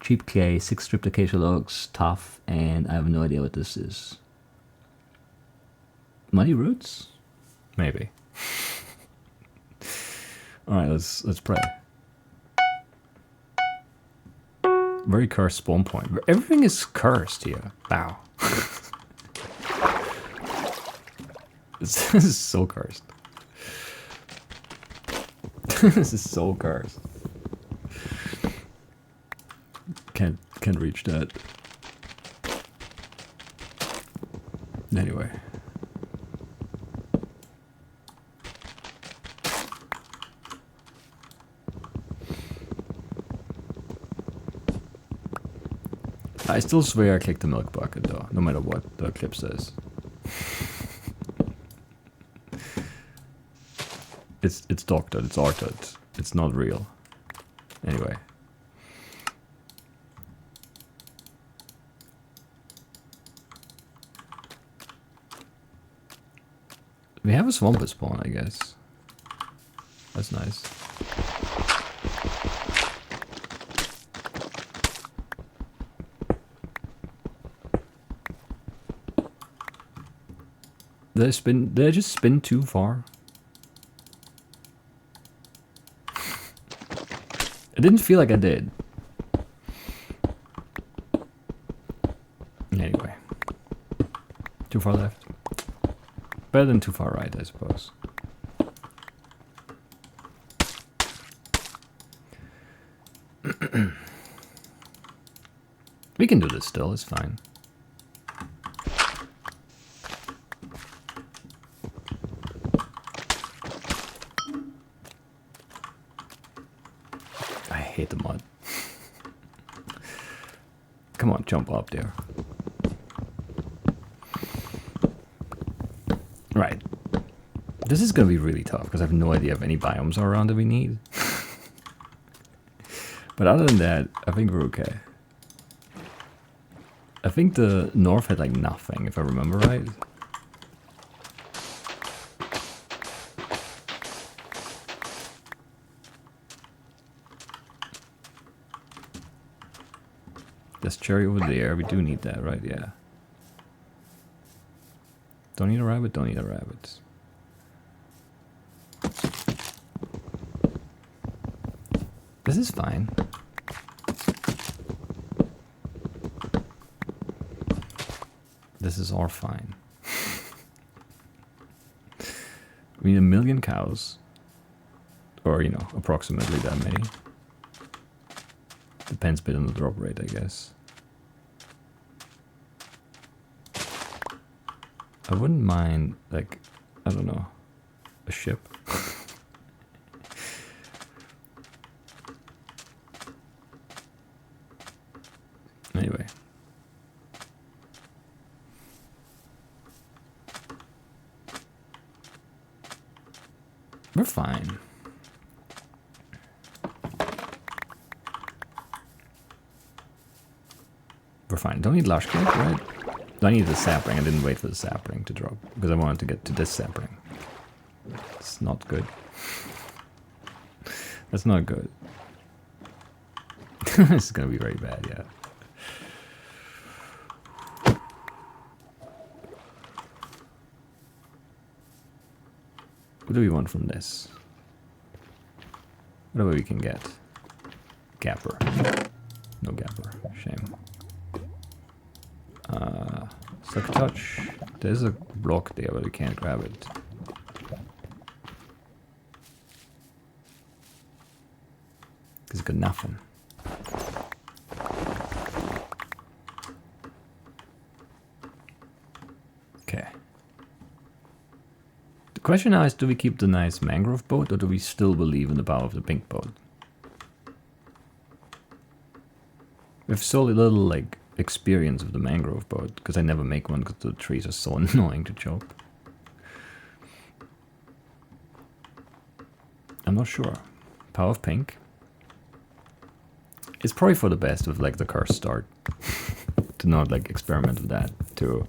cheap clay, 6 stripped acacia logs, tough, and I have no idea what this is. Muddy roots? Maybe. Alright, let's pray. Very cursed spawn point. Everything is cursed here. Wow. This is so cursed. This is so cursed. Can't reach that. Anyway. I still swear I clicked the milk bucket though, no matter what the clip says. It's doctored, it's altered. It's not real. Anyway. We have a swamp spawn, I guess. That's nice. Did I just spin too far? It didn't feel like I did. Anyway. Too far left. Better than too far right, I suppose. We can do this still, it's fine. I hate the mud. Come on, jump up there. Right. This is gonna be really tough because I have no idea if any biomes are around that we need. But other than that, I think we're okay. I think the north had like nothing, if I remember right. There's cherry over there, we do need that, right? Yeah. Don't need a rabbit, don't need a rabbit. This is fine. This is all fine. We need 1 million cows. Or, you know, approximately that many. Depends a bit on the drop rate, I guess. I wouldn't mind, like, I don't know, a ship. Anyway. We're fine. We're fine. Don't need lush cake, right? I need the sapling. I didn't wait for the sapling to drop because I wanted to get to this sapling. It's not good. That's not good. This is gonna be very bad, yeah. What do we want from this? Whatever we can get. Gapper. No gapper. Shame. Suck touch. There's a block there, but we can't grab it. Because it's got nothing. Okay. The question now is, do we keep the nice mangrove boat, or do we still believe in the power of the pink boat? We have so little, like, experience of the mangrove boat, because I never make one because the trees are so annoying to chop. I'm not sure. Power of pink? It's probably for the best with, like, the curse start. To not, like, experiment with that, too.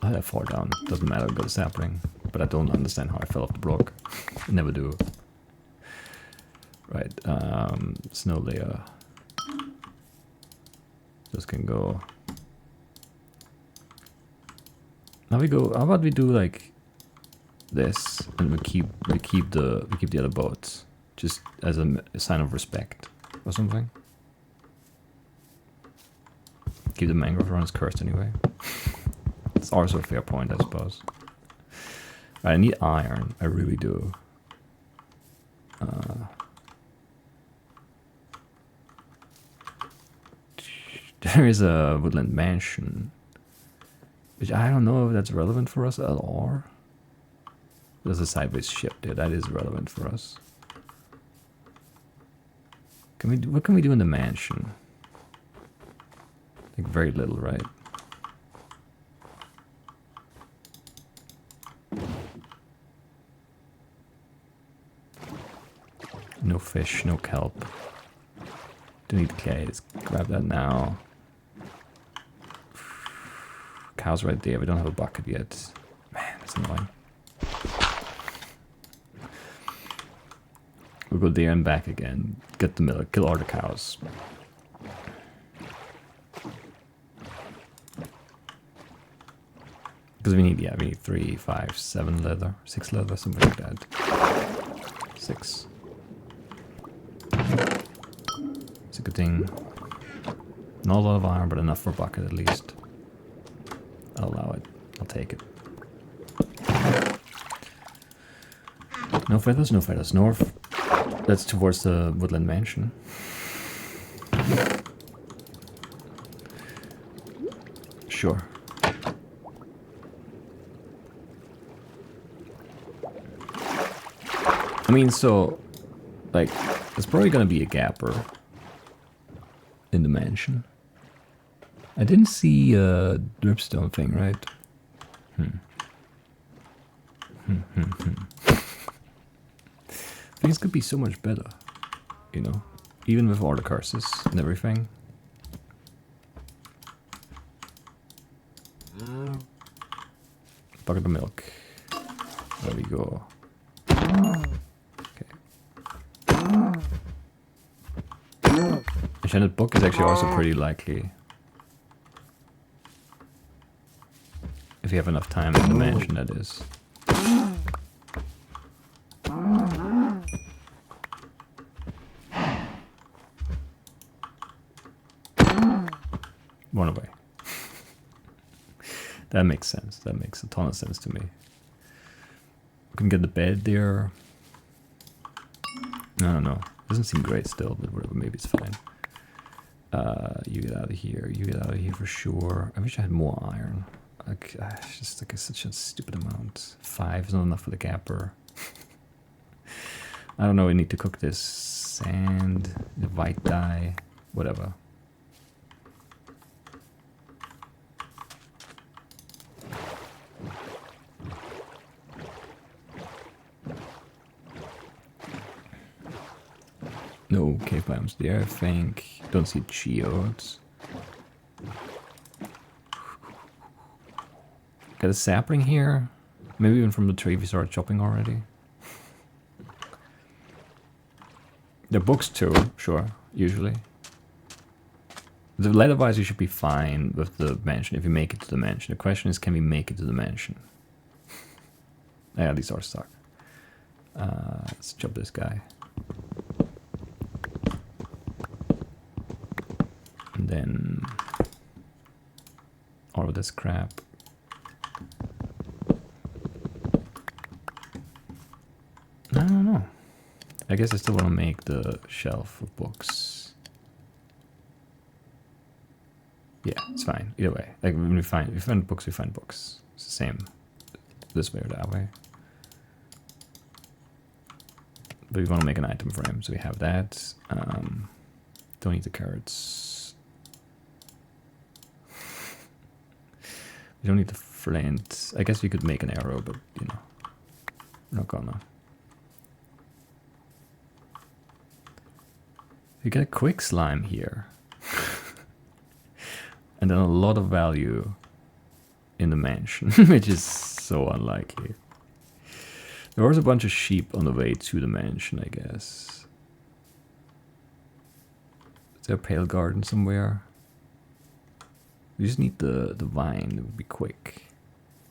How did I fall down? Doesn't matter, I got a sapling. But I don't understand how I fell off the block. I never do. Right, snow layer. This can go. Now we go. How about we do like this, and we keep the other boats, just as a sign of respect or something. Keep the mangrove runs cursed anyway. It's also a fair point, I suppose. Right, I need iron. I really do. There is a woodland mansion, which I don't know if that's relevant for us at all. There's a sideways ship there. That is relevant for us. Can we do, what can we do in the mansion? Like very little, right? fish, no kelp. Do need clay, let's grab that now. Cow's right there, we don't have a bucket yet. Man, that's annoying. We'll go there and back again. Get the milk, kill all the cows. Because we need 3, 5, 7 leather, 6 leather, something like that. 6. It's a good thing. Not a lot of iron, but enough for a bucket at least. I'll allow it. I'll take it. No feathers, no feathers. North. That's towards the woodland mansion. Sure. I mean, so, like, there's probably gonna be a gapper in the mansion. I didn't see a dripstone thing, right? Things could be so much better, you know, even with all the curses and everything. Bucket of milk. There we go. Okay. Enchanted book is actually also pretty likely. If you have enough time in the mansion, that is. Run away. That makes sense. That makes a ton of sense to me. We can get the bed there. I don't know. Doesn't seem great still, but whatever. Maybe it's fine. You get out of here. You get out of here for sure. I wish I had more iron. Like, it's just like such a stupid amount. 5 is not enough for the gapper. I don't know. We need to cook this sand, the white dye, whatever. No cave biomes there, I think. Don't see geodes. Got a sapling here. Maybe even from the tree we started chopping already. The books too, sure, usually. The leather-wise, you should be fine with the mansion if you make it to the mansion. The question is, can we make it to the mansion? Yeah, these are stuck. Let's chop this guy. And then all of this crap. I don't know. I guess I still want to make the shelf of books. Yeah, it's fine. Either way. Like when we find books, we find books. It's the same this way or that way. But we want to make an item frame, so we have that. Don't need the carrots. We don't need the flint. I guess we could make an arrow, but you know, we're not gonna. You get a quick slime here. And then a lot of value in the mansion, which is so unlikely. There was a bunch of sheep on the way to the mansion, I guess. Is there a pale garden somewhere? We just need the vine, it would be quick.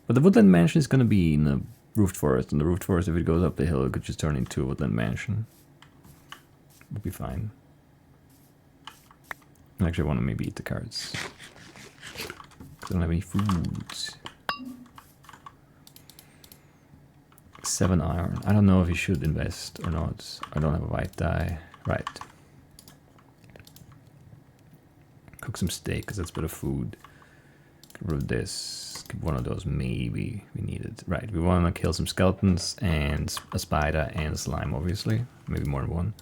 But the woodland mansion is gonna be in the roofed forest, and the roofed forest, if it goes up the hill, it could just turn into a woodland mansion. Would be fine. I actually want to maybe eat the carrots. I don't have any food. 7 iron. I don't know if you should invest or not. I don't have a white dye. Right. Cook some steak because that's better food. Get rid of this. Get one of those. Maybe we need it. Right. We want to kill some skeletons and a spider and a slime, obviously. Maybe more than one.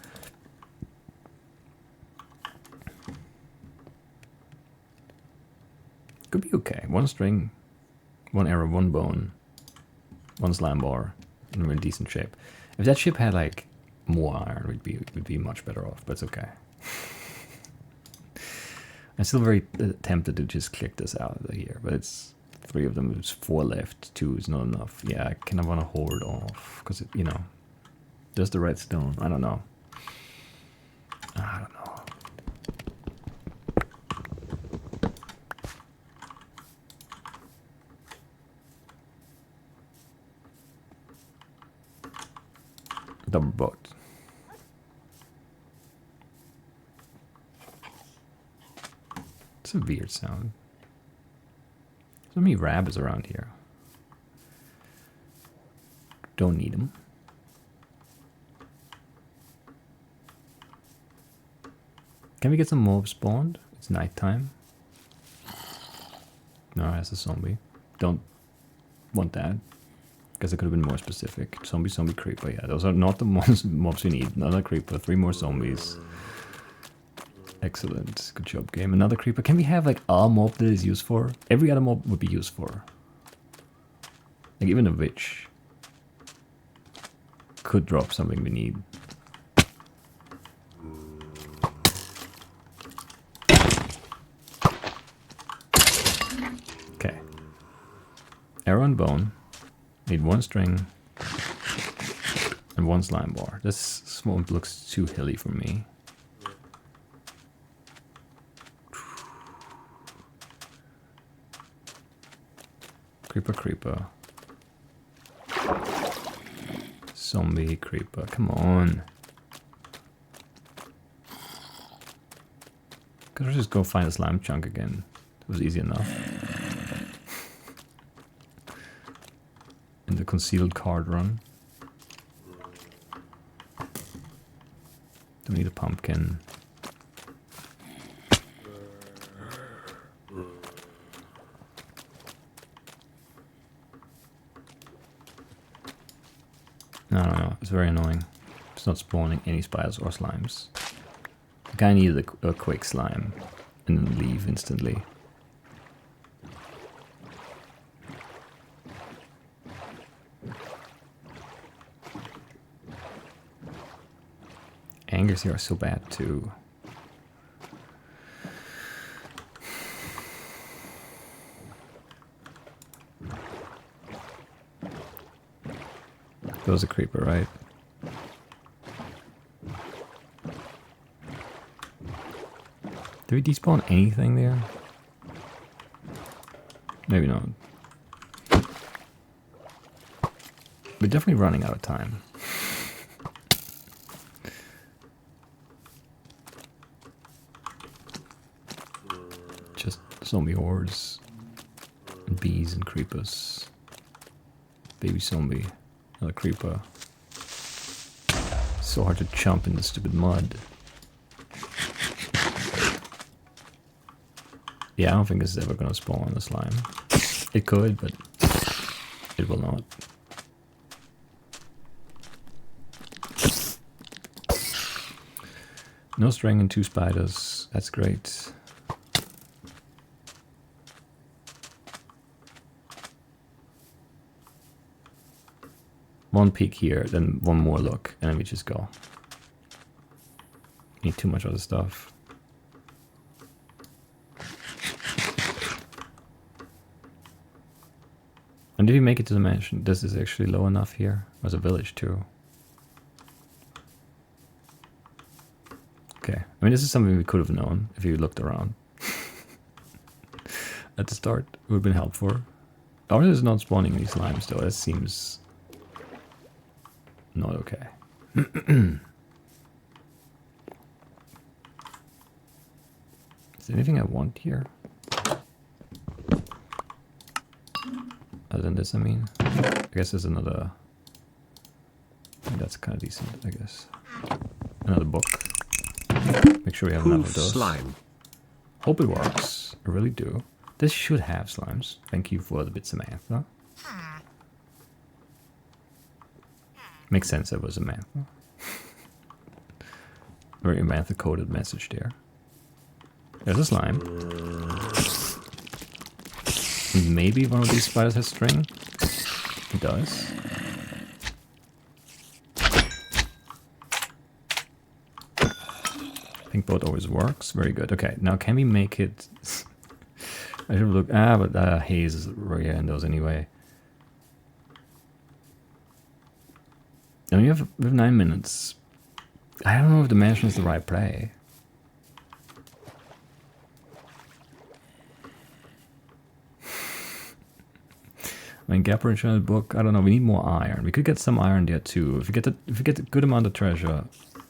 Could be okay. 1 string, 1 arrow, 1 bone, 1 slime bar, and we're in decent shape. If that ship had like more iron, would be much better off, but it's okay. I'm still very tempted to just click this out of here, but it's 3 of them. There's 4 left. 2 is not enough. Yeah, I kind of want to hold off because you know, there's the redstone. I don't know. I don't know. Double boat. It's a weird sound. So many rabbits around here. Don't need them. Can we get some mobs spawned? It's nighttime. No, that's a zombie. Don't want that. Guess I could have been more specific. Zombie, creeper. Yeah, those are not the mobs we need. Another creeper, 3 more zombies. Excellent. Good job, game. Another creeper. Can we have like a mob that is used for? Every other mob would be used for. Like even a witch could drop something we need. Okay. Arrow and bone. Need 1 string and 1 slime bar. This swamp looks too hilly for me. Creeper. Zombie creeper. Come on. Could I just go find a slime chunk again? It was easy enough. In the concealed card run. Don't need a pumpkin. No, it's very annoying. It's not spawning any spiders or slimes. The guy needed a quick slime and then leave instantly. Angers here are so bad too. That was a creeper, right? Did we despawn anything there? Maybe not. We're definitely running out of time. Just zombie hordes. And bees and creepers. Baby zombie. Another creeper. So hard to jump in the stupid mud. Yeah, I don't think this is ever gonna spawn the slime. It could, but it will not. No string and 2 spiders. That's great. One peek here, then 1 more look, and then we just go. Need too much other stuff. And did we make it to the mansion? This is actually low enough here. There's a village too. Okay. I mean, this is something we could have known if you looked around. At the start, it would have been helpful. Ours is not spawning any slimes though. That seems not okay. Is there anything I want here? Other than this, I mean. I guess there's another... That's kind of decent, I guess. Another book. Make sure we have enough of those. Slime. Hope it works. I really do. This should have slimes. Thank you for the bit, Samantha. Makes sense it was Samantha. Very Samantha-coded message there. There's a slime. Maybe one of these spiders has string. It does. think both always works. Very good. Okay, now can we make it... I should look... but haze is rare in those anyway. And we have 9 minutes. I don't know if the mansion is the right play. I mean, Gapper Enchanted Book, I don't know, we need more iron. We could get some iron there too. If we get a good amount of treasure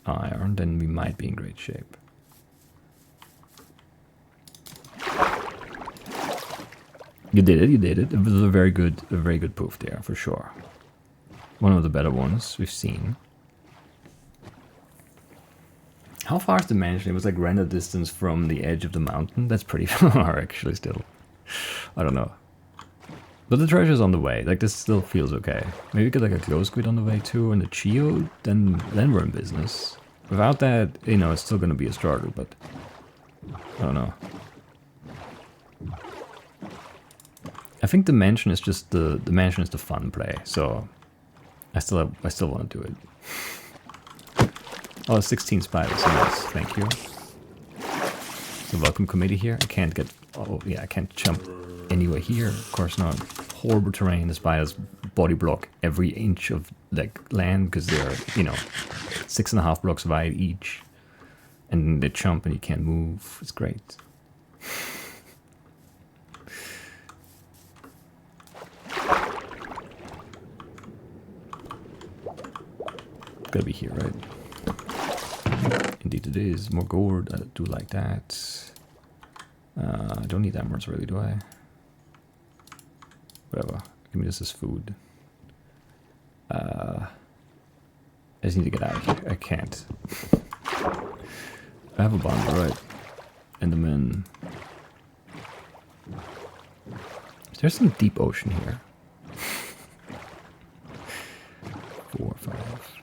iron, then we might be in great shape. You did it, you did it. It was a very good proof there, for sure. One of the better ones we've seen. How far is the mansion? It was like render distance from the edge of the mountain. That's pretty far, actually, still. I don't know. But the treasure's on the way. Like, this still feels okay. Maybe get like a glow squid on the way too, and a Geo, then we're in business. Without that, you know, it's still gonna be a struggle, but I don't know. I think the mansion is just the mansion is the fun play, so I still want to do it. Oh, 16 spiders, nice, thank you. So welcome committee here. I can't get, oh yeah, I can't jump anywhere here, of course not. Horrible terrain, the spiders body block every inch of like land because they're, you know, 6.5 blocks wide each. And they jump and you can't move, it's great. Gotta be here, right? Indeed it is. More gold, I do like that. I don't need emeralds really, do I? Whatever. Give me this as food. I just need to get out of here. I can't. I have a bomb, right? Enderman. There's some deep ocean here. 4, 5.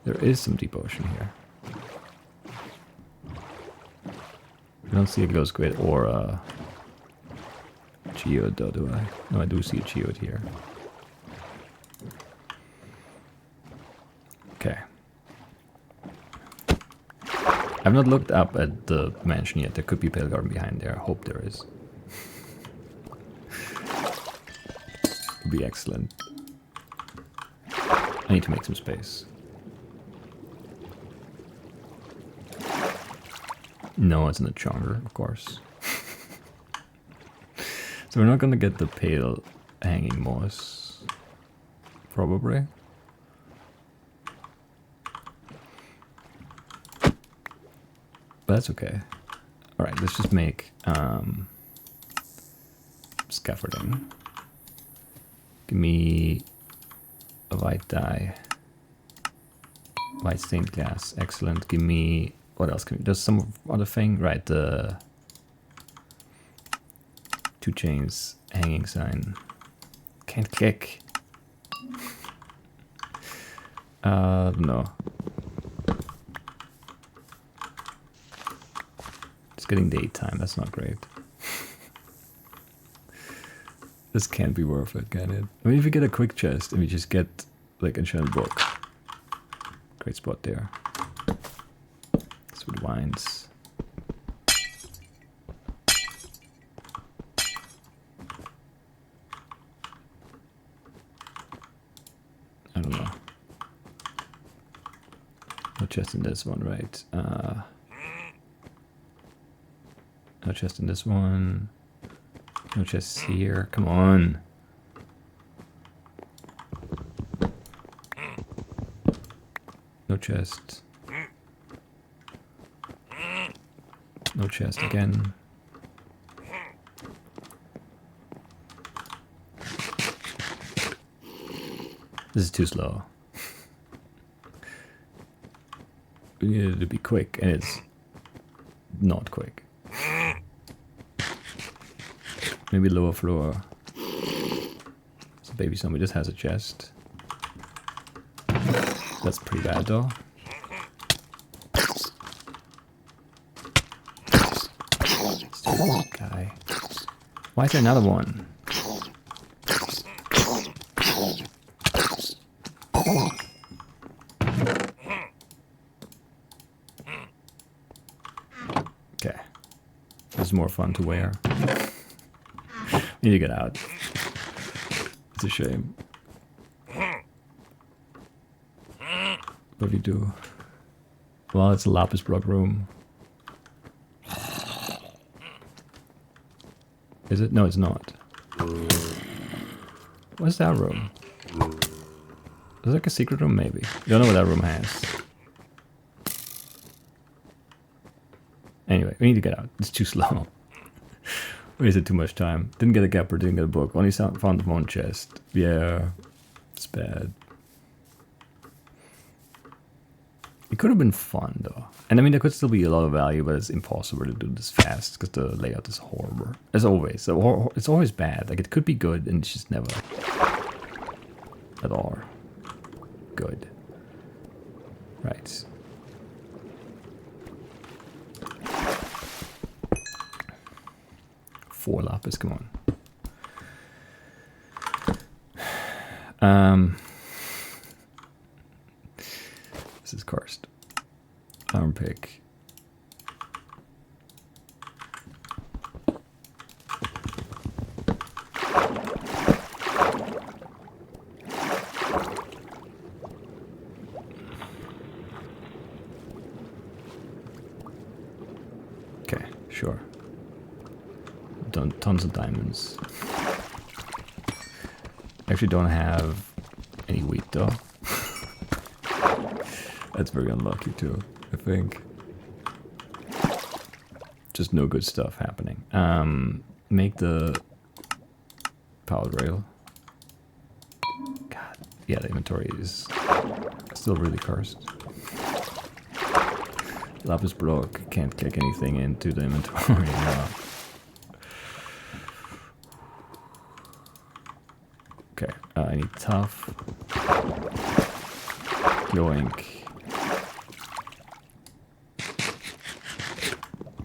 There is some deep ocean here. I don't see a glow squid or a geode though, do I? No, I do see a geode here. Okay. I've not looked up at the mansion yet. There could be a pale garden behind there. I hope there is. Would be excellent. I need to make some space. No, it's in the chamber, of course. So we're not gonna get the pale hanging moss. Probably. But that's okay. Alright, let's just make scaffolding. Give me a white dye. White stained glass. Excellent. Give me... What else can we... There's some other thing. Right, the... 2 chains. Hanging sign. Can't click. No. It's getting daytime. That's not great. This can't be worth it, can it? I mean, if we get a quick chest and we just get, like, enchanted book. Great spot there. Sweet wines. I don't know. No chest in this one, right? No chest in this one. No chests here. Come on. No chest. No chest again. This is too slow. We needed to be quick, and it's not quick. Maybe lower floor. So baby zombie just has a chest. That's pretty bad though. Stupid guy. Why is there another one? because it's more fun to wear. Need to get out. It's a shame. What do you do? Well, it's a lapis block room. Is it? No, it's not. What's that room? Is it like a secret room? Maybe. Don't know what that room has. Anyway, we need to get out. It's too slow. Wasted too much time. Didn't get a gapper, didn't get a book. Only found one chest. Yeah, it's bad. It could have been fun though. And I mean, there could still be a lot of value, but it's impossible to do this fast because the layout is horrible. As always. So it's always bad. Like, it could be good and it's just never at all good. Right. Four lapis, come on. This is cursed. Arm pick. Okay, sure. Done tons of diamonds. Actually don't have any wheat though. That's very unlucky too, I think. Just no good stuff happening. Make the powered rail. God, yeah, the inventory is still really cursed. Lapis block, can't click anything into the inventory now. Okay, I need tough. Yoink.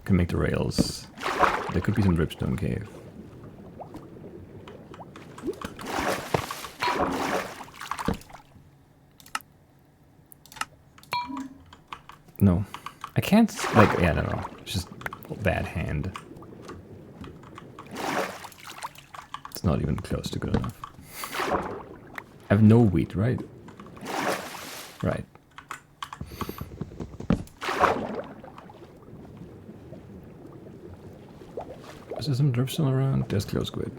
Can make the rails. There could be some dripstone cave. No. I can't, like, yeah, I don't know. It's just a bad hand. It's not even close to good enough. I have no wheat, right? Right. Is there some dripstone around? There's close squid.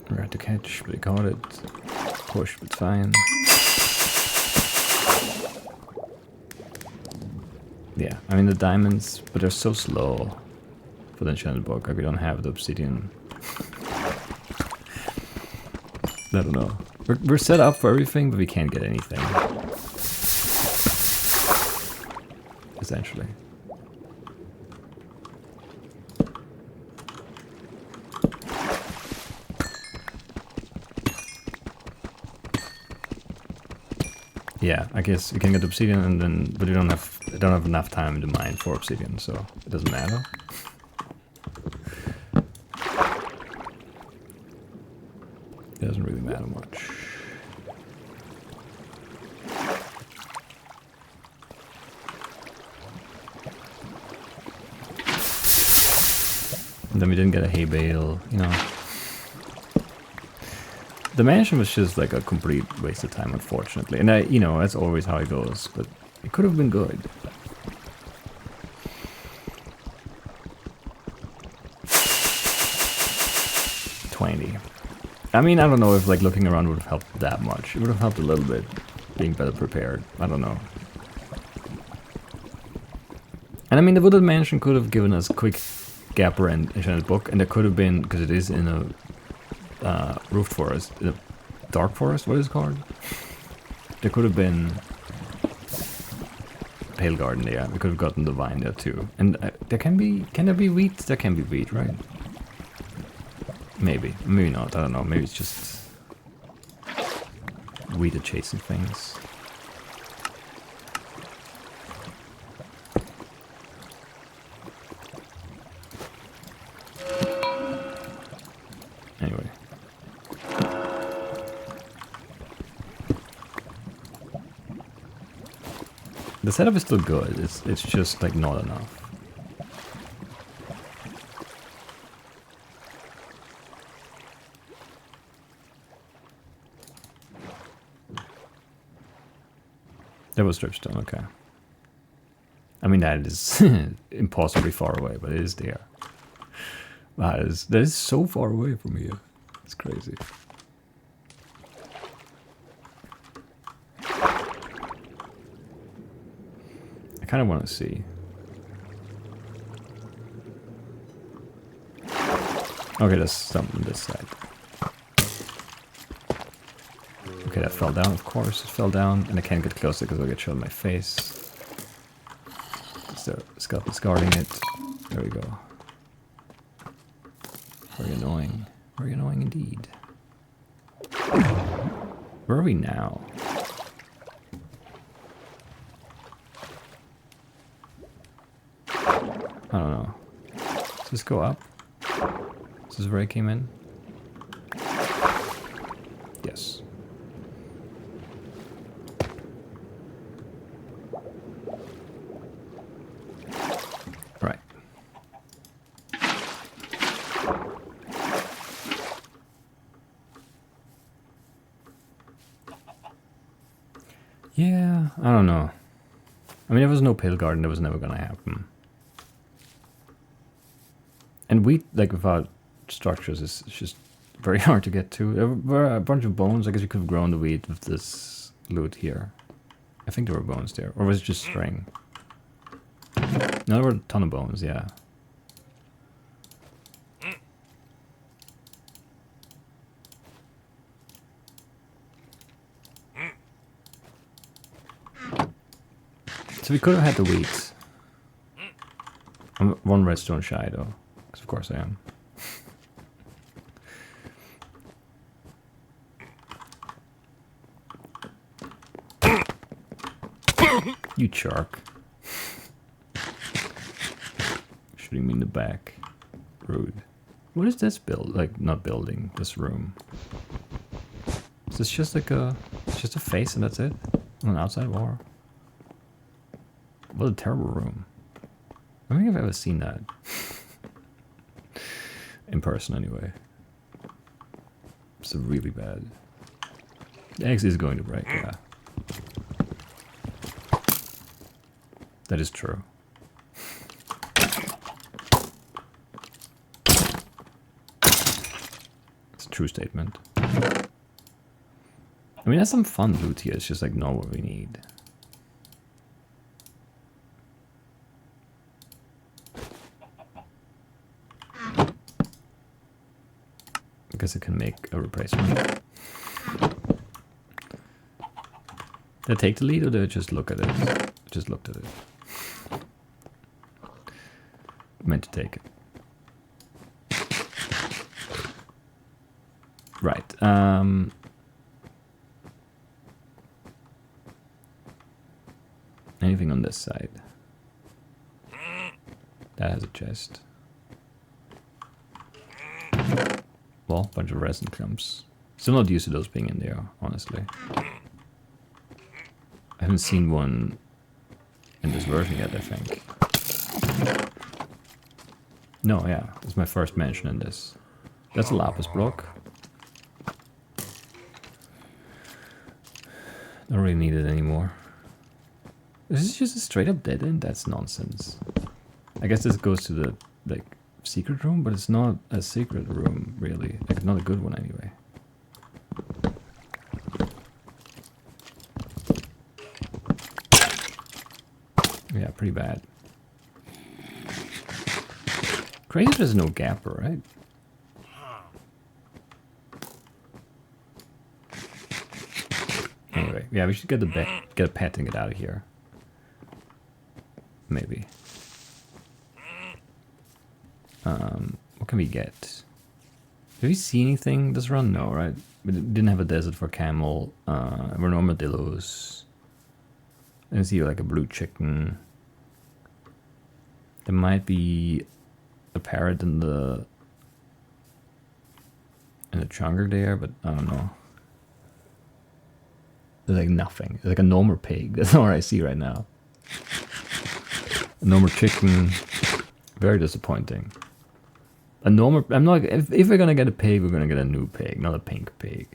Right to catch, but he caught it. Push, but fine. Yeah, I mean the diamonds, but they're so slow for the enchanted book. Like, we don't have the obsidian. I don't know. We're set up for everything, but we can't get anything. Essentially. Yeah, I guess you can get obsidian, and then, but you don't have enough time to mine for obsidian, so it doesn't matter. It doesn't really matter much. And then we didn't get a hay bale, you know. The mansion was just like a complete waste of time, unfortunately. And you know, that's always how it goes, but it could have been good. 20. I mean, I don't know if like looking around would have helped that much. It would have helped a little bit, being better prepared. I don't know. And I mean, the wooded mansion could have given us quick gapper and enchanted book, and there could have been, because it is in a roofed forest, in a dark forest, what is it called? There could have been Pale Garden there. We could have gotten the vine there too. And there can there be wheat? There can be wheat, right? Maybe. Maybe not. I don't know. Maybe it's just wheat adjacent things. Anyway. The setup is still good. It's just like not enough. There was dripstone, okay. I mean, that is impossibly far away, but it is there. That is so far away from here. It's crazy. I kind of want to see. Okay, there's something this side. Okay, that fell down, of course. It fell down, and I can't get closer because I'll get shot in my face. So, Scott is guarding it. There we go. Very annoying. Very annoying indeed. Where are we now? I don't know. Does this go up? Is this where I came in? Yes. Right. Yeah, I don't know. I mean, there was no pale garden, that was never gonna happen. And wheat, like without structures, is just very hard to get to. There were a bunch of bones. I guess you could have grown the wheat with this loot here. I think there were bones there. Or was it just string? No, there were a ton of bones, yeah. So we could have had the wheat. I'm one redstone shy though. Because of course I am. You shark. Shooting me in the back. Rude. What is this build? Like, not building, this room. Is this just like a... It's just a face and that's it? On an outside wall? What a terrible room. I don't think I've ever seen that. In person, anyway. It's really bad. The X is going to break, yeah. That is true. It's a true statement. I mean, there's some fun loot here. It's just like not what we need. I guess I can make a replacement. Did I take the lead or did I just look at it? Just looked at it. Meant to take it. Right. Anything on this side? That has a chest. Well, bunch of resin clumps. Still not used to those being in there, honestly. I haven't seen one in this version yet, I think. No, yeah, it's my first mention in this. That's a lapis block. Don't really need it anymore. This is just a straight up dead end? That's nonsense. I guess this goes to the, like, secret room, but it's not a secret room, really. Like, not a good one, anyway. Yeah, pretty bad. Crazy there's no gapper, right? Anyway, yeah, we should get a pet and get out of here. Maybe. What can we get? Have you seen anything this run? No, right? We didn't have a desert for camel. We're no armadillos. I see like a blue chicken. There might be a parrot in the jungle there, but I don't know. There's like nothing. There's like a gnome or pig. That's all I see right now. No more chicken. Very disappointing. A normal. I'm not. If we're gonna get a pig, we're gonna get a new pig, not a pink pig.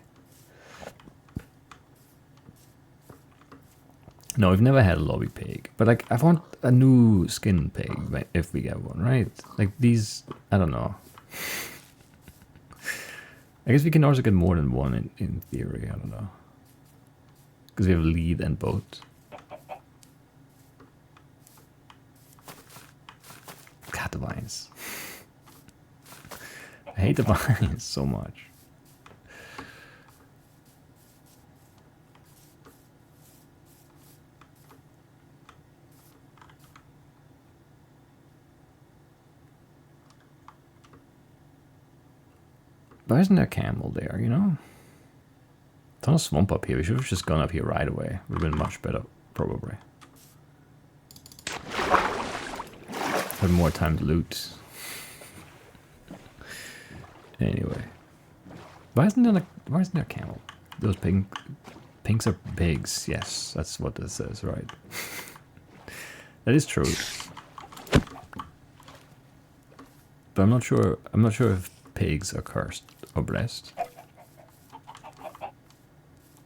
No, we've never had a lobby pig, but like I want a new skin pig if we get one, right? Like these, I don't know. I guess we can also get more than one in theory. I don't know, because we have lead and boat. God, the vines. I hate the vines so much. Why isn't there a camel there, you know? Ton of swamp up here. We should have just gone up here right away. Would have been much better, probably. Had more time to loot. Anyway. Why isn't there a camel? Those pinks are pigs. Yes, that's what this says, right? That is true. But I'm not sure if pigs are cursed or blessed.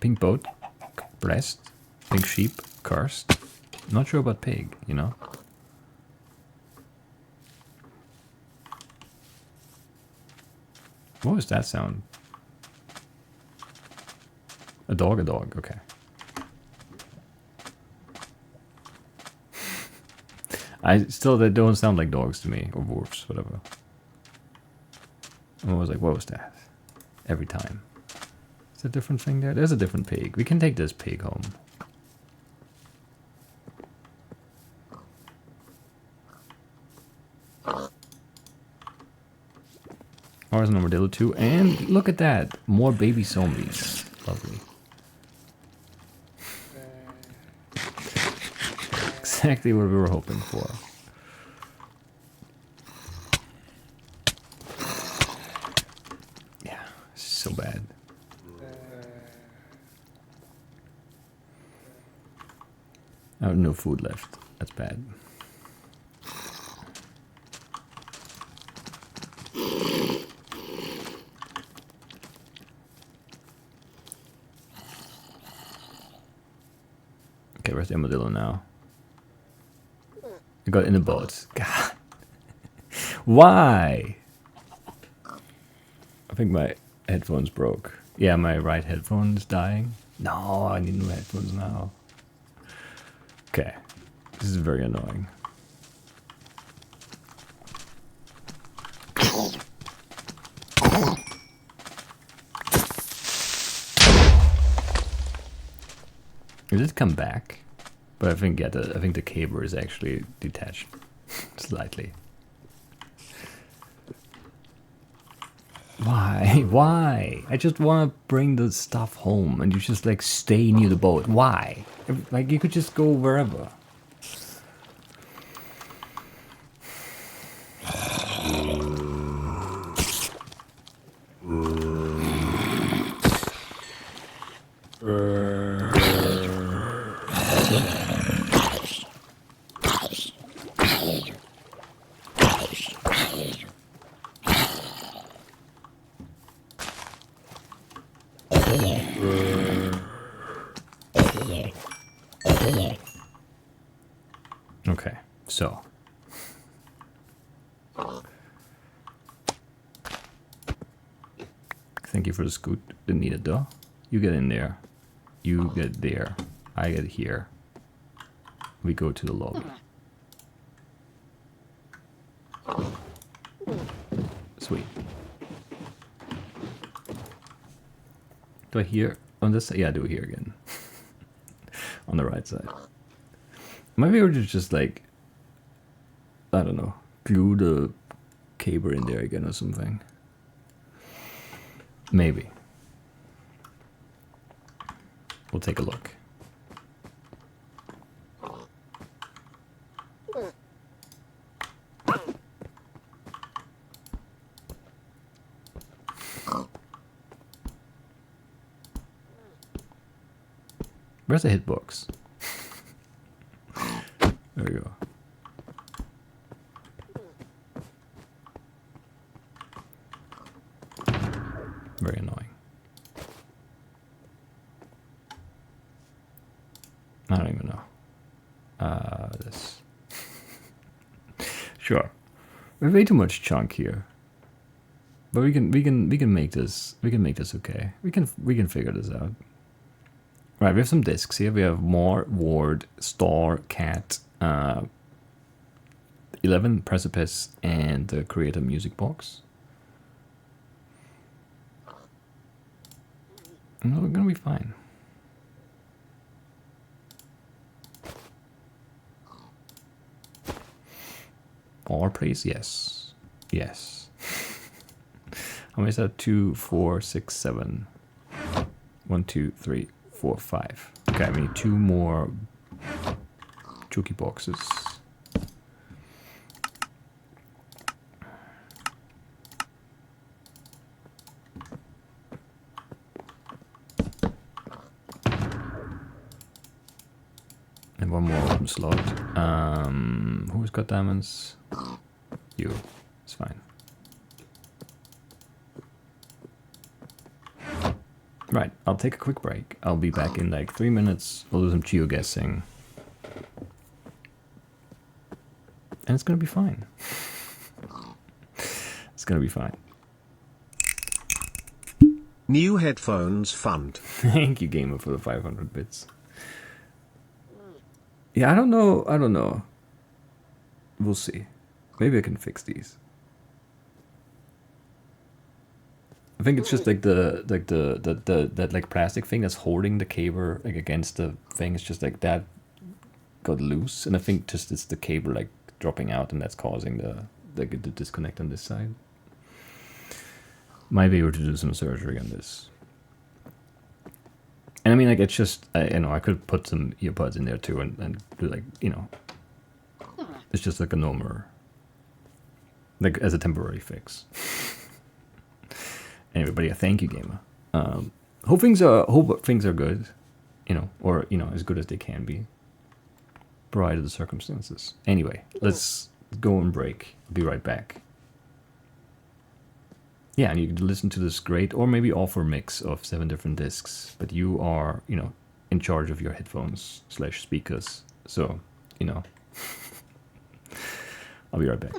Pink boat, blessed. Pink sheep, cursed. Not sure about pig, you know? What was that sound? A dog, okay. They don't sound like dogs to me, or wolves, whatever. I was like, what was that? Every time. Is there a different thing there? There's a different pig. We can take this pig home. Ours an armadillo too, and look at that! More baby zombies. Lovely. Exactly what we were hoping for. Yeah, so bad. I have no food left. That's bad. Okay, where's the armadillo now? I got in the boat. God. Why? I think my headphones broke. Yeah, my right headphone is dying. No, I need new headphones now. Okay. This is very annoying. It did come back, but I think I think the cable is actually detached slightly. Why? Why? I just want to bring the stuff home, and you just like stay near the boat. Why? Like you could just go wherever. Okay, so. Thank you for the scoot. Didn't need it though. You get in there. You get there. I get here. We go to the lobby. Sweet. Do I hear on this side? Yeah, I do hear again. On the right side. Maybe we should just like, I don't know, glue the cable in there again or something. Maybe. We'll take a look. Where's the hitbox? There we go. Very annoying. I don't even know. This. Sure. We have way too much chunk here. But we can make this okay. We can figure this out. Right, we have some discs here. We have more, ward, star, cat, 11 precipice, and the create a music box. No, we're gonna be fine. Or please, yes. Yes. How many is that? 2, 4, 6, 7. 1, 2, 3, 4, 5. Okay, we need 2 more chooky boxes. And 1 more open slot. Who's got diamonds? You. It's fine. Right, I'll take a quick break. I'll be back in like 3 minutes. We'll do some geoguessing. And it's gonna be fine. It's gonna be fine. New headphones fund. Thank you, Gamer, for the 500 bits. Yeah, I don't know. We'll see. Maybe I can fix these. I think it's just like that like plastic thing that's holding the cable like against the thing. It's just like that got loose, and I think just it's the cable like dropping out, and that's causing the disconnect on this side. Might be able to do some surgery on this. And I mean, like, it's just, you know, I could put some earbuds in there too and do, like, you know, it's just like a normal, like, as a temporary fix. Anyway, but yeah, thank you, Gamer. Hope things are good, you know, or, you know, as good as they can be, provided the circumstances. Anyway, let's go and break. I'll be right back. Yeah, and you can listen to this great, or maybe offer mix of 7 different discs, but you are, you know, in charge of your headphones / speakers. So, you know, I'll be right back.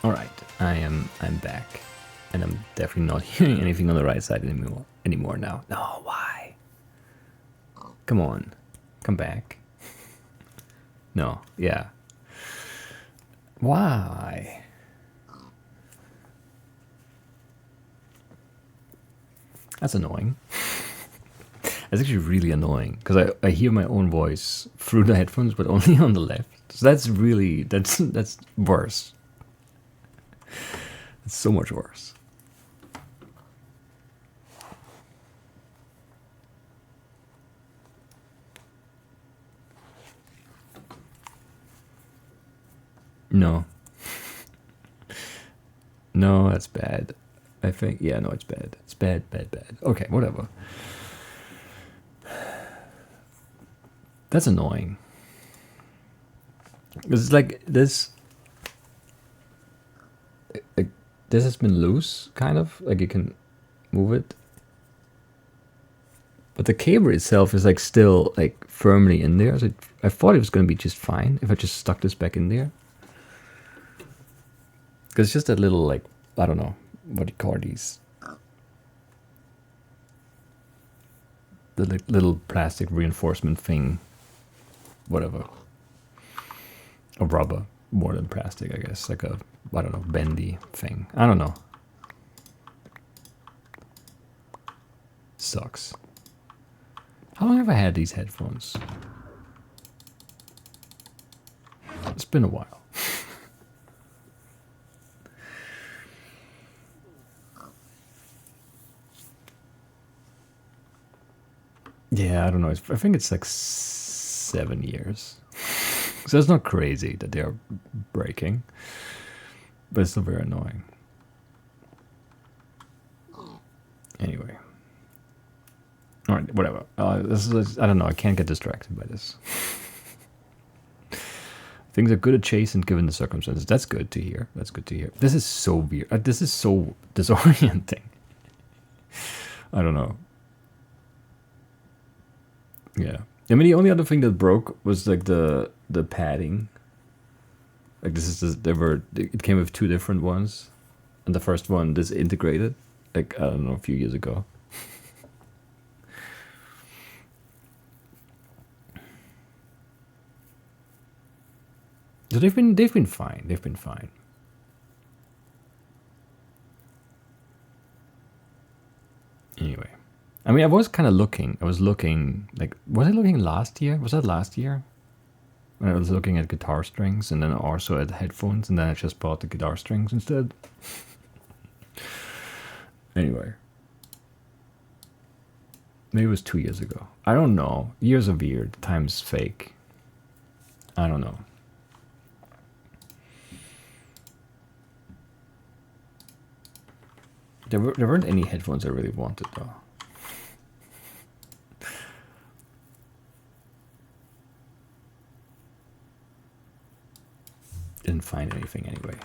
Alright, I'm back. And I'm definitely not hearing anything on the right side anymore now. No, why? Come on. Come back. No, yeah. Why? That's annoying. That's actually really annoying because I hear my own voice through the headphones, but only on the left. So that's really that's worse. It's so much worse. No. No, that's bad. I think, yeah, no, it's bad. It's bad, bad, bad. Okay, whatever. That's annoying. It's like this. This has been loose, kind of. Like you can move it. But the cable itself is like still like firmly in there. So I thought it was going to be just fine if I just stuck this back in there. Because it's just a little like, I don't know, what do you call these? The little plastic reinforcement thing. Whatever. Or rubber. More than plastic, I guess. Like a, I don't know, bendy thing. I don't know. Sucks. How long have I had these headphones? It's been a while. Yeah, I don't know. I think it's like 7 years. So it's not crazy that they are breaking, but it's still very annoying. Anyway. All right, whatever. This is, I don't know. I can't get distracted by this. Things are good adjacent given the circumstances. That's good to hear. That's good to hear. This is so weird. This is so disorienting. I don't know. Yeah. I mean, the only other thing that broke was like the padding. Like this is just, it came with 2 different ones, and the first one disintegrated. Like I don't know, a few years ago. So they've been fine. They've been fine. Anyway, I mean, I was kind of looking. I was looking like, was I looking last year? Was that last year? When I was looking at guitar strings and then also at headphones, and then I just bought the guitar strings instead. Anyway, maybe it was 2 years ago. I don't know. Years are weird. Time's fake. I don't know. There weren't any headphones I really wanted, though. Didn't find anything anyway.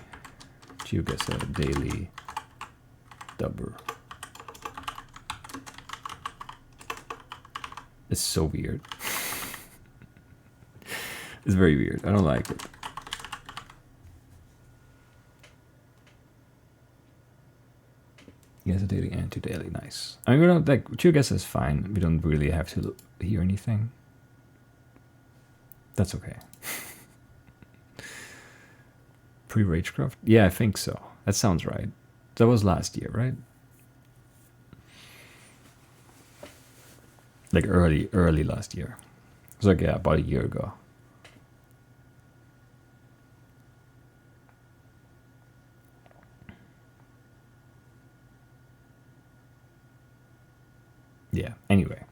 GeoGuessr daily dubber. It's so weird. It's very weird. I don't like it. Yes, a daily and 2 daily. Nice. I mean, we don't like GeoGuessr is fine. We don't really have to hear anything. That's okay. Pre-Ragecraft? Yeah, I think so. That sounds right. That was last year, right? Like early last year. It was like, yeah, about a year ago. Yeah, anyway.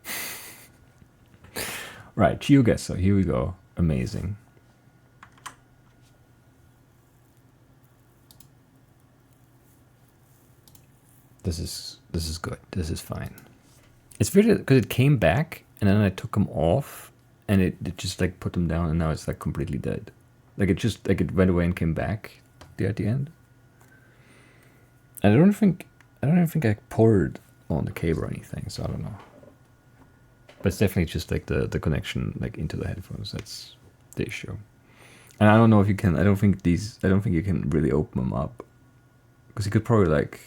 Right, GeoGuessr, here we go. Amazing. This is good. This is fine. It's weird because it came back and then I took them off and it just like put them down and now it's like completely dead. Like it just like it went away and came back there at the end. And I don't even think I poured on the cable or anything, so I don't know. But it's definitely just like the connection like into the headphones. That's the issue. And I don't know if you can. I don't think you can really open them up, because you could probably like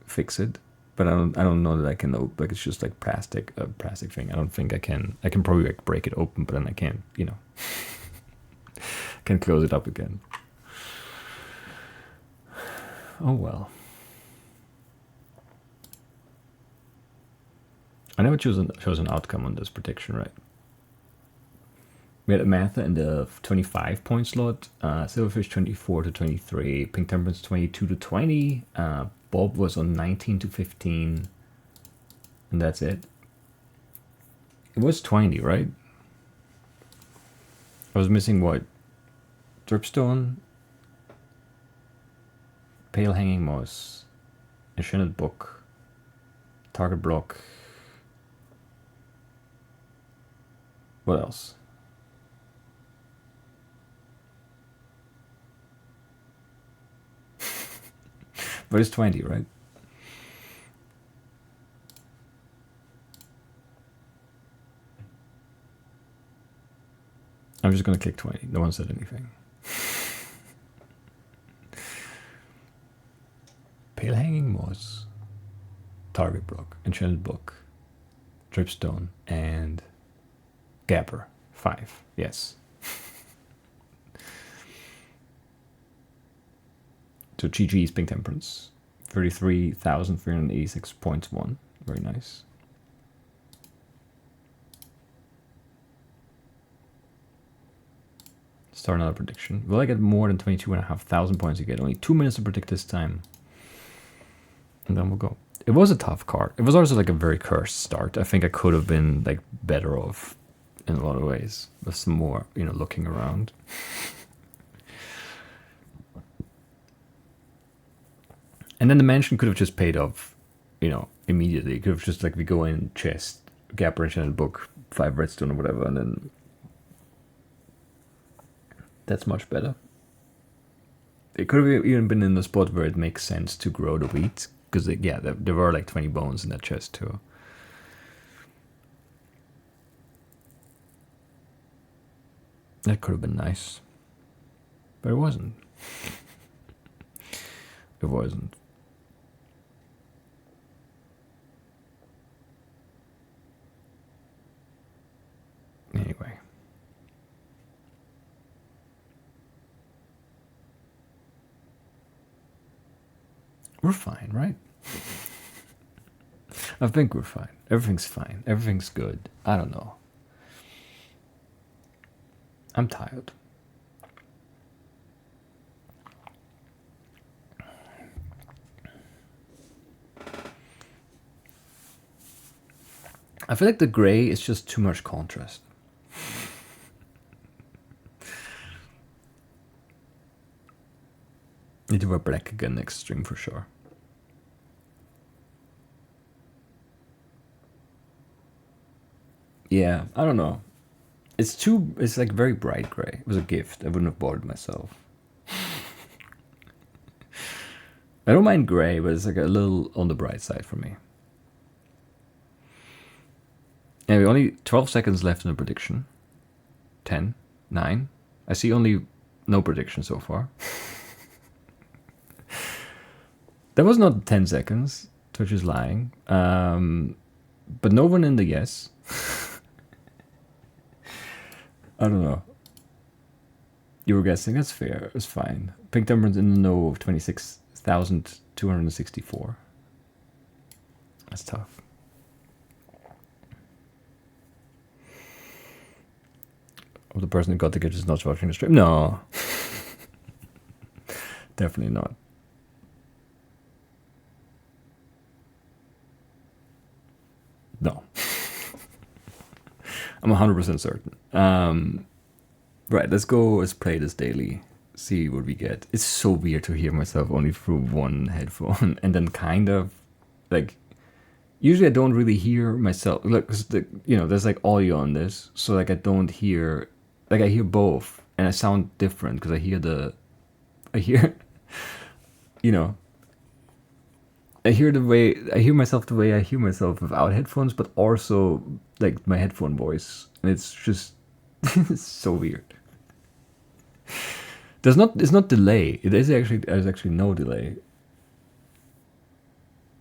fix it. But I don't know that I can. Like it's just like a plastic thing. I don't think I can. I can probably like break it open, but then I can't. Can close it up again. Oh well. I never chose an outcome on this prediction, right? We had Amatha in the 25 point slot, Silverfish 24 to 23, Pink Temperance 22 to 20, Bob was on 19 to 15, and that's it. It was 20, right? I was missing what? Dripstone, Pale Hanging Moss, Enchanted Book, Target Block. What else? But it's 20, right? I'm just gonna click 20. No one said anything. Pale Hanging Moss, Target Block, Enchanted Book, Dripstone, and Gapper. 5. Yes. So GG's Pink Temperance. 33,386.1. Very nice. Start another prediction. Will I get more than 22,500 points again? Only 2 minutes to predict this time. And then we'll go. It was a tough card. It was also like a very cursed start. I think I could have been like better off in a lot of ways with some more, looking around. And then the mansion could have just paid off, immediately. It could have just like we go in, chest, Gapper, Enchanted Book, 5 redstone or whatever, and then that's much better. It could have even been in the spot where it makes sense to grow the wheat, because there were like 20 bones in that chest too. That could have been nice, but it wasn't. It wasn't. Anyway. We're fine, right? I think we're fine. Everything's fine. Everything's good. I don't know. I'm tired. I feel like the gray is just too much contrast. Need to wear black again next stream for sure. Yeah, I don't know. It's like very bright gray. It was a gift. I wouldn't have bought it myself. I don't mind gray, but it's like a little on the bright side for me. Anyway, only 12 seconds left in the prediction. 10, 9. I see only no prediction so far. That was not 10 seconds. Twitch is lying. But no one in the yes. I don't know. You were guessing. That's fair. It's fine. Pink Temperance in the know of 26,264. That's tough. Oh, the person who got the gift is not watching the stream. No. Definitely not. No. I'm 100% certain. Right, let's go. Let's play this daily. See what we get. It's so weird to hear myself only through one headphone, and then kind of like. Usually, I don't really hear myself. Look, there's like audio on this, so like I don't hear. Like I hear both, and I sound different because I hear, I hear myself the way I hear myself without headphones, but also like my headphone voice, and it's just it's so weird. It's not delay. There's actually no delay.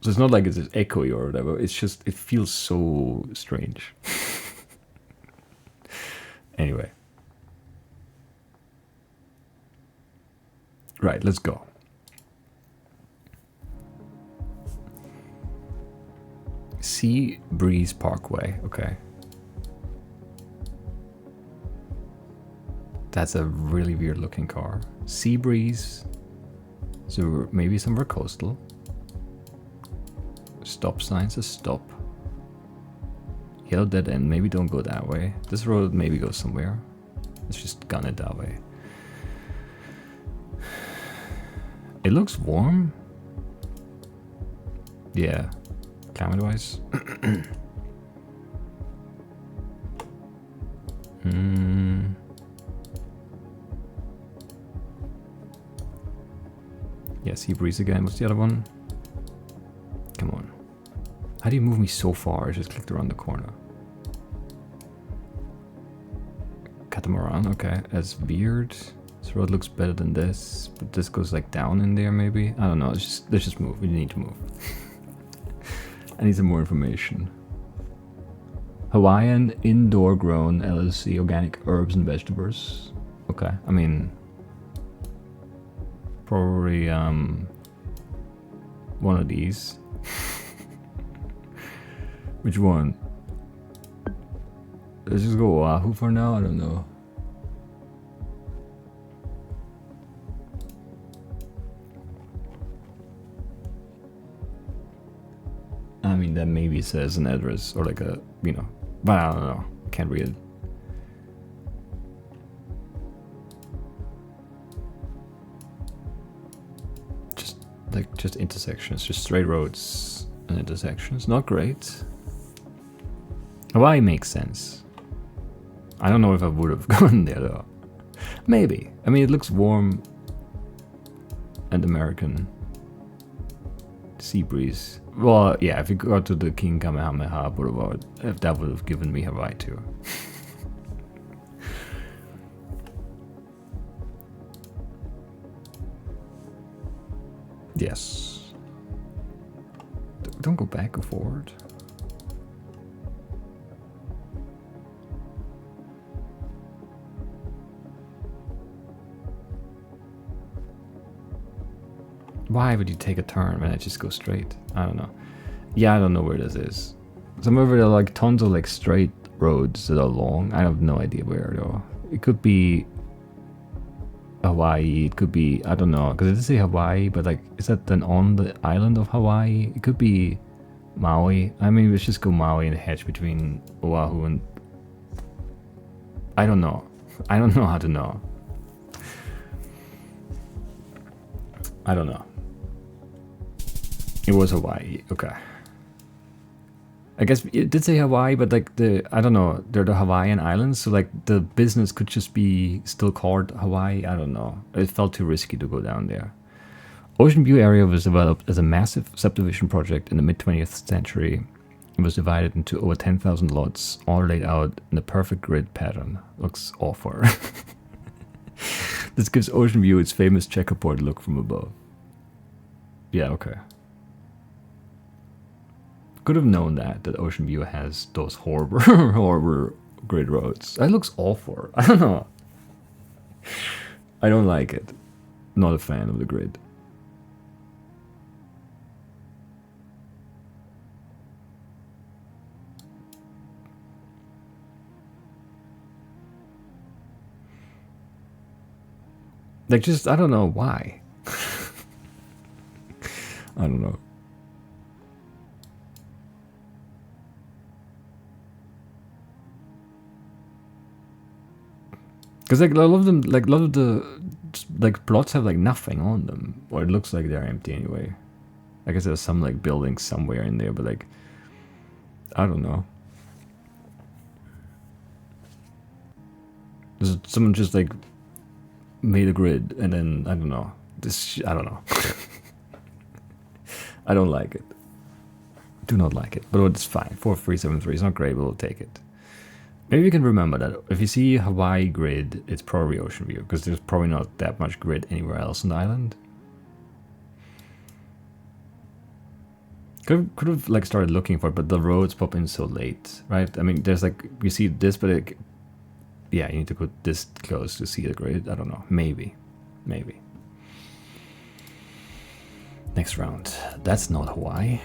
So it's not like it's just echoey or whatever. It's just, it feels so strange. Anyway. Right, let's go. Sea Breeze Parkway, okay. That's a really weird looking car. Sea Breeze. So maybe somewhere coastal. Stop sign says stop. Yellow dead end, maybe don't go that way. This road maybe goes somewhere. Let's just gun it that way. It looks warm. Yeah, climate wise. Yeah, sea breeze again. What's the other one? Come on. How do you move me so far? I just clicked around the corner. Catamaran, okay. That's weird. This road looks better than this, but this goes like down in there maybe. I don't know. Let's just move. We need to move. I need some more information. Hawaiian indoor grown LLC organic herbs and vegetables. Okay, I mean probably one of these. Which one? Let's just go Oahu for now. I don't know. I mean, that maybe says an address or like a, you know, but I don't know. Can't read it. Just intersections, just straight roads and intersections. Not great. Hawaii makes sense. I don't know if I would have gone there though. Maybe. I mean, it looks warm and American. Sea breeze. Well, yeah, if you go to the King Kamehameha Boulevard, if that would have given me Hawaii too. Yes. Don't go back or forward. Why would you take a turn when I just go straight? I don't know. Yeah, I don't know where this is. Somewhere where there are like tons of like straight roads that are long. I have no idea where though. It could be Hawaii, it could be, I don't know, because it does say Hawaii, but like, is that then on the island of Hawaii? It could be Maui. I mean, let's just go Maui and hedge between Oahu and... I don't know. I don't know how to know. I don't know. It was Hawaii, okay. I guess it did say Hawaii, but like I don't know, they're the Hawaiian Islands, so like the business could just be still called Hawaii, I don't know. It felt too risky to go down there. Ocean View area was developed as a massive subdivision project in the mid-20th century. It was divided into over 10,000 lots, all laid out in a perfect grid pattern. Looks awful. This gives Ocean View its famous checkerboard look from above. Yeah, okay. Could have known that Ocean View has those horrible grid roads. That looks awful. I don't know. I don't like it. Not a fan of the grid. Like, just, I don't know why. I don't know. Because like a lot of them, like a lot of the like plots have like nothing on them, or it looks like they're empty anyway. I guess there's some like buildings somewhere in there, but like I don't know. Someone just like made a grid and then I don't know. I don't know. I don't like it. Do not like it, but it's fine. 4373 is not great, but we'll take it. Maybe you can remember that. If you see Hawaii grid, it's probably Ocean View, because there's probably not that much grid anywhere else on the island. Could have like started looking for it, but the roads pop in so late, right? I mean, there's like, you see this, but it, yeah, you need to put this close to see the grid. I don't know. Maybe. Next round. That's not Hawaii.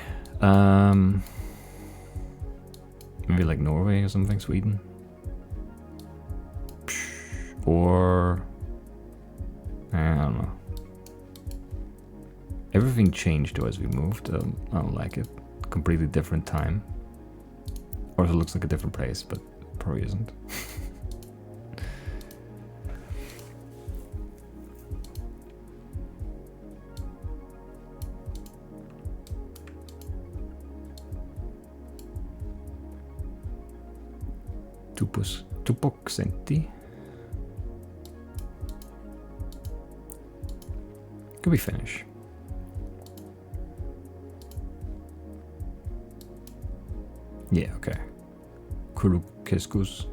Maybe like Norway or something, Sweden. Or I don't know. Everything changed though as we moved. I don't like it. Completely different time. Or it looks like a different place, but probably isn't. Tupoksenti. Could be Finnish. Yeah, okay. Kulukeskus.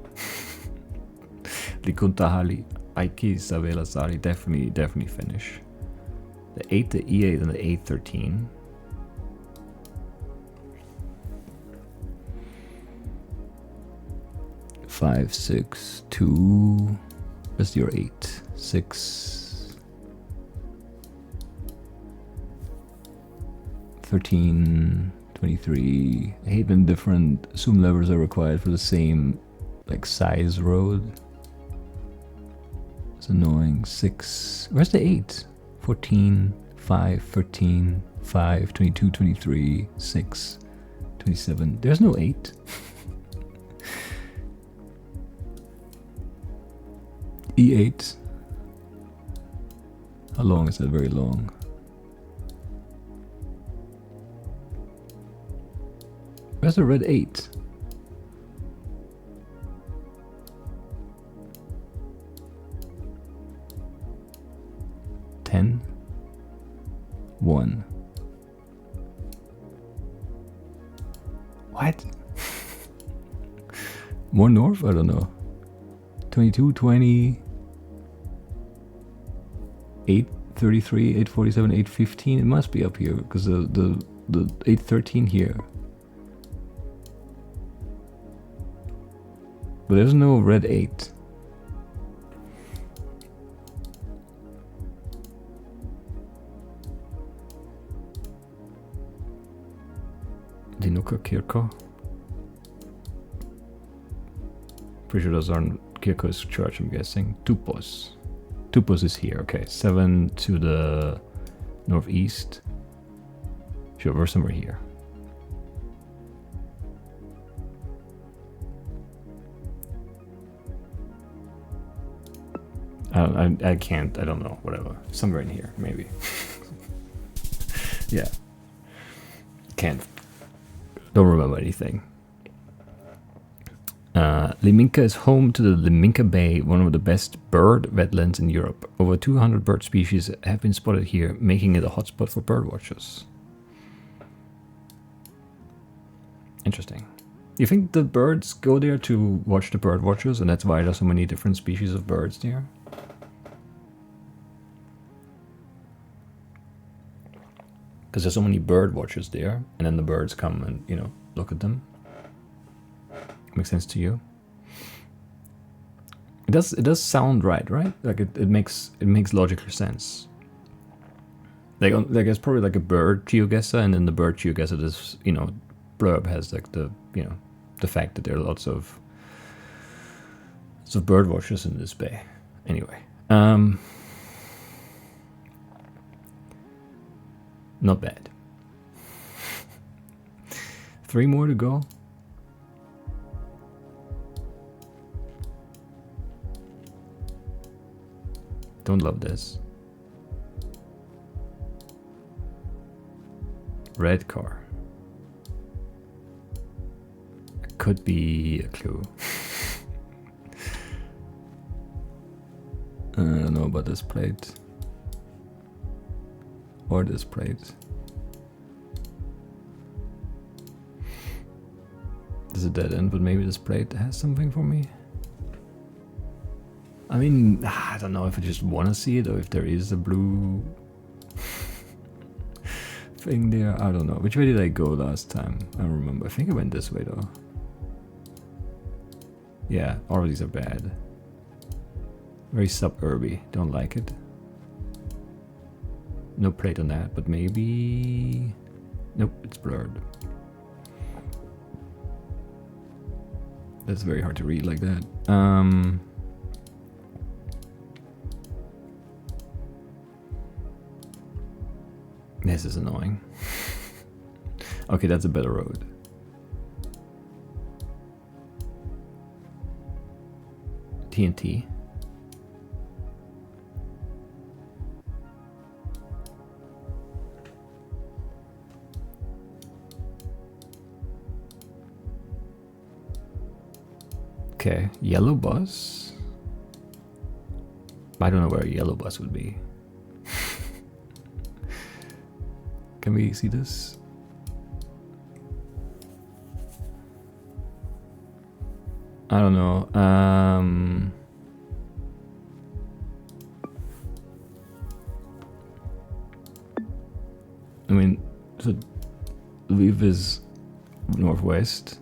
Likuntahali. Aiki Savelasari. Definitely Finnish. The 8, the E8, and the 813. Five, 6, 2. Where's your 8? 6. 13. 23. I hate when different zoom levers are required for the same like size road. It's annoying. 6. Where's the 8? 14, 5, 13, 5, 22, 23, 6, 27. There's no 8. E8. How long is that? Very long. Where's the red 8? Ten. 1. What? More north? I don't know. 22, 20, 8, 33, 847, 815. It must be up here because the 813 here. But there's no red 8. Dinuka Kirko. Pretty sure those aren't Kirko's church, I'm guessing. Tupos. Tupos is here. Okay, 7 to the northeast. Sure, we're somewhere here. I can't, I don't know, whatever. Somewhere in here, maybe. Yeah. Can't. Don't remember anything. Liminka is home to the Liminka Bay, one of the best bird wetlands in Europe. Over 200 bird species have been spotted here, making it a hotspot for bird watchers. Interesting. You think the birds go there to watch the bird watchers, and that's why there's so many different species of birds there? Because there's so many bird watchers there, and then the birds come and, you know, look at them. Makes sense to you? It does sound right? Like it makes logical sense. Like it's probably like a bird GeoGuessr, and then the bird GeoGuessr, this, you know, blurb has like the, you know, the fact that there are lots of bird watchers in this bay. Anyway, not bad. 3 more to go. Don't love this. Red car. Could be a clue. I don't know about this plate. Or this plate. This is a dead end, but maybe this plate has something for me. I mean, I don't know if I just want to see it or if there is a blue thing there. I don't know. Which way did I go last time? I don't remember. I think I went this way though. Yeah, all of these are bad. Very suburby. Don't like it. No plate on that, but maybe... Nope, it's blurred. That's very hard to read like that. This is annoying. Okay, that's a better road. TNT. Okay, yellow bus. I don't know where a yellow bus would be. Can we see this? I don't know. I mean, so Lviv is northwest.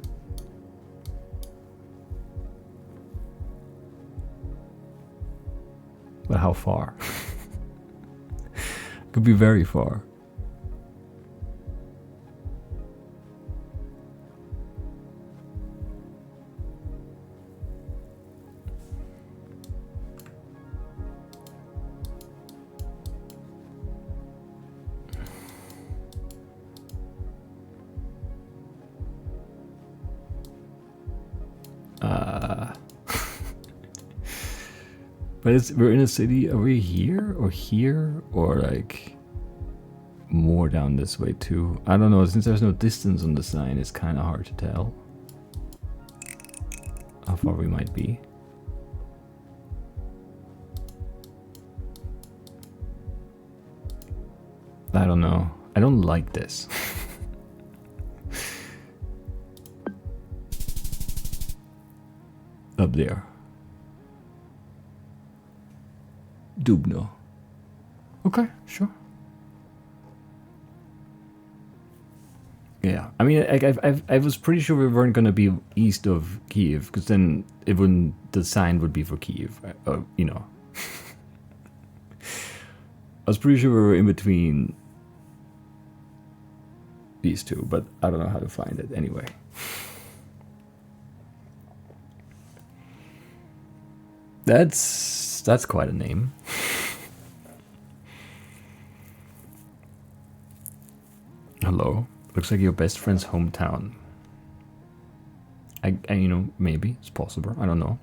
But how far? Could be very far. But we're in a city. Are we here or like more down this way too? I don't know. Since there's no distance on the sign, it's kind of hard to tell how far we might be. I don't know. I don't like this. Up there. Dubno. Okay, sure. Yeah, I mean, I was pretty sure we weren't gonna be east of Kiev, because then it wouldn't. The sign would be for Kiev, you know. I was pretty sure we were in between these two, but I don't know how to find it anyway. That's quite a name. Hello. Looks like your best friend's hometown. I you know, maybe it's possible. I don't know.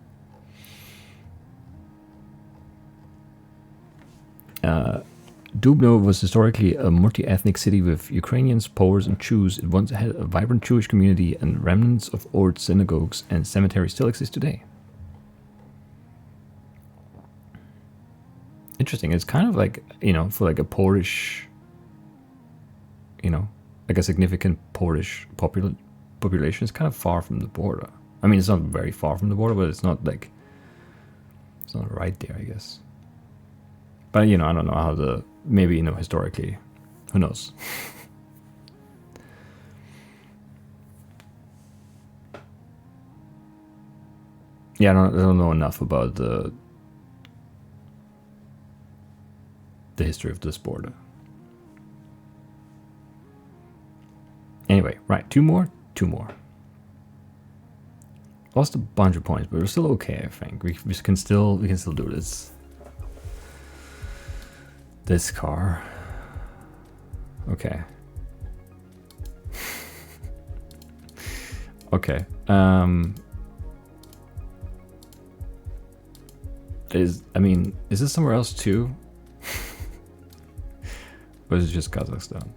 Dubno was historically a multi-ethnic city with Ukrainians, Poles, and Jews. It once had a vibrant Jewish community, and remnants of old synagogues and cemeteries still exist today. Interesting. It's kind of like, you know, for like a Polish, you know, like a significant Polish population, it's kind of far from the border. I mean, it's not very far from the border, but it's not like, it's not right there, I guess. But, you know, I don't know how the, maybe, you know, historically, who knows? Yeah, I don't know enough about the history of this border. Anyway, right, two more. Lost a bunch of points, but we're still okay, I think. We can still do this. This car. Okay. Okay. Is this somewhere else too? Or is it just Kazakhstan?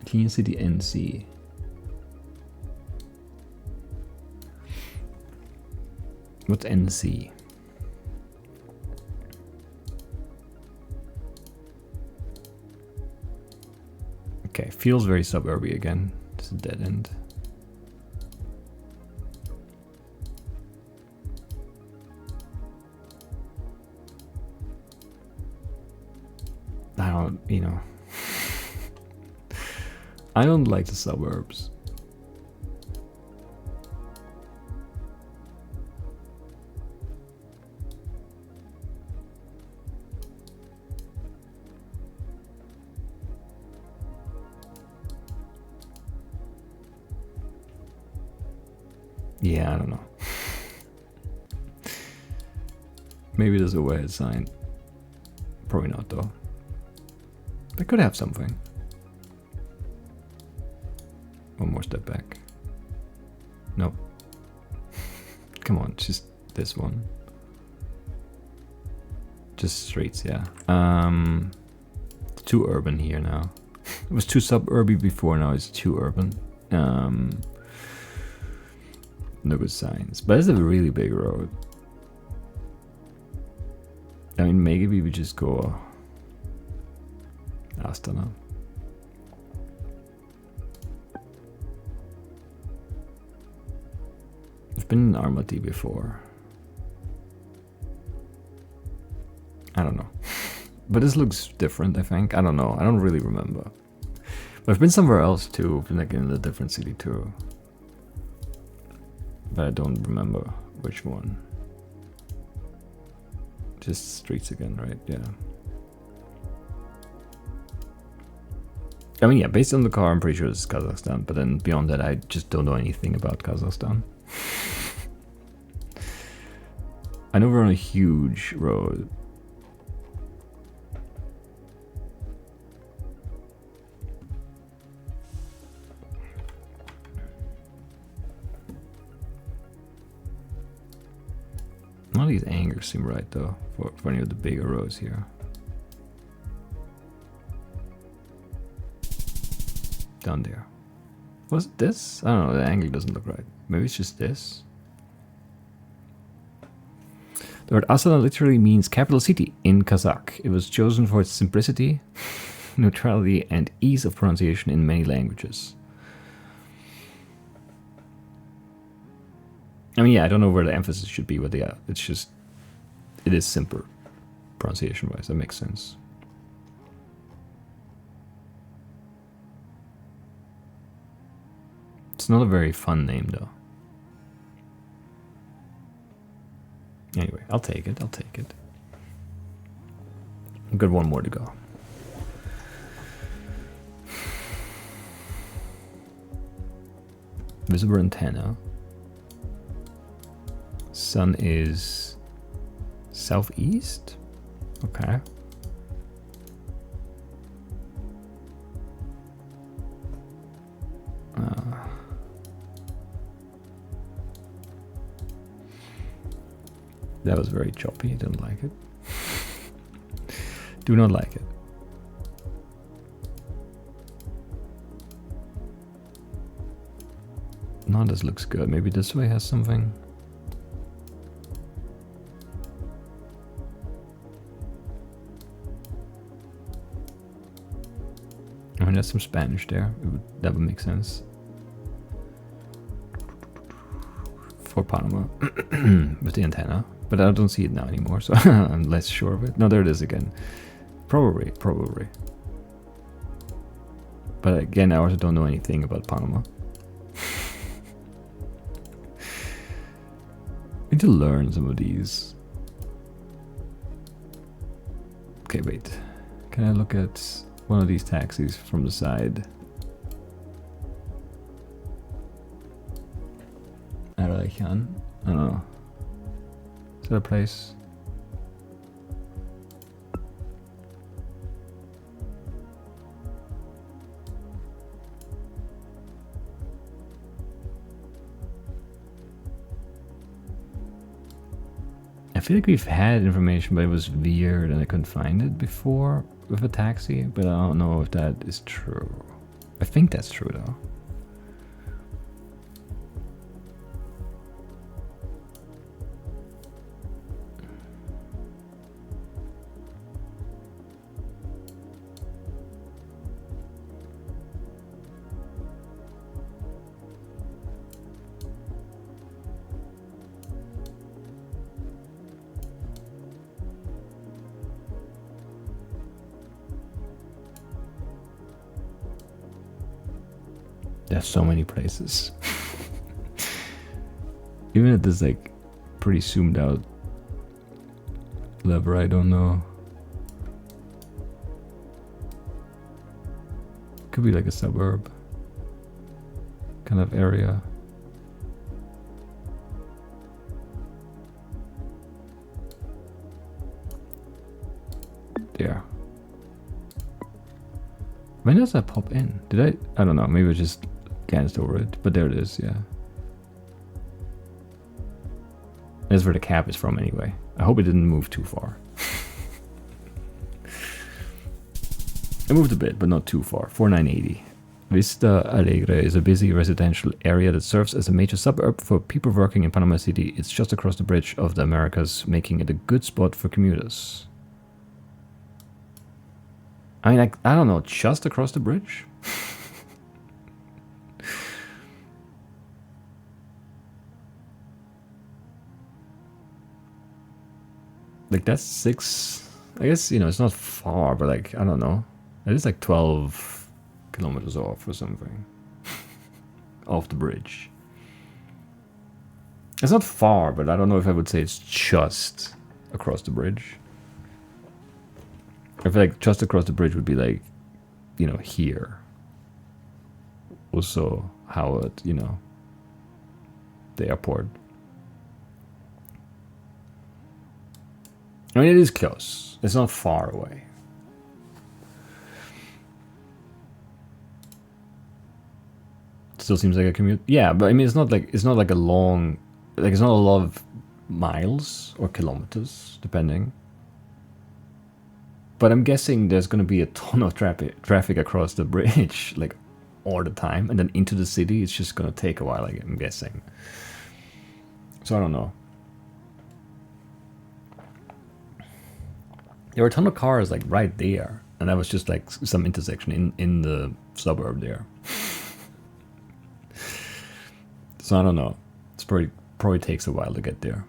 Clean City NC. What's NC? feels very suburby again. It's a dead end. I don't, you know. I don't like the suburbs. Yeah, I don't know. Maybe there's a weird sign. Probably not though. They could have something. One more step back. Nope. Come on, just this one. Just streets, yeah. Too urban here now. It was too suburby before, now it's too urban. No good signs. But it's a really big road. I mean, maybe we just go Astana. I've been in Almaty before. I don't know. But this looks different, I think. I don't know. I don't really remember. But I've been somewhere else too. I've been like in a different city too. But I don't remember which one. Just streets again, right? Yeah. I mean, yeah, based on the car, I'm pretty sure it's Kazakhstan. But then beyond that, I just don't know anything about Kazakhstan. I know we're on a huge road. None of these angles seem right though, for any of the bigger roads here. Down there. Was it this? I don't know, the angle doesn't look right. Maybe it's just this. The word Astana literally means capital city in Kazakh. It was chosen for its simplicity, neutrality, and ease of pronunciation in many languages. I mean, yeah, I don't know where the emphasis should be, but yeah, it's just, it is simpler pronunciation-wise. That makes sense. It's not a very fun name, though. Anyway, I'll take it. I'll take it. I've got one more to go. Visible antenna. Sun is southeast? Okay. That was very choppy. I didn't like it. Do not like it. No, this looks good. Maybe this way has something. I mean, there's some Spanish there. That would make sense. For Panama. With the antenna. But I don't see it now anymore, so I'm less sure of it. No, there it is again. Probably. But again, I also don't know anything about Panama. Need to learn some of these. Okay, wait. Can I look at one of these taxis from the side? Erayhan? I don't know. Is that a place? I feel like we've had information, but it was weird and I couldn't find it before with a taxi, but I don't know if that is true. I think that's true though. There's so many places. Even at this like pretty zoomed out level, I don't know. Could be like a suburb kind of area. There. When does that pop in? Did I don't know, maybe I just glanced over it, but there it is, yeah. That's where the cap is from anyway. I hope it didn't move too far. It moved a bit, but not too far. 4980. Vista Alegre is a busy residential area that serves as a major suburb for people working in Panama City. It's just across the bridge of the Americas, making it a good spot for commuters. I mean, like, I don't know, just across the bridge? Like, that's 6... I guess, you know, it's not far, but like, I don't know. It is like 12 kilometers off or something. Off the bridge. It's not far, but I don't know if I would say it's just across the bridge. I feel like just across the bridge would be like, you know, here. Also, Howard, you know, the airport. I mean, it is close. It's not far away. Still seems like a commute. Yeah, but I mean, it's not like a long, like it's not a lot of miles or kilometers, depending. But I'm guessing there's going to be a ton of traffic across the bridge, like all the time, and then into the city. It's just going to take a while, I'm guessing. So I don't know. There were a ton of cars like right there, and that was just like some intersection in the suburb there. So I don't know. It's probably takes a while to get there.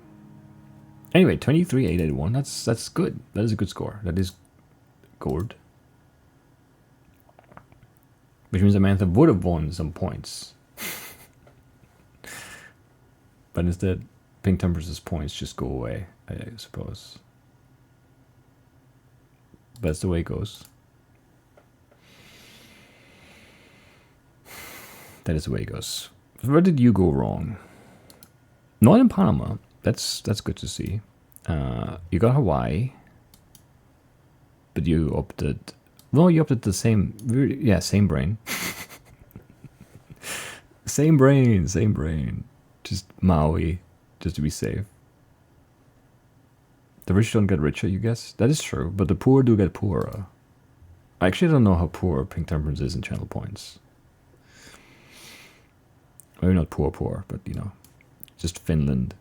Anyway, 23,881. That's good. That is a good score. That is good. Which means Samantha would have won some points. But instead, Pink Temper's points just go away, I suppose. That's the way it goes. That is the way it goes. Where did you go wrong? Not in Panama. That's good to see. You got Hawaii, but you opted. No, you opted the same. Yeah, same brain. Same brain. Just Maui, just to be safe. The rich don't get richer, you guess? That is true, but the poor do get poorer. I actually don't know how poor Pink Temperance is in channel points. Maybe not poor, but you know, just Finland.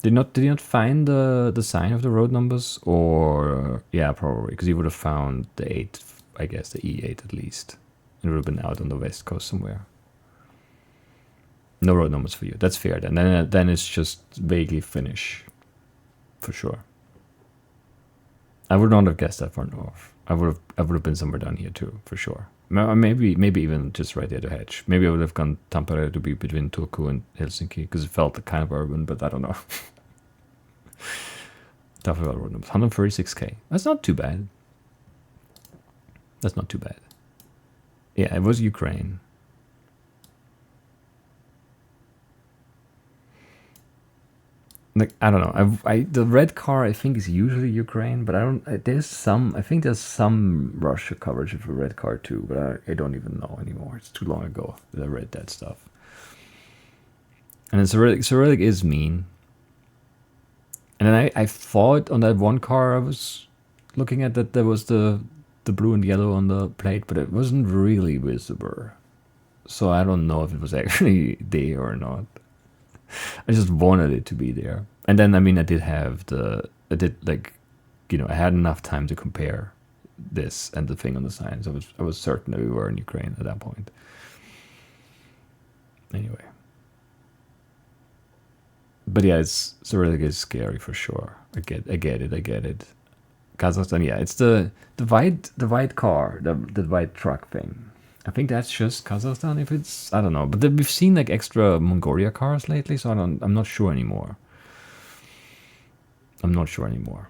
Did you not find the sign of the road numbers? Or yeah, probably, because you would have found the 8, I guess the E8 at least. It would have been out on the west coast somewhere. No road numbers for you. That's fair then. Then it's just vaguely Finnish. For sure. I would not have guessed that far north. I would have been somewhere down here too, for sure. Maybe even just right there to hedge. Maybe I would have gone Tampere to be between Turku and Helsinki, because it felt kind of urban, but I don't know. Tough about road numbers. 136k. That's not too bad. That's not too bad. Yeah, it was Ukraine. Like, I don't know. The red car I think is usually Ukraine, but I don't. I think there's some Russia coverage of a red car too, but I don't even know anymore. It's too long ago that I read that stuff. And Cyrillic is mean. And then I thought on that one car I was looking at that there was the blue and yellow on the plate, but it wasn't really visible. So I don't know if it was actually there or not. I just wanted it to be there. And then, I mean, I had enough time to compare this and the thing on the signs. I was certain that we were in Ukraine at that point. Anyway. But yeah, Cyrillic is scary for sure. I get it. Kazakhstan, yeah, it's the white car, the white truck thing. I think that's just Kazakhstan. If it's, I don't know, but then we've seen like extra Mongolia cars lately, so I'm not sure anymore. I'm not sure anymore.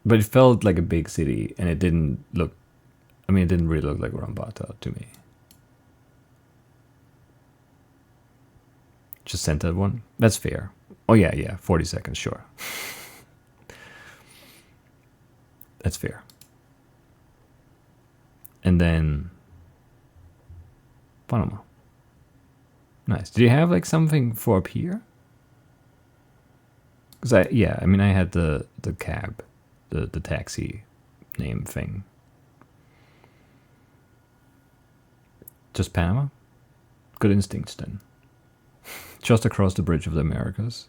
But it felt like a big city, and it didn't look. I mean, it didn't really look like Ulaanbaatar to me. Just sent that one. That's fair. Oh yeah, 40 seconds, sure. That's fair. And then Panama. Nice. Do you have like something for up here? Because I mean, I had the cab, the taxi name thing. Just Panama? Good instincts then. Just across the bridge of the Americas.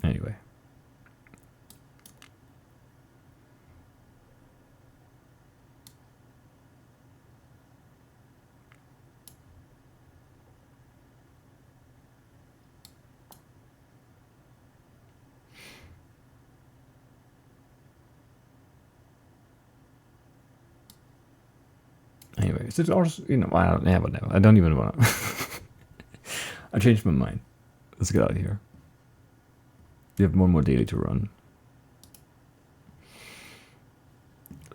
Anyway. Anyway, is it also, you know, I don't, yeah, whatever. I don't even want to. I changed my mind. Let's get out of here. We have one more daily to run.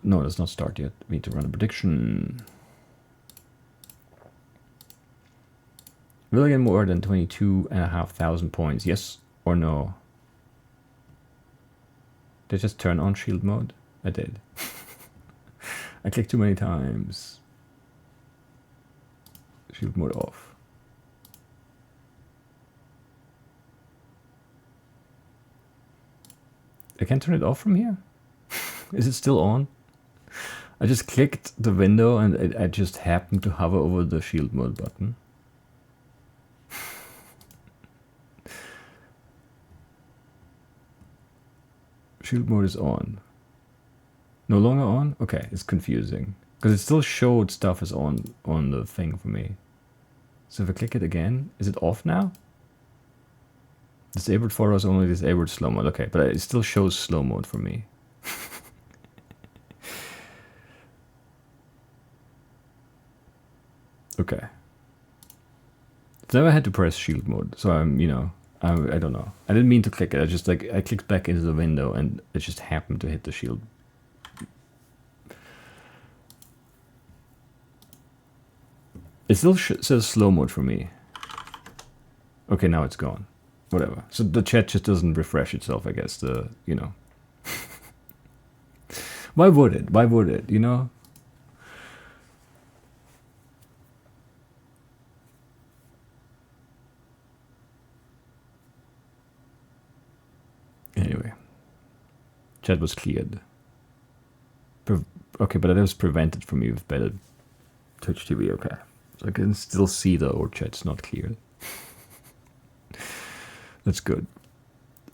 No, let's not start yet. We need to run a prediction. Will I get more than 22,500 points? Yes or no? Did I just turn on shield mode? I did. I clicked too many times. Shield mode off. I can't turn it off from here? Is it still on? I just clicked the window and I just happened to hover over the shield mode button. Shield mode is on. No longer on? Okay, it's confusing. Because it still showed stuff is on the thing for me. So if I click it again, is it off now? Disabled photos only, disabled slow mode. Okay, but it still shows slow mode for me. Okay. So I had to press shield mode, so I'm, you know, I don't know. I didn't mean to click it. I just I clicked back into the window and it just happened to hit the shield. It still says slow mode for me. Okay, now it's gone. Whatever. So the chat just doesn't refresh itself, I guess. You know. Why would it? Why would it? You know? Anyway. Chat was cleared. Okay, but that was prevented from me with better Twitch TV. Okay. So I can still see the old chat's not cleared. That's good.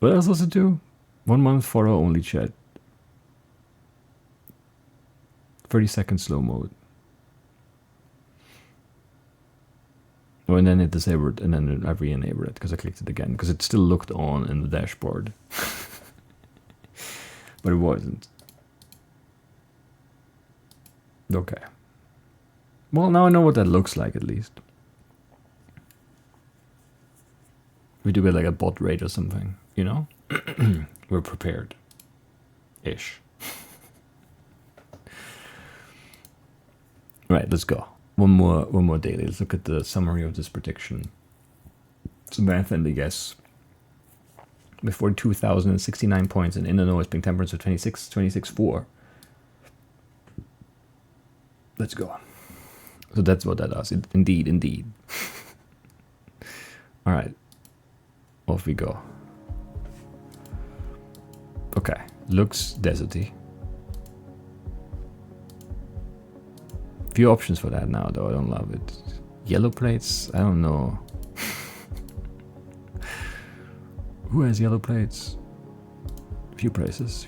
What else does it do? 1 month follow only chat. 30-second slow mode. Oh, and then it disabled, and then I re-enabled it because I clicked it again because it still looked on in the dashboard. But it wasn't. Okay. Well, now I know what that looks like at least. We do it like a bot raid or something, you know? We're prepared. Ish. Right, let's go. One more daily. Let's look at the summary of this prediction. It's a math-friendly guess. With 42,069 points and Illinois being temperance of 26.4. Let's go. So that's what that does. Indeed. All right. Off we go. Okay. Looks deserty. Few options for that now, though. I don't love it. Yellow plates? I don't know. Who has yellow plates? Few places.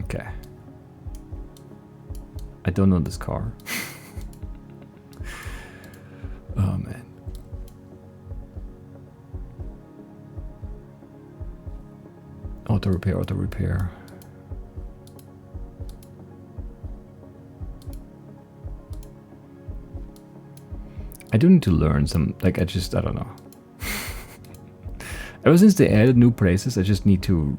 Okay. I don't know this car. Oh man. Auto repair, auto repair. I do need to learn some, like, I don't know. Ever since they added new places, I just need to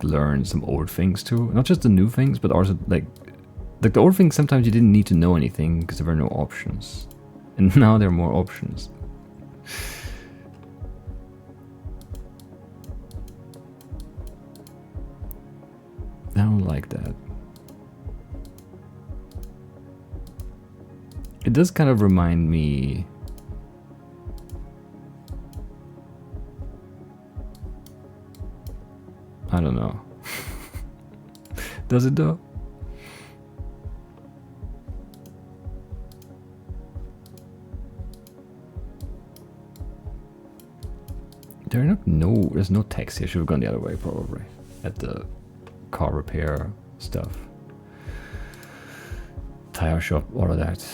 learn some old things too. Not just the new things, but also, like the old things, sometimes you didn't need to know anything because there were no options. And now there are more options. I don't like that. It does kind of remind me... I don't know. Does it though? There's no text here. Should have gone the other way probably. At the car repair stuff. Tire shop, all of that.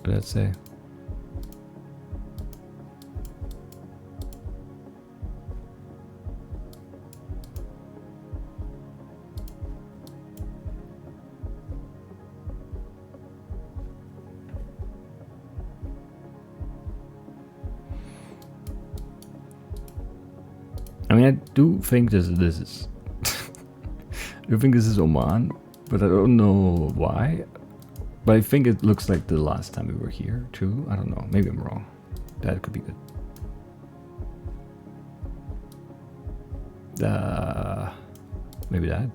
Let's say. I mean, I do think this is I do think this is Oman, but I don't know why. But I think it looks like the last time we were here, too. I don't know. Maybe I'm wrong. That could be good. Maybe that.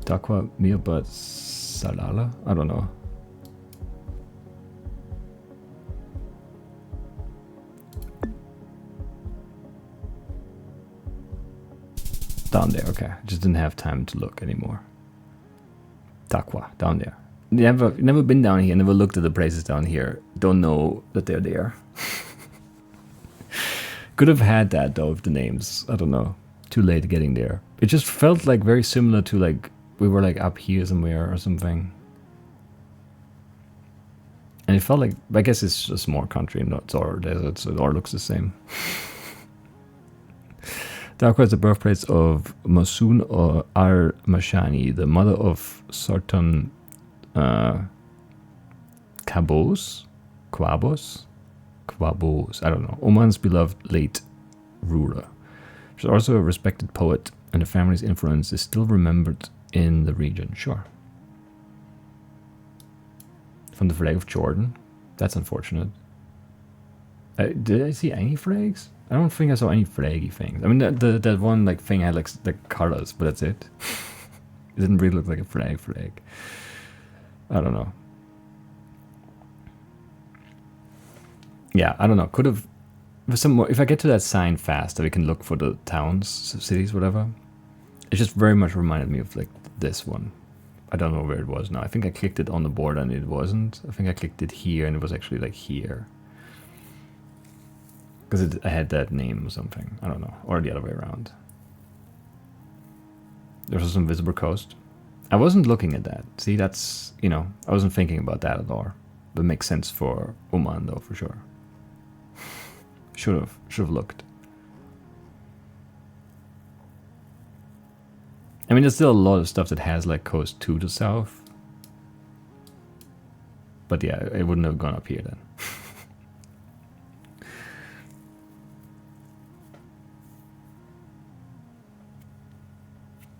Takwa Mirbat Salala? I don't know. Down there, okay. Just didn't have time to look anymore. Takwa, down there. Never been down here, never looked at the places down here. Don't know that they're there. Could have had that though, if the names, I don't know. Too late getting there. It just felt like very similar to like, we were like up here somewhere or something. And it felt like, I guess it's a small country, not all deserts, so it all looks the same. Dhaka is the birthplace of Masoon al-Mashani, the mother of Sultan Quabos, I don't know, Oman's beloved late ruler. She's also a respected poet, and the family's influence is still remembered in the region. Sure. From the flag of Jordan. That's unfortunate. Did I see any flags? I don't think I saw any flaggy things. I mean, that one like thing had like the colors, but that's it. It didn't really look like a flag. I don't know. Yeah, I don't know. Could have some more. If I get to that sign fast, that we can look for the towns, cities, whatever. It just very much reminded me of like this one. I don't know where it was now. I think I clicked it on the board and it wasn't. I think I clicked it here and it was actually like here. Because I had that name or something. I don't know. Or the other way around. There's some visible coast. I wasn't looking at that. See, that's, you know, I wasn't thinking about that at all. But it makes sense for Oman though, for sure. Should have looked. I mean, there's still a lot of stuff that has like coast to the south. But yeah, it wouldn't have gone up here then.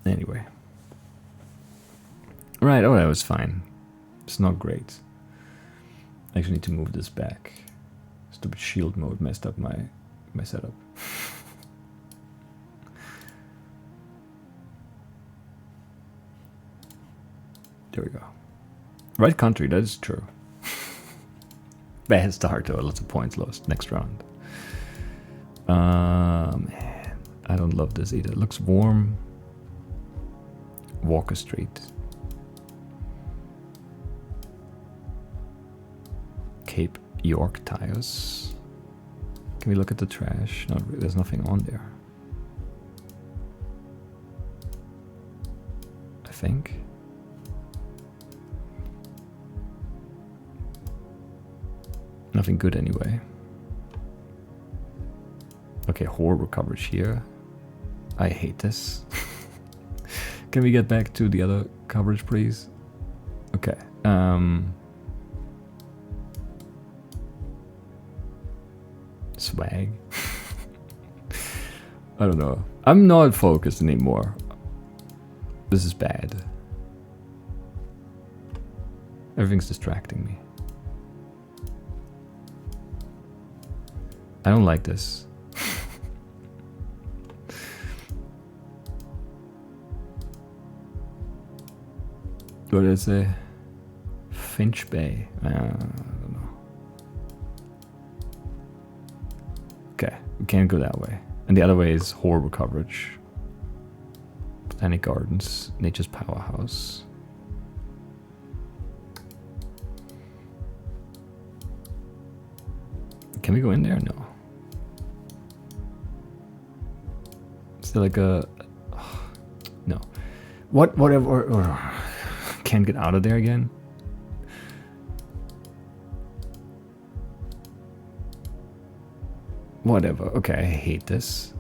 Anyway. Right, oh, that was fine. It's not great. I actually need to move this back. Stupid shield mode messed up my setup. There we go. Right country, that is true. Bad start though, lots of points lost next round. Man, I don't love this either. It looks warm. Walker Street. Cape York tires. Can we look at the trash? No, there's nothing on there. I think. Nothing good anyway. Okay, horrible coverage here. I hate this. Can we get back to the other coverage, please? Okay. Swag. I don't know. I'm not focused anymore. This is bad. Everything's distracting me. I don't like this. What did I say? Finch Bay. I don't know. Okay, we can't go that way. And the other way is horrible coverage. Botanic Gardens, Nature's Powerhouse. Can we go in there? No. Is there like a... No. Whatever. Can't get out of there again. Whatever. Okay, I hate this.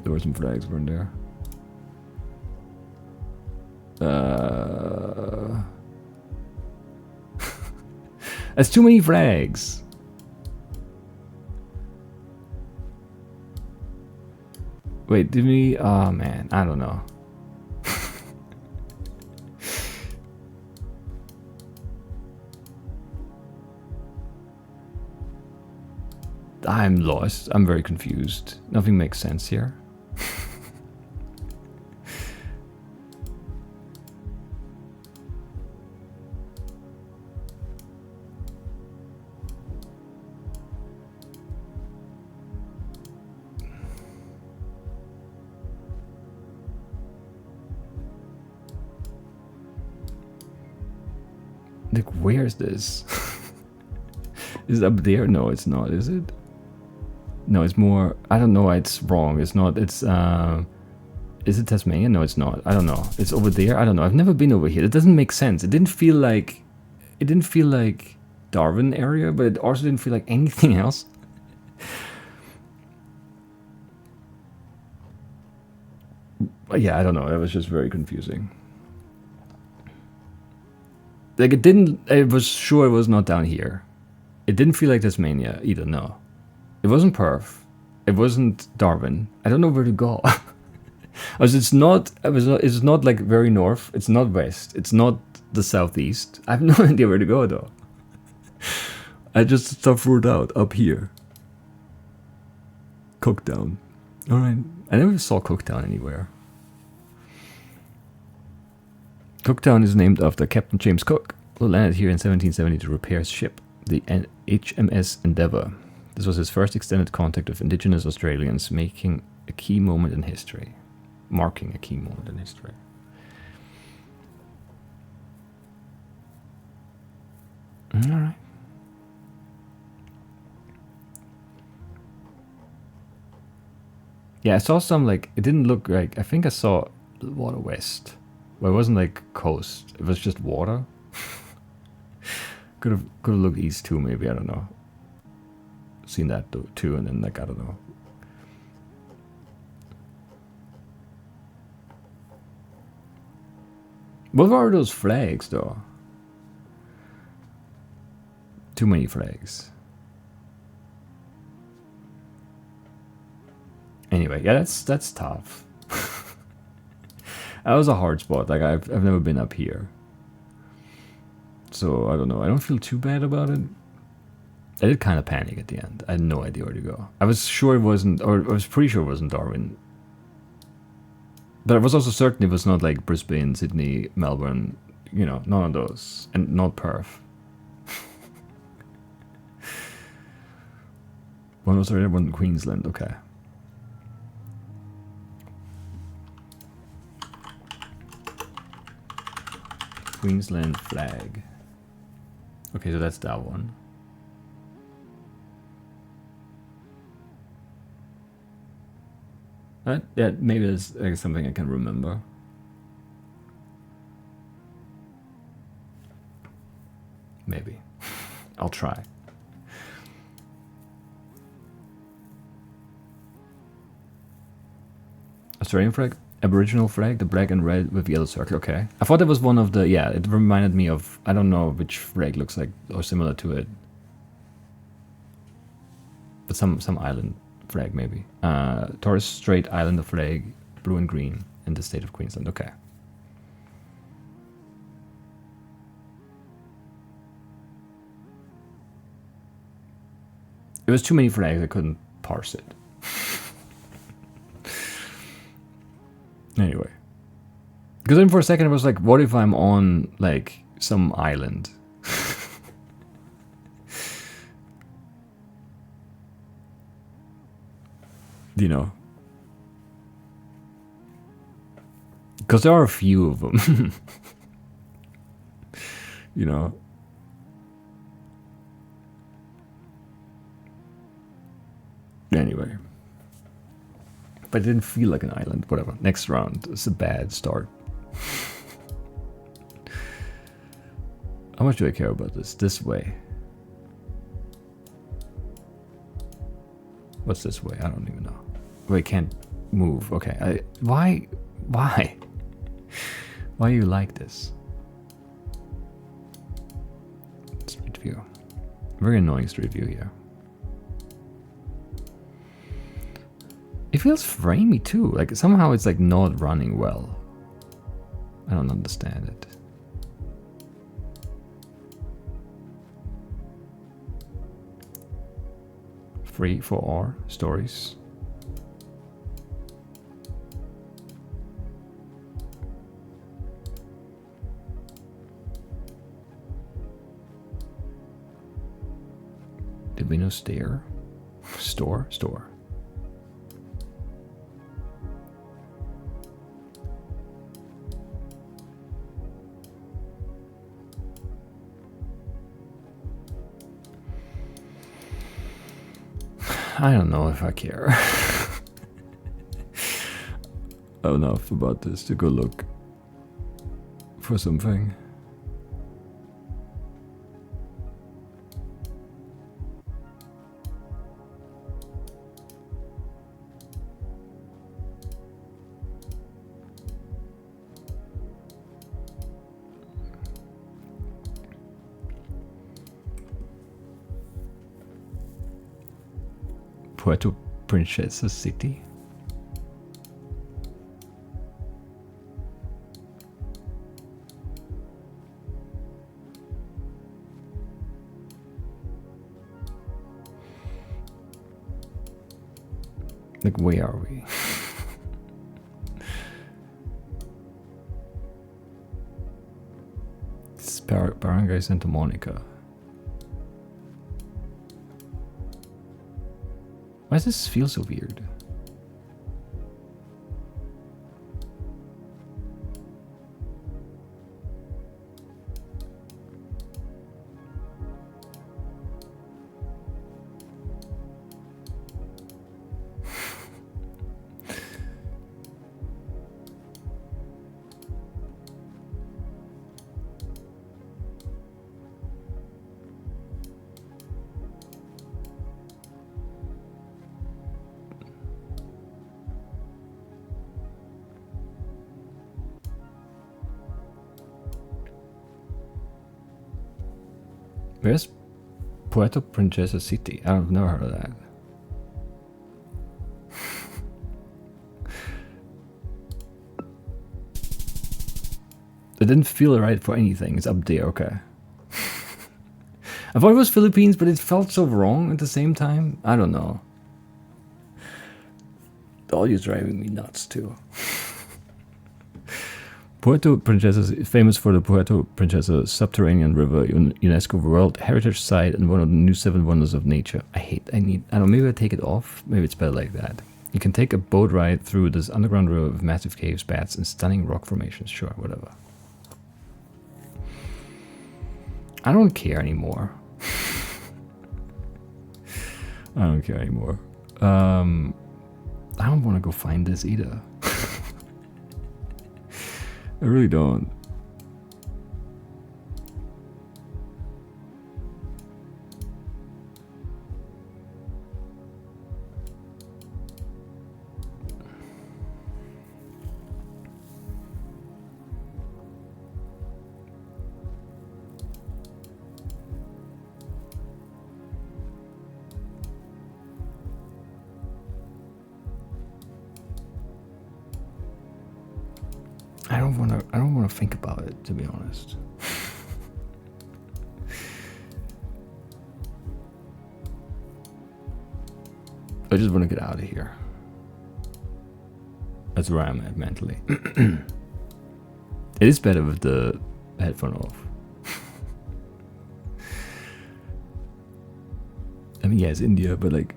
There were some flags burned there. That's too many flags. Wait, did we? Oh man, I don't know. I'm lost. I'm very confused. Nothing makes sense here. Like, where's this? Is it up there? No, it's not, is it? No, it's more... I don't know why it's wrong. It's not... It's... Is it Tasmania? No, it's not. I don't know. It's over there? I don't know. I've never been over here. It doesn't make sense. It didn't feel like... It didn't feel like Darwin area, but it also didn't feel like anything else. But yeah, I don't know. It was just very confusing. Like, it didn't... I was sure it was not down here. It didn't feel like Tasmania either, no. It wasn't Perth. It wasn't Darwin. I don't know where to go. It's not like very north. It's not west. It's not the southeast. I have no idea where to go though. I just suffered out up here. Cooktown. Alright. I never saw Cooktown anywhere. Cooktown is named after Captain James Cook, who landed here in 1770 to repair his ship, the HMS Endeavour. This was his first extended contact with indigenous Australians, marking a key moment in history. Alright. Yeah, I saw some, like, it didn't look like, I think I saw water west. Well, it wasn't like coast, it was just water. Could have looked east too, maybe, I don't know. Seen that too, and then, like, I don't know. What are those flags though? Too many flags. Anyway, yeah, that's tough. That was a hard spot. Like, I've never been up here, so I don't know. I don't feel too bad about it. I did kind of panic at the end. I had no idea where to go. I was sure it wasn't, or I was pretty sure it wasn't Darwin. But I was also certain it was not like Brisbane, Sydney, Melbourne, you know, none of those. And not Perth. One was Australia, one in Queensland, okay. Queensland flag. Okay, so that's that one. Yeah, maybe it's like something I can remember. Maybe. I'll try. Australian flag? Aboriginal flag, the black and red with yellow circle. Okay. I thought that was one of the, yeah, it reminded me of, I don't know which flag looks like or similar to it. But some island flag maybe. Torres Strait Islander flag, blue and green in the state of Queensland. Okay. It was too many flags, I couldn't parse it. Anyway. Because then for a second I was like, what if I'm on like some island? You know? Because there are a few of them. You know? Anyway. But it didn't feel like an island. Whatever. Next round. It's a bad start. How much do I care about this? This way. What's this way? I don't even know. Wait, can't move. Okay. Why? Why? Why are you like this? Street view. Very annoying street view here. It feels framey too. Like somehow it's like not running well. I don't understand it. Free for R stories. Did we know stair? Store? Store. I don't know if I care enough about this to go look for something. Puerto Princesa City. Like, where are we? It's Barangay Santa Monica. Why does this feel so weird? Where's Puerto Princesa City? I've never heard of that. It didn't feel right for anything. It's up there, okay. I thought it was Philippines, but it felt so wrong at the same time. I don't know. The audio's driving me nuts too. Puerto Princesa is famous for the Puerto Princesa subterranean river, UNESCO World Heritage Site, and one of the new 7 wonders of nature. I don't know, maybe I take it off. Maybe it's better like that. You can take a boat ride through this underground river with massive caves, bats, and stunning rock formations. Sure, whatever. I don't care anymore. I don't care anymore. I don't want to go find this either. I really don't. I don't wanna think about it, to be honest. I just wanna get out of here. That's where I'm at mentally. It is better with the headphone off. I mean, yeah, it's India, but like,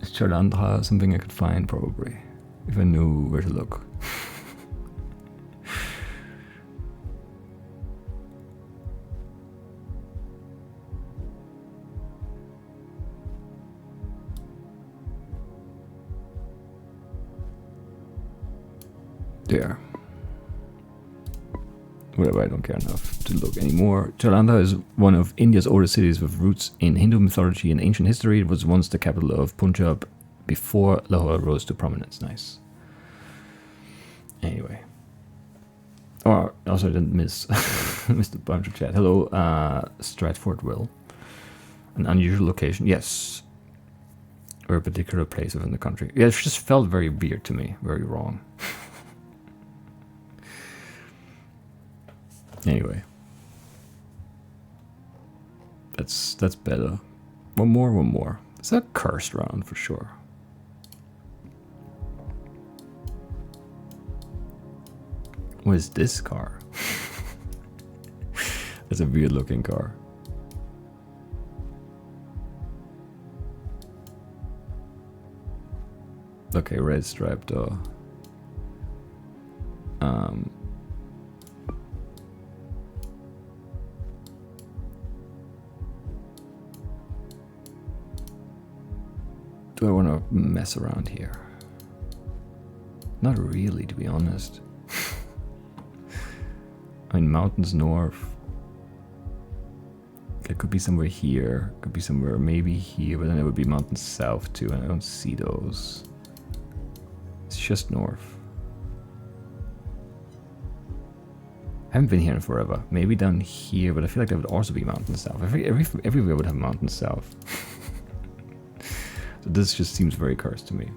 is Chalandra something I could find? Probably, if I knew where to look. There. Whatever, I don't care enough to look anymore. Jalandhar is one of India's oldest cities with roots in Hindu mythology and ancient history. It was once the capital of Punjab before Lahore rose to prominence. Nice. Anyway. Oh, also I didn't miss missed a bunch of chat. Hello, Stratford Will. An unusual location. Yes. Or a particular place within the country. Yeah, it just felt very weird to me. Very wrong. Anyway, that's better. One more. It's a cursed round for sure. What is this car? That's a weird looking car. Okay, red stripe though. Do I want to mess around here? Not really, to be honest. I mean, mountains north. It could be somewhere here. Could be somewhere maybe here, but then it would be mountains south too, and I don't see those. It's just north. I haven't been here in forever. Maybe down here, but I feel like there would also be mountains south. Everywhere would have mountains south. So this just seems very cursed to me.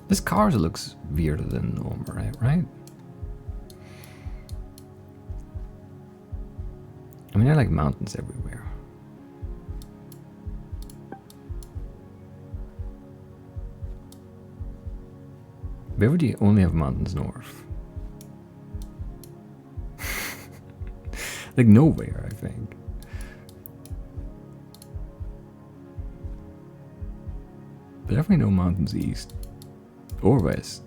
This car looks weirder than normal, right? I mean, I like mountains everywhere. Where would you only have mountains north? Like nowhere, I think. But definitely no mountains east or west.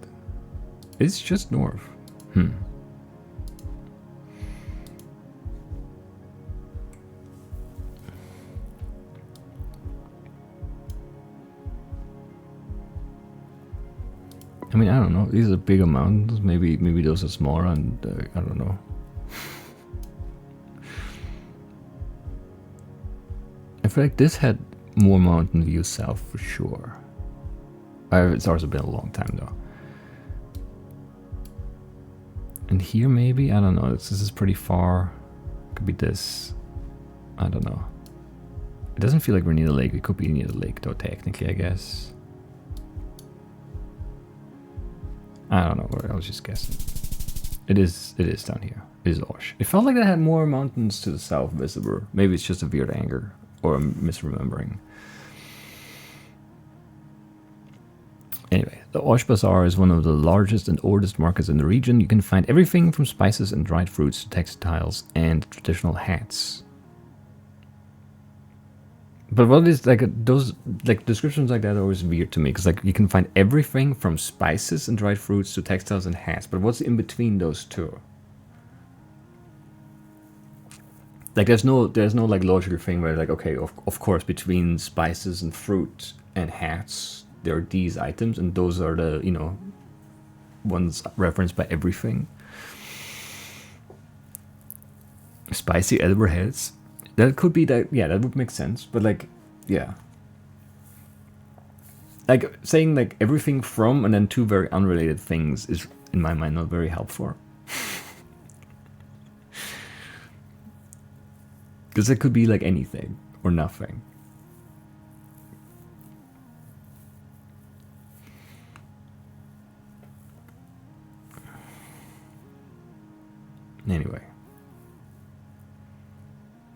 It's just north. I mean, I don't know. These are bigger mountains. Maybe those are smaller, and I don't know. I feel like this had more mountain views south for sure. It's also been a long time though. And here maybe? I don't know. This is pretty far. Could be this. I don't know. It doesn't feel like we're near the lake. We could be near the lake though, technically, I guess. I don't know. I was just guessing. It is down here. It is Osh. It felt like it had more mountains to the south visible. Maybe it's just a weird anger or I'm misremembering. Anyway, the Osh Bazaar is one of the largest and oldest markets in the region. You can find everything from spices and dried fruits to textiles and traditional hats. But what is like those like descriptions like that are always weird to me because like you can find everything from spices and dried fruits to textiles and hats, but what's in between those two? Like there's no like logical thing where like okay of course between spices and fruit and hats there are these items and those are the ones referenced by everything. Spicy edible heads. That could be that. Yeah, that would make sense. But like, yeah, like saying like everything from and then two very unrelated things is in my mind not very helpful. Because it could be like anything or nothing. Anyway.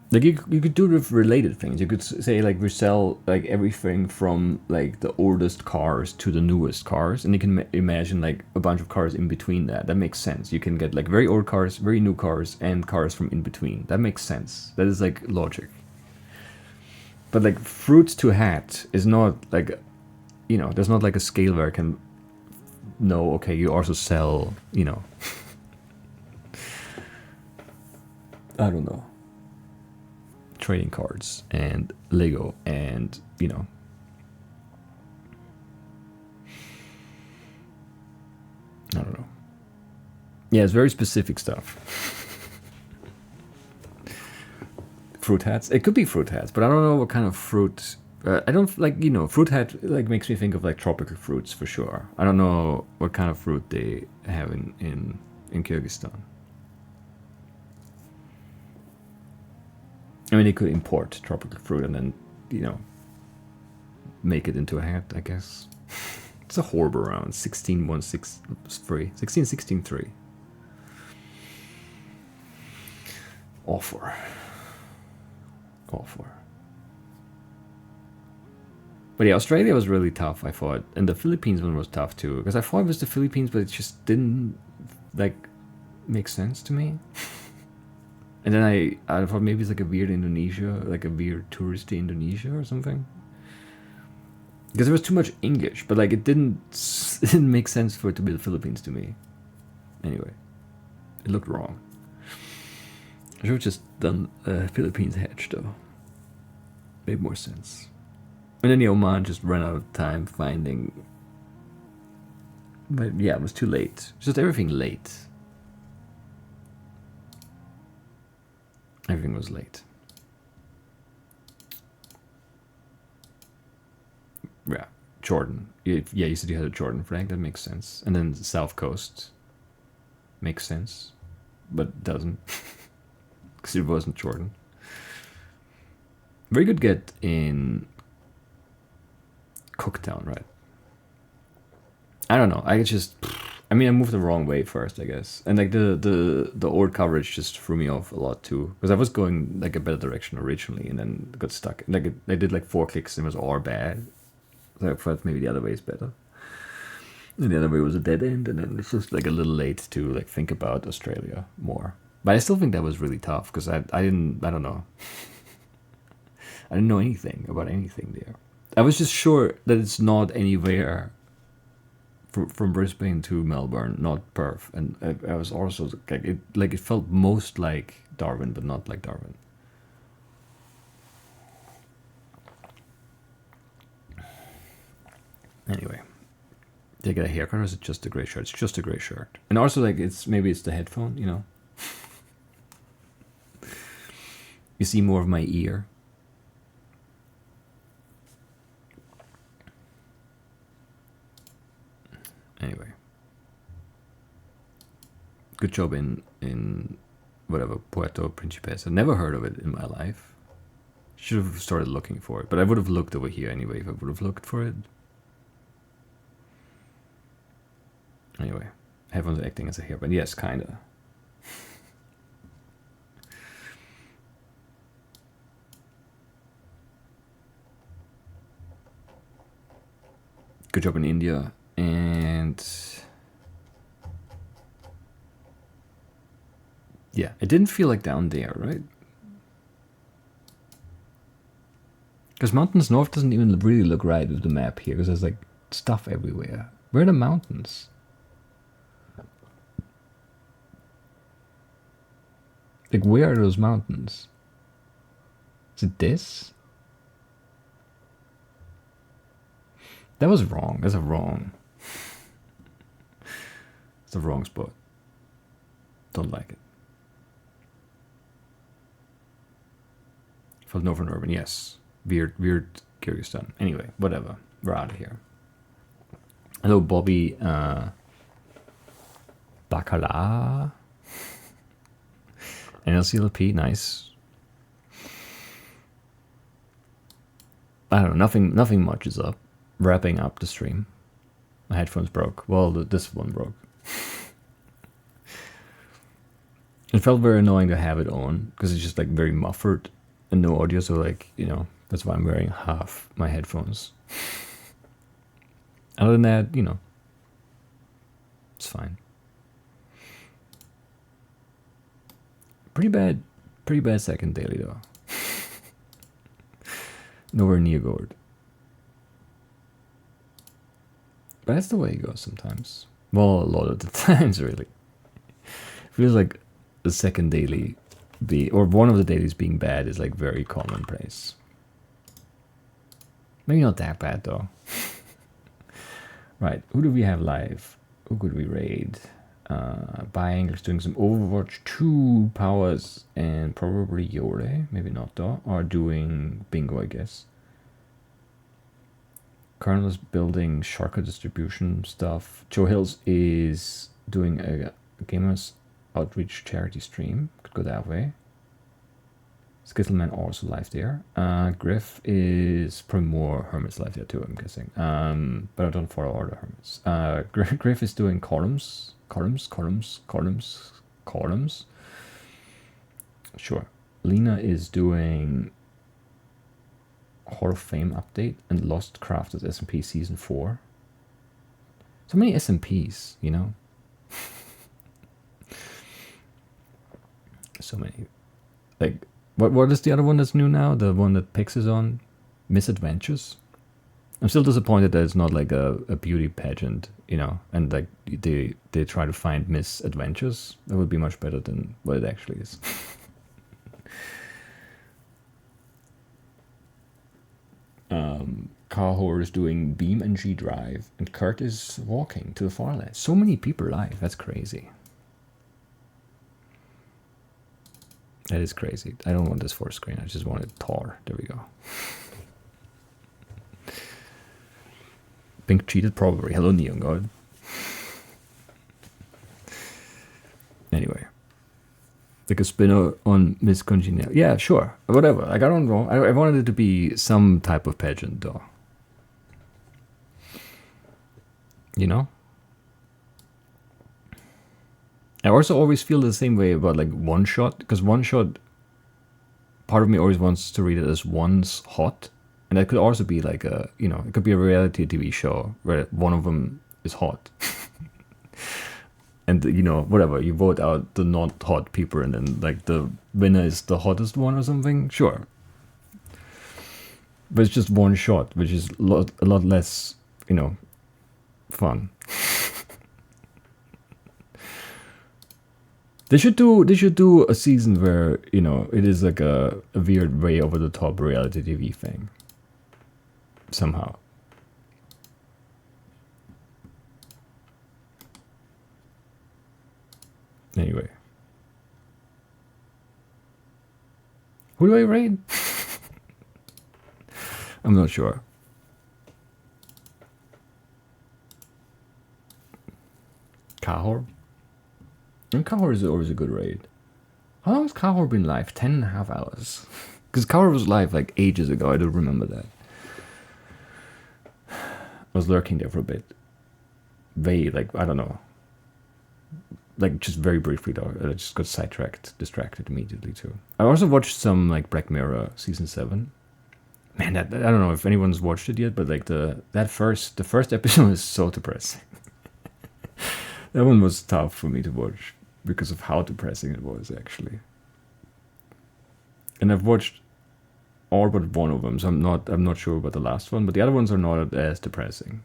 Like you could do with related things. You could say like we sell like everything from like the oldest cars to the newest cars, and you can imagine like a bunch of cars in between that. That makes sense. You can get like very old cars, very new cars, and cars from in between. That makes sense. That is like logic. But like fruits to hat is not like, there's not like a scale where I can know. Okay, you also sell, I don't know. Trading cards and Lego and I don't know. Yeah, it's very specific stuff. Fruit hats. It could be fruit hats, but I don't know what kind of fruit. I don't like fruit hat like makes me think of like tropical fruits for sure. I don't know what kind of fruit they have in Kyrgyzstan. I mean, they could import tropical fruit and then, make it into a hat, I guess. It's a horrible round. 16-1-6-3. Awful. But yeah, Australia was really tough, I thought. And the Philippines one was tough too. Because I thought it was the Philippines, but it just didn't, make sense to me. And then I thought maybe it's like a weird Indonesia, like a weird touristy Indonesia or something. Because there was too much English, but like it didn't make sense for it to be the Philippines to me. Anyway, it looked wrong. I should have just done Philippines hatch though. Made more sense. And then the Oman just ran out of time finding. But yeah, it was too late. Just everything late. Everything was late. Yeah, Jordan. Yeah, you said you had a Jordan flag. That makes sense. And then the South Coast makes sense, but doesn't because it wasn't Jordan. Very good get in Cooktown, right? I don't know. I moved the wrong way first, I guess, and like the old coverage just threw me off a lot too, because I was going like a better direction originally, and then got stuck. Like I did like 4 clicks, and it was all bad. So I thought maybe the other way is better, and the other way was a dead end, and then it's just like a little late to like think about Australia more. But I still think that was really tough because I don't know. I didn't know anything about anything there. I was just sure that it's not anywhere. From Brisbane to Melbourne, not Perth, and I was also like it felt most like Darwin, but not like Darwin. Anyway, did I get a haircut or is it just a gray shirt? It's just a gray shirt, and also like maybe it's the headphone, You see more of my ear. Anyway, good job in whatever Puerto Principes. I've never heard of it in my life. Should have started looking for it, but I would have looked over here anyway if I would have looked for it. Anyway, headphones acting as a hairband. Yes, kinda. Good job in India. And yeah, it didn't feel like down there, right? Because Mountains North doesn't even really look right with the map here, because there's like stuff everywhere. Where are the mountains? Like, where are those mountains? Is it this? That was wrong. That's a wrong. It's a wrong spot. Don't like it. For Northern Urban, yes. Weird Kyrgyzstan. Anyway, whatever. We're out of here. Hello, Bobby. Bacala. NLCLP, nice. I don't know, nothing much is up. Wrapping up the stream. My headphones broke. Well, this one broke. It felt very annoying to have it on, because it's just like very muffled and no audio, so like, you know, that's why I'm wearing half my headphones. Other than that, you know, it's fine. Pretty bad second daily though. Nowhere near gold. But that's the way it goes sometimes. Well, a lot of the times, really. Feels like the second daily or one of the dailies being bad is like very commonplace. Maybe not that bad though. Right, who do we have live? Who could we raid? Buying, doing some Overwatch 2 powers, and probably Yore, maybe not though, are doing bingo, I guess. Colonel is building Sharka distribution stuff. Joe Hills is doing a Gamers Outreach charity stream. Could go that way. Skittleman also live there. Griff is probably more Hermits live there too, I'm guessing. But I don't follow all the Hermits. Griff is doing columns. Sure. Lena is doing Hall of Fame update and Lost Crafters SMP Season 4. So many SMPs, you know? So many. Like, what is the other one that's new now? The one that Pix is on? Misadventures? I'm still disappointed that it's not like a beauty pageant, you know, and like they try to find misadventures. That would be much better than what it actually is. Carhor is doing Beam and G Drive, and Kurt is walking to the far left. So many people live, that's crazy. That is crazy. I don't want this for a screen, I just want it Tor. There we go. Pink cheated probably. Hello, Neon God. Anyway. Like a spinner on Miss Congenial. Yeah, sure. Whatever. Like, I don't know. I wanted it to be some type of pageant, though. You know? I also always feel the same way about, like, One Shot. Because One Shot, part of me always wants to read it as One's Hot. And that could also be like a, you know, it could be a reality TV show where one of them is hot. And, you know, whatever, you vote out the not hot people and then, like, the winner is the hottest one or something. Sure. But it's just one shot, which is a lot less, you know, fun. They should do a season where, you know, it is like a weird way over the top reality TV thing. Somehow. Anyway. Who do I raid? I'm not sure. Kahor? And Kahor is always a good raid. How long has Kahor been live? 10.5 hours. Because Kahor was live like ages ago, I don't remember that. I was lurking there for a bit. Like, I don't know. Like, just very briefly though. I just got distracted immediately too. I also watched some, like, Black Mirror Season 7. Man, I don't know if anyone's watched it yet, but like the first episode is so depressing. That one was tough for me to watch because of how depressing it was actually. And I've watched all but one of them, so I'm not sure about the last one, but the other ones are not as depressing.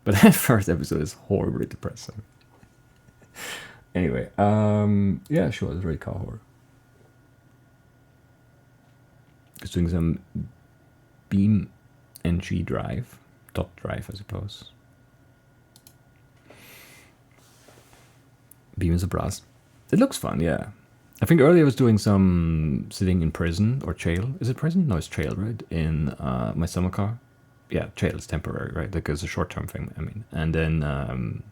But that first episode is horribly depressing. Anyway, yeah, sure, it's very car horror. Just doing some Beam NG drive, dot drive, I suppose. Beam is a blast. It looks fun, yeah. I think earlier I was doing some sitting in prison or jail. Is it prison? No, it's jail, right? In my summer car. Yeah, jail is temporary, right? Like it's a short-term thing, I mean. And then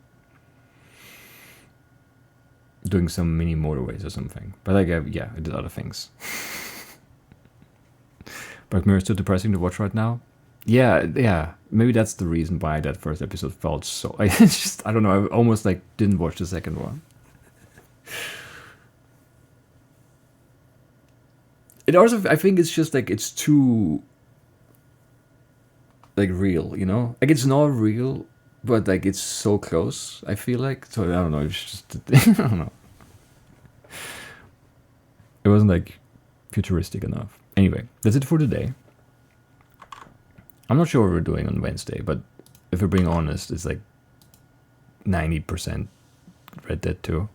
doing some mini motorways or something. But like, yeah, I did other things. Black Mirror is too depressing to watch right now. Yeah. Maybe that's the reason why that first episode felt so. It's just, I don't know. I almost like didn't watch the second one. It also, I think it's just like it's too like real, you know? Like it's not real, but like it's so close, I feel like. So I don't know, it's just I don't know. It wasn't like futuristic enough. Anyway, that's it for today. I'm not sure what we're doing on Wednesday, but if we're being honest, it's like 90% Red Dead 2.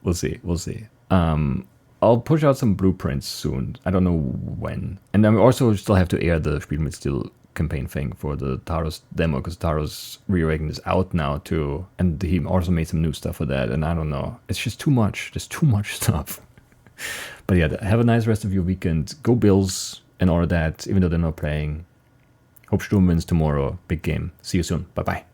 We'll see. I'll push out some blueprints soon. I don't know when. And I also still have to air the Spiel mit Stil campaign thing for the Taros demo, because Taros Reawakened is out now too. And he also made some new stuff for that. And I don't know. It's just too much. There's too much stuff. But yeah, have a nice rest of your weekend. Go Bills and all of that, even though they're not playing. Hope Sturm wins tomorrow. Big game. See you soon. Bye-bye.